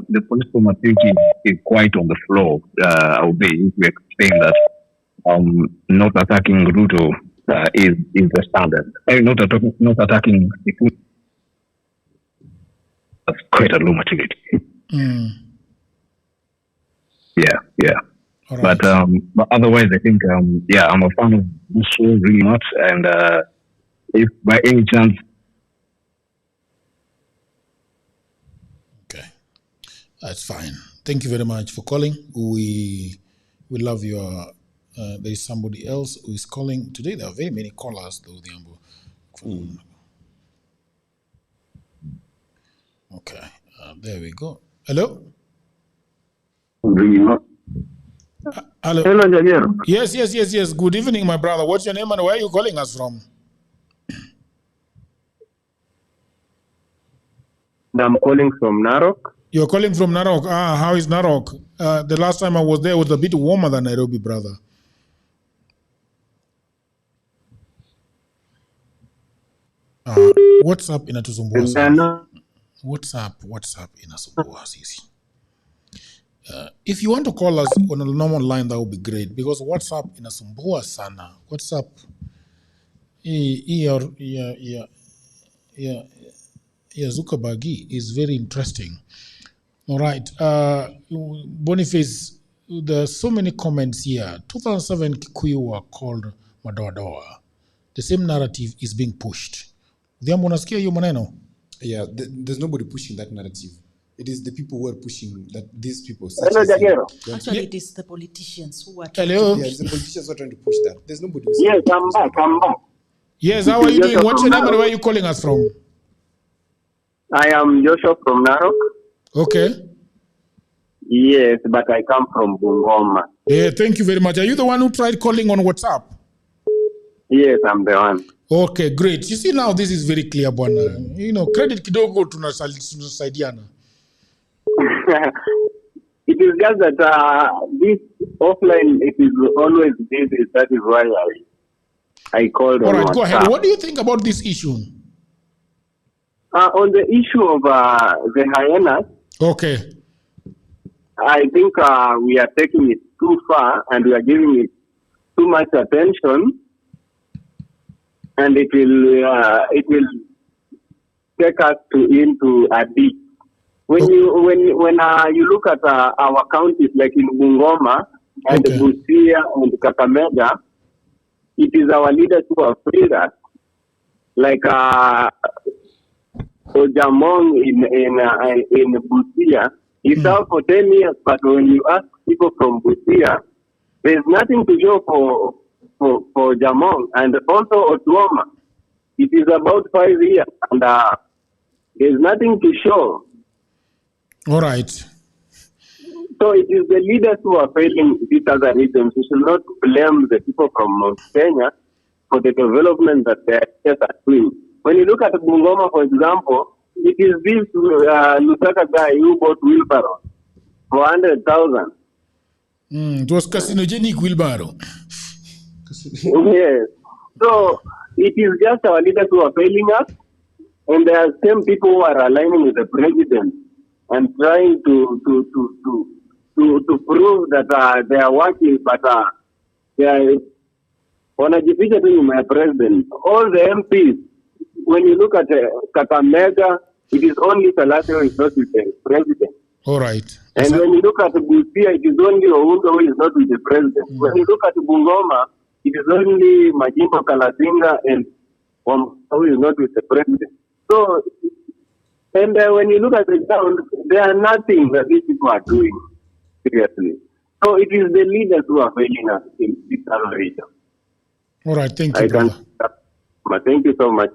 the political maturity is quite on the floor. I would say if we explain that not attacking Ruto is the standard. Not attacking the food. That's quite a low maturity. Yeah. Right. But otherwise, I think I'm a fan of this show really much, and if by any chance. That's fine. Thank you very much for calling. We love your. There is somebody else who is calling today. There are very many callers, though. Okay, there we go. Hello. Hello. Hello, Jagero. Yes. Good evening, my brother. What's your name and where are you calling us from? I'm calling from Narok. You're calling from Narok. How is Narok? The last time I was there was a bit warmer than Nairobi, brother. WhatsApp inatusumbua sana. WhatsApp inasumbua sisi. If you want to call us on a normal line, that would be great because WhatsApp inasumbua sana. WhatsApp Zuckerberg is very interesting. All right. Boniface, there's so many comments here. 2007 Kikuyu were called Madoadoa. The same narrative is being pushed. Yeah, there's nobody pushing that narrative. It is the people who are pushing that these people. Actually, it is the politicians who are trying to push. It's the politicians who are trying to push that. There's nobody. Yes, I'm back. Yes, how are you doing? What's your name and where are you calling us from? I am Joshua from Narok. Okay. Yes, but I come from Bungoma. Yeah, thank you very much. Are you the one who tried calling on WhatsApp? Yes, I'm the one. Okay, great. You see now this is very clear, bwana. Credit kidogo tunasaidiana. It is just that this offline, it is always busy. That is why I called on WhatsApp. All right, go ahead. What do you think about this issue? On the issue of the hyenas. Okay. I think we are taking it too far and we are giving it too much attention, and it will take us into a deep. When you look at our counties like in Bungoma and Busia and Kakamega, it is our leaders who have freed us. Like Ojamong in Busia, it's out for 10 years, but when you ask people from Busia, there's nothing to show for Jamong and also Otuoma. It is about 5 years and there's nothing to show. All right. So it is the leaders who are failing these other regions. We should not blame the people from Mount Kenya for the development that they are doing. When you look at Bungoma, for example, it is this Lusaka guy who bought wheelbarrow for 100,000. It was carcinogenic wheelbarrow. Yes. So it is just our leaders who are failing us, and there are same people who are aligning with the president and trying to prove that they are working, but they are wanajificha tu nyuma ya president. All the MPs, when you look at Kakamega, it is only Salasio who is not with the president. All right. And when you look at Busia, it is only Oundo who is not with the president. When you look at Bungoma, it is only Majimbo Kalasinga and who is not with the president. So, and when you look at the ground, there are nothing that these people are doing, seriously. So it is the leaders who are failing us in this other region. All right, thank you, brother. Thank you so much.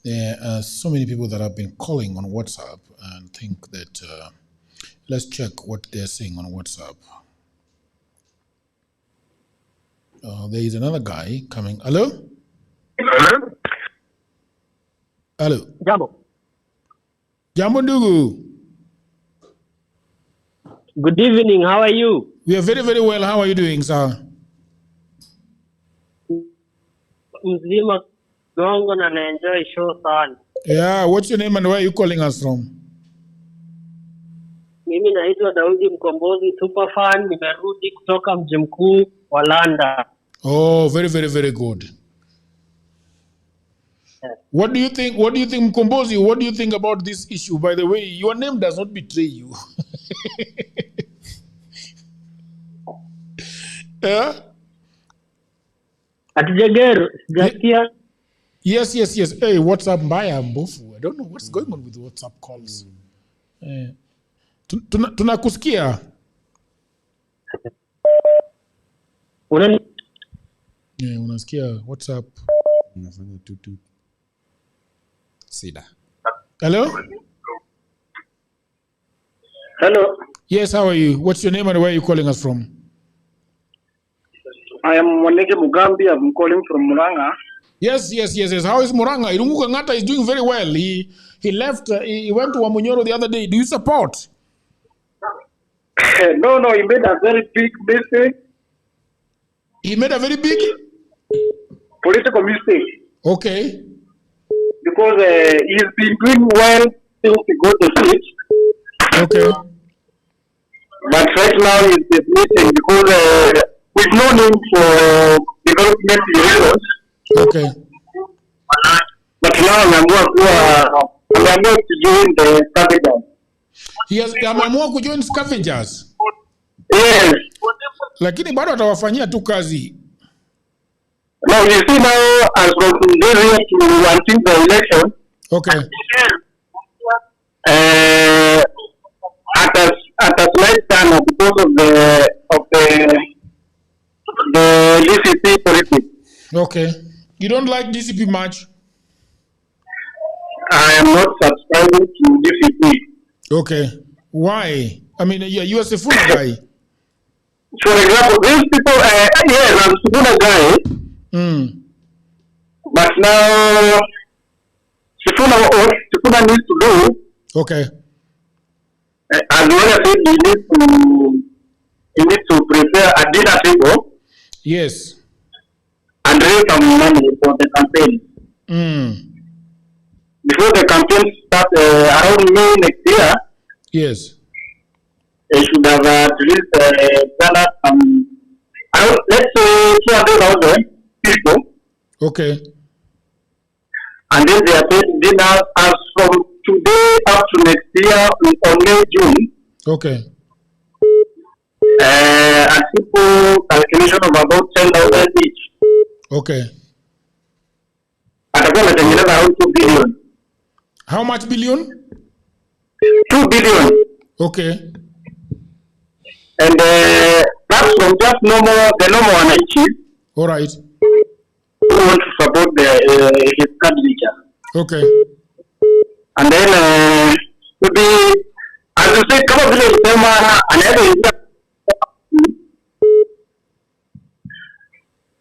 There are so many people that have been calling on WhatsApp and think that, let's check what they're saying on WhatsApp. There is another guy coming. Hello? Hello? Jambo. Jambo ndugu. Good evening. How are you? We are very, very well. How are you doing, sir? Mzima gongo na enjoy show sana. Yeah, what's your name and where are you calling us from? Mimi naitwa Daudi Mkombozi, super fan. Nimerudi kutoka mji mkuu wa London. Oh, very, very, very good. What do you think, Mkombozi, what do you think about this issue? By the way, your name does not betray you. Yeah? Atujegero, sijasikia. Yes. Hey, WhatsApp mbaya mbofu. I don't know what's going on with WhatsApp calls. Tunakusikia. Unasikia WhatsApp. Unafanya tutu. Sida. Hello? Hello. Yes, how are you? What's your name and where are you calling us from? I am Wanege Mugambi. I'm calling from Muranga. Yes. How is Muranga? Irungu Kangata is doing very well. He left, he went to Wamunyoro the other day. Do you support? No, he made a very big mistake. He made a very big? Political mistake. Okay. Because he's been doing well since he got the seat. Okay. But right now he's dismissing because we've known him for development reasons. Okay. But now ameamua kujoin the scavengers. He has ameamua kujoin scavengers. Yes. Lakini bado atawafanyia tu kazi. No, you see now as from this year to until the election. Okay. At a slight turn because of the DCP politics. Okay. You don't like DCP much? I am not subscribing to DCP. Okay. Why? I mean, you are a Sifuna guy. For example, these people, yes, I'm a Sifuna guy. But now, what Sifuna needs to do. Okay. As well as he needs to prepare a dinner table. Yes. And raise some money for the campaign. Before the campaign starts around May next year. Yes. They should have at least gathered some, let's say 200,000 people. Okay. And then they are paid dinner as from today up to next year on May, June. Okay. A simple calculation of about 10,000 each. Okay. Atakuwa ametengeneza around 2 billion. How much billion? 2 billion. Okay. And that's from just the normal wananchi. All right. Who want to support his candidature. Okay. And then could be, as you say, kama vile usema anaweza ingia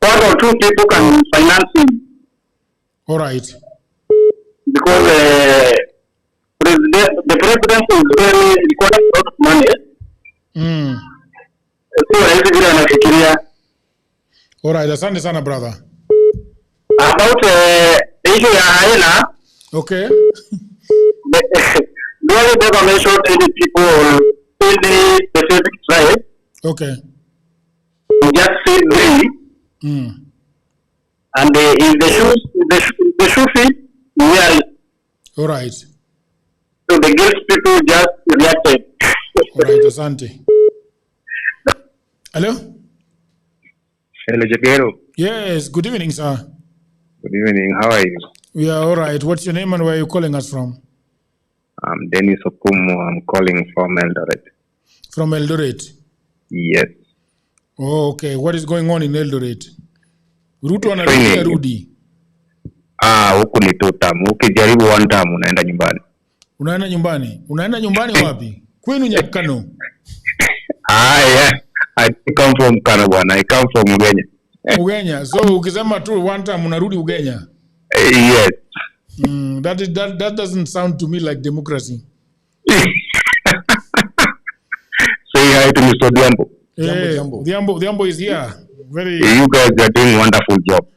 one or two people can finance him. All right. Because the president is very requiring a lot of money. So rahisi vile anafikiria. All right, asante sana brother. About the issue ya HYENA. Okay. Duale never mentioned any people or any specific tribe. Okay. He just said they. And if the shoe fit, yeah. All right. So the girls people just reacted. All right, asante. Hello? Hello, Jagero. Yes, good evening, sir. Good evening. How are you? We are all right. What's your name and where are you calling us from? I'm Dennis Okumu. I'm calling from Eldoret. From Eldoret? Yes. Oh, okay. What is going on in Eldoret? Ruto anarudia rudi. Huku ni two term. Ukijaribu one term unaenda nyumbani. Unaenda nyumbani? Unaenda nyumbani wapi? Kwenu Nyakano? Yeah. I come from Kano bwana. I come from Ugenya. Ugenya. So ukisema tu one term unarudi Ugenya? Yes. That doesn't sound to me like democracy. Say hi to Mr. Diambo. Diambo is here. Very. You guys are doing a wonderful job.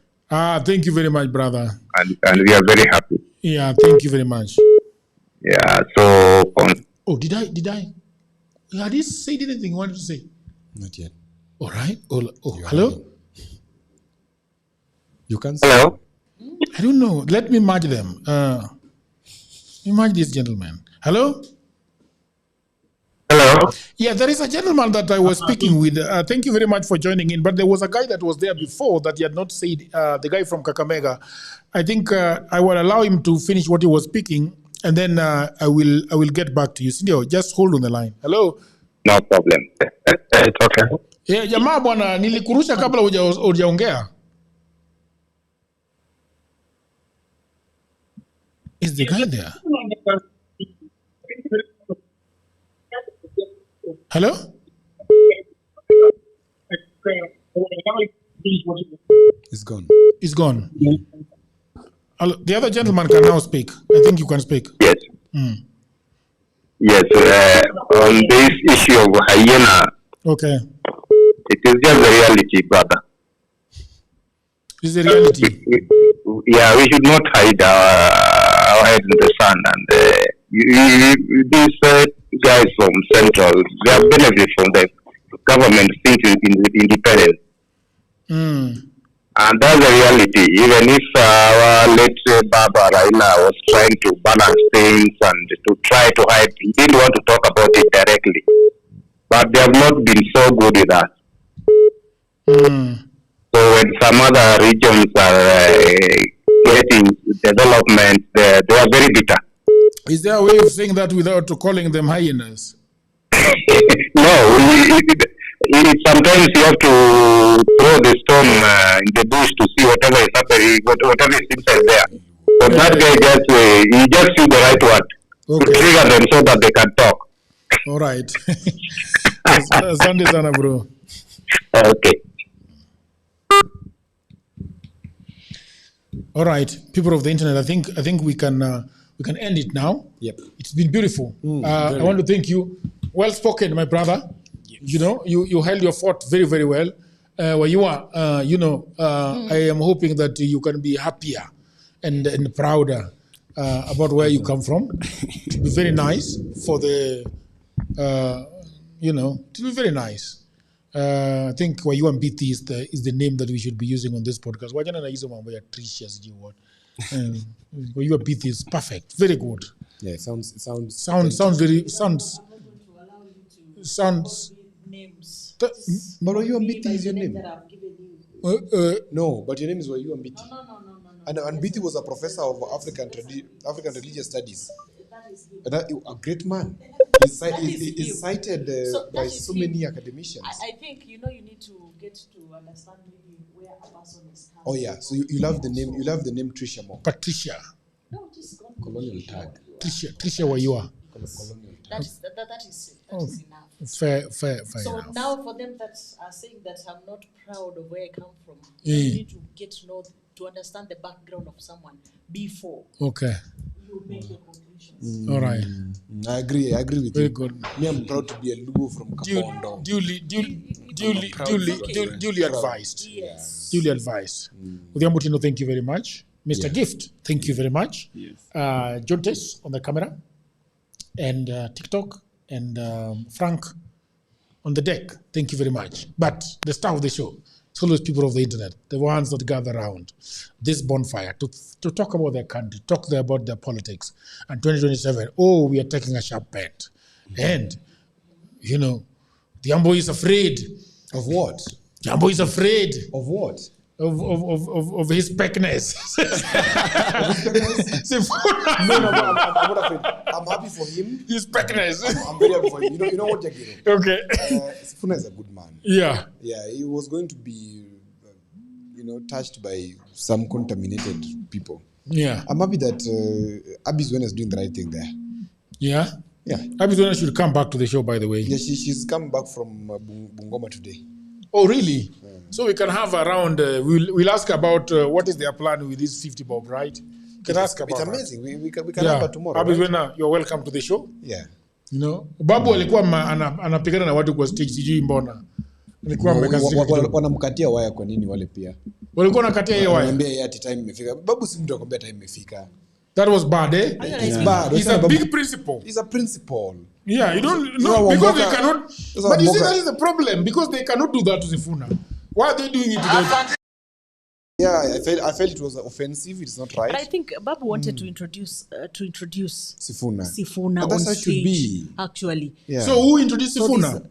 Thank you very much, brother. And we are very happy. Yeah, thank you very much. Yeah, so... did I? Had he said anything you wanted to say? Not yet. All right. Hello? You can say. Hello? I don't know. Let me match them. Match this gentleman. Hello? Hello? Yeah, there is a gentleman that I was speaking with. Thank you very much for joining in. But there was a guy that was there before that he had not said, the guy from Kakamega. I think I will allow him to finish what he was speaking, and then I will get back to you. Sindio, just hold on the line. Hello? No problem. It's okay. Yeah, jamaa bwana, nilikurusha kabla hujaongea. Is the guy there? Hello? It's gone. It's gone. The other gentleman can now speak. I think you can speak. Yes. Yes. On this issue of HYENA. Okay. It is just the reality, brother. It's the reality. Yeah, we should not hide our head in the sand. And these guys from Central, they have benefited from the government thinking independent. And that's the reality. Even if our late Baba Raila was trying to balance things and to try to hide, he didn't want to talk about it directly. But they have not been so good with that. So when some other regions are getting development, they are very bitter. Is there a way of saying that without calling them hyenas? No, sometimes you have to throw the stone in the bush to see whatever is happening, whatever is inside there. So that guy just see the right word to trigger them so that they can talk. All right. Asante sana, bro. Okay. All right, people of the internet, I think we can end it now. Yep. It's been beautiful. I want to thank you. Well spoken, my brother. Yes. You know, you held your fort very, very well. Where you are, I am hoping that you can be happier and prouder about where you come from. It will be very nice for the, it will be very nice. I think Wayuan BT is the name that we should be using on this podcast. Wajana na hizo mambo ya tricious what. Wayuan BT is perfect. Very good. Yeah, it sounds names. But Wayuan BT is your name. No, but your name is Wayuan BT. No. And BT was a professor of African religious studies. A great man. He's cited by so many academicians. I think you need to get to understand maybe where a person is coming. Oh yeah, so you love the name. You love the name Tricia more. Patricia. No, just colonial tag. Tricia, where you are. Colonial tag. That is enough. Fair so enough. Now for them that are saying that I'm not proud of where I come from, you need to get to know, to understand the background of someone before. Okay. You make your conclusions. All right. I agree with you. Very good. Me, I'm proud to be a Lugo from Kapondo. Duly advised. Yes. Duly advised. Udhiambutino, thank you very much. Mr. Gift, thank you very much. Yes. Jontes on the camera, and TikTok, and Frank on the deck. Thank you very much. But the star of the show, it's always people of the internet, the ones that gather around this bonfire to talk about their country, talk about their politics. And 2027, we are taking a sharp bet. And, Diambo is afraid. Of what? Diambo is afraid. Of what? Of his peckness. No, I'm not afraid. I'm happy for him. His peckness. I'm very happy for him. You know what, Jagiro? Okay. Sifuna is a good man. Yeah. Yeah, he was going to be, touched by some contaminated people. Yeah. I'm happy that Abizwena is doing the right thing there. Yeah? Yeah. Abizwena should come back to the show, by the way. Yeah, she's come back from Bungoma today. Oh, really? So we can have around, we'll ask about what is their plan with this 50 bob, right? can ask about it's that. amazing. We can have her tomorrow. Babu HYENA, you're welcome to the show. Yeah. You know, Babu alikuwa anapigana na watu kwa stage, sijui mbona. Alikuwa amekasirika. Wanamkatia waya kwa nini wale pia? Walikuwa wanakatia yeye waya. Anamwambia yeye ati time imefika. Babu si mtu akwambia time imefika. That was bad, eh? It's bad. It's a big principle. It's a principle. Yeah, you don't know because they cannot. But you see, that is the problem because they cannot do that to Sifuna. Why are they doing it to them? Yeah, I felt it was offensive. It's not right. But I think Babu wanted to introduce Sifuna But that's on how it should stage. be. Actually. Yeah. So who introduced Sifuna?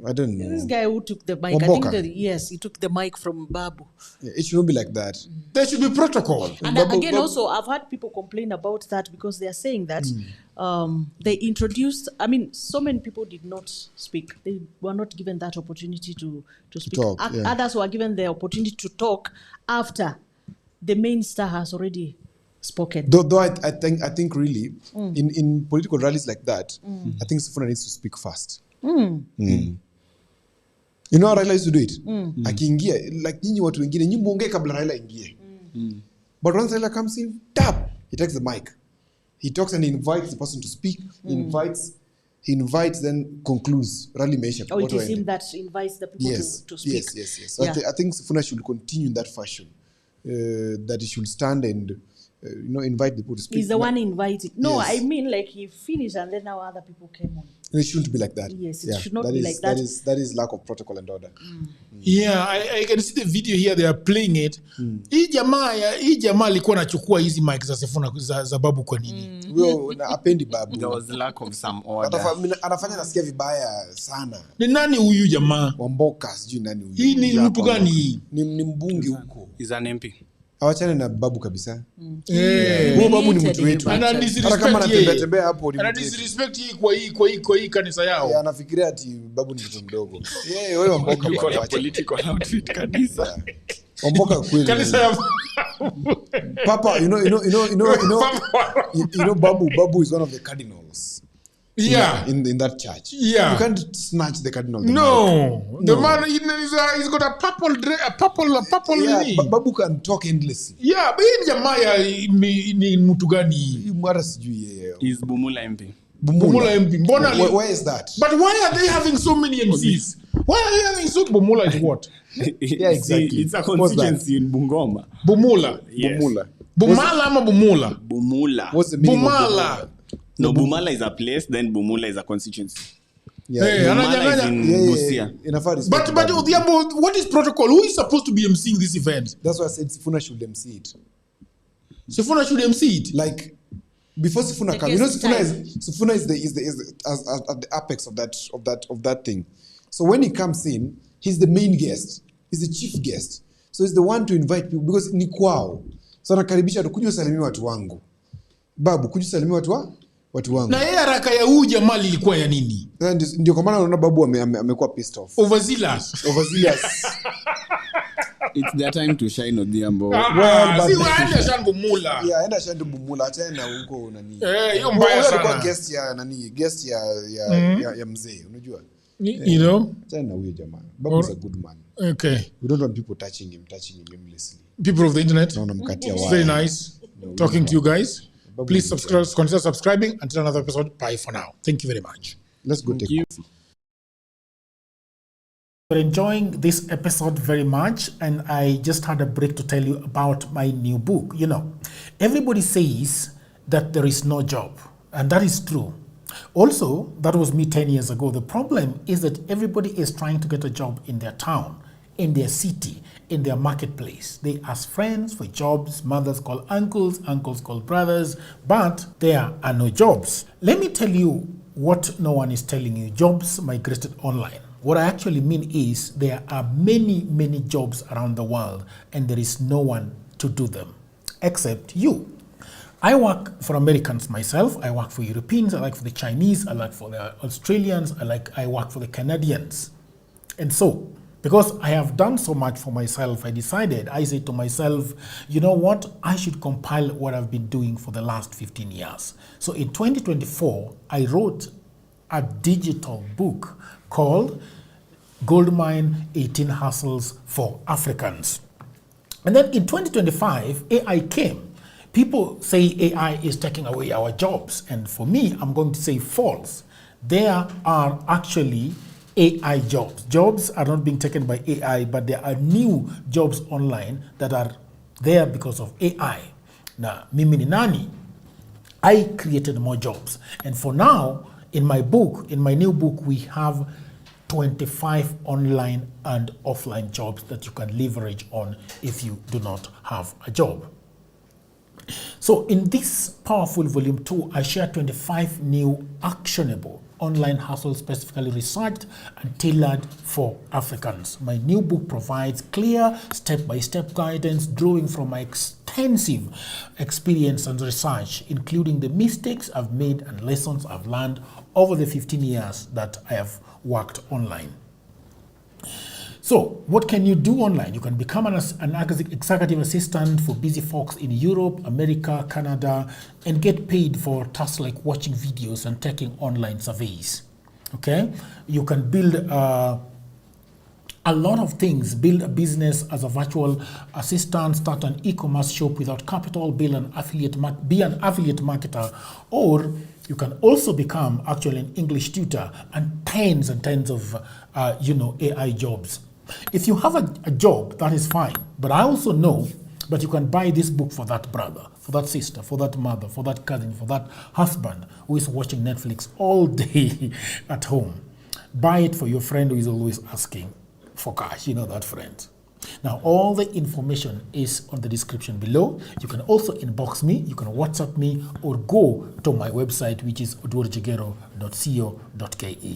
I don't know. This guy who took the mic. Wamboka. I think yes, he took the mic from Babu. Yeah, it shouldn't be like that. There should be protocol. And again, also, I've heard people complain about that because they are saying that they introduced. I mean, so many people did not speak. They were not given that opportunity to speak. talk, yeah. Others were given the opportunity to talk after the main star has already spoken. Though I think really in political rallies like that, I think Sifuna needs to speak first. You know how Raila used to do it? Akiingia, like nyinyi watu wengine, nyinyi muongee kabla Raila ingie. But once Raila comes in, tap, he takes the mic. He talks and he invites the person to speak. He invites, then concludes. Rally meisha. Oh, it is him that invites the people to speak. Yes. So I think Sifuna should continue in that fashion. That he should stand and invite the people to speak. He's the one inviting. No, Yes. I mean like he finished and then now other people came on. It shouldn't be like that. Yes, it should not be like that. That is lack of protocol and order. Yeah, I can see the video here. They are playing it. Hii jamaa alikuwa anachukua hizi mic za Sifuna za Babu kwa nini? Wewe apendi Babu. There was lack of some order. Anafanya nasikia vibaya sana. Ni nani huyu jamaa? Wamboka, sijui nani huyu. Hii ni mtu gani hii? Ni mbunge huko. He's an MP. Hawachane na Babu kabisa. Huyo Babu ni mtu wetu. Ana Hata kama anatembea hapo ni ana mtu wetu. disrespect hii kwa hii kanisa yao. Yeah, anafikiria ati Babu ni mtu mdogo. Wewe Wamboka bwana. Political outfit kanisa. Wamboka kweli. Kanisa ya Papa, you know Babu is one of the cardinals. Yeah. In that church. Yeah. You can't snatch the cardinal. The man he's got a purple yeah, Babu can talk endlessly. Yeah, but hii jamaa ni mtu gani? Mara sijui yeye. Is Bumula MP. Bumula MP. Mbona where is that? But why are they having so many MCs? Why are they having so Bumula is what? Yeah, exactly. It's a constituency in Bungoma. Bumula. Yes. Bumala ama Bumula? Bumula. What's the meaning Bumala. of Bumala? No, Bumala is a place, then Bumula is a constituency. Yeah, Bumala is in Busia. But Odhiambo, what is protocol? Who is supposed to be emceeing this event? That's why I said Sifuna should MC it. Sifuna should MC it? Like, before Sifuna comes, Sifuna is at the apex of that thing. So when he comes in, he's the main guest. He's the chief guest. So he's the one to invite people because ni kwao. So anakaribisha tu kuja salimia watu wangu. Babu, kuja salimia watu wangu. Na yeye haraka ya huyu jamaa ilikuwa ya nini? Ndio kwa maana unaona Babu amekuwa pissed off. Overzealous. It's their time to shine Odhiambo. Aenda shine Bumula. Yeah, aenda shine Bumula, acha na huko nani. Hiyo mbaya sana. Alikuwa guest ya mzee, unajua? You know? Acha na huyo jamaa. Babu is a good man. Okay. We don't want people touching him aimlessly. People of the internet. It's very nice talking to you guys. Please consider subscribing. Until another episode, bye for now. Thank you very much. Let's go take coffee. We're enjoying this episode very much, and I just had a break to tell you about my new book. You know, everybody says that there is no job, and that is true. Also, that was me 10 years ago. The problem is that everybody is trying to get a job in their town, in their city, in their marketplace. They ask friends for jobs, mothers call uncles, uncles call brothers, but there are no jobs. Let me tell you what no one is telling you. Jobs migrated online. What I actually mean is there are many, many jobs around the world and there is no one to do them except you. I work for Americans myself. I work for Europeans. I work for the Chinese. I work for the Australians. I work for the Canadians. And so, because I have done so much for myself, I said to myself, you know what? I should compile what I've been doing for the last 15 years. So in 2024, I wrote a digital book called Goldmine 18 Hustles for Africans. And then in 2025, AI came People say AI is taking away our jobs, and for me, I'm going to say false. There are actually AI jobs. Jobs are not being taken by AI, but there are new jobs online that are there because of AI. Now, mimi ni nani? I created more jobs. And for now, in my new book, we have 25 online and offline jobs that you can leverage on if you do not have a job. So in this powerful volume 2, I share 25 new actionable online hustles specifically researched and tailored for Africans. My new book provides clear step-by-step guidance drawing from my extensive experience and research, including the mistakes I've made and lessons I've learned over the 15 years that I have worked online. So, what can you do online? You can become an executive assistant for busy folks in Europe, America, Canada, and get paid for tasks like watching videos and taking online surveys. Okay? You can build a lot of things. Build a business as a virtual assistant, start an e-commerce shop without capital, be an affiliate marketer, or you can also become actually an English tutor and tens of AI jobs. If you have a job, that is fine. But I also know that you can buy this book for that brother, for that sister, for that mother, for that cousin, for that husband who is watching Netflix all day at home. Buy it for your friend who is always asking for cash. You know that friend. Now, all the information is on the description below. You can also inbox me, you can WhatsApp me, or go to my website, which is odworjigero.co.ke.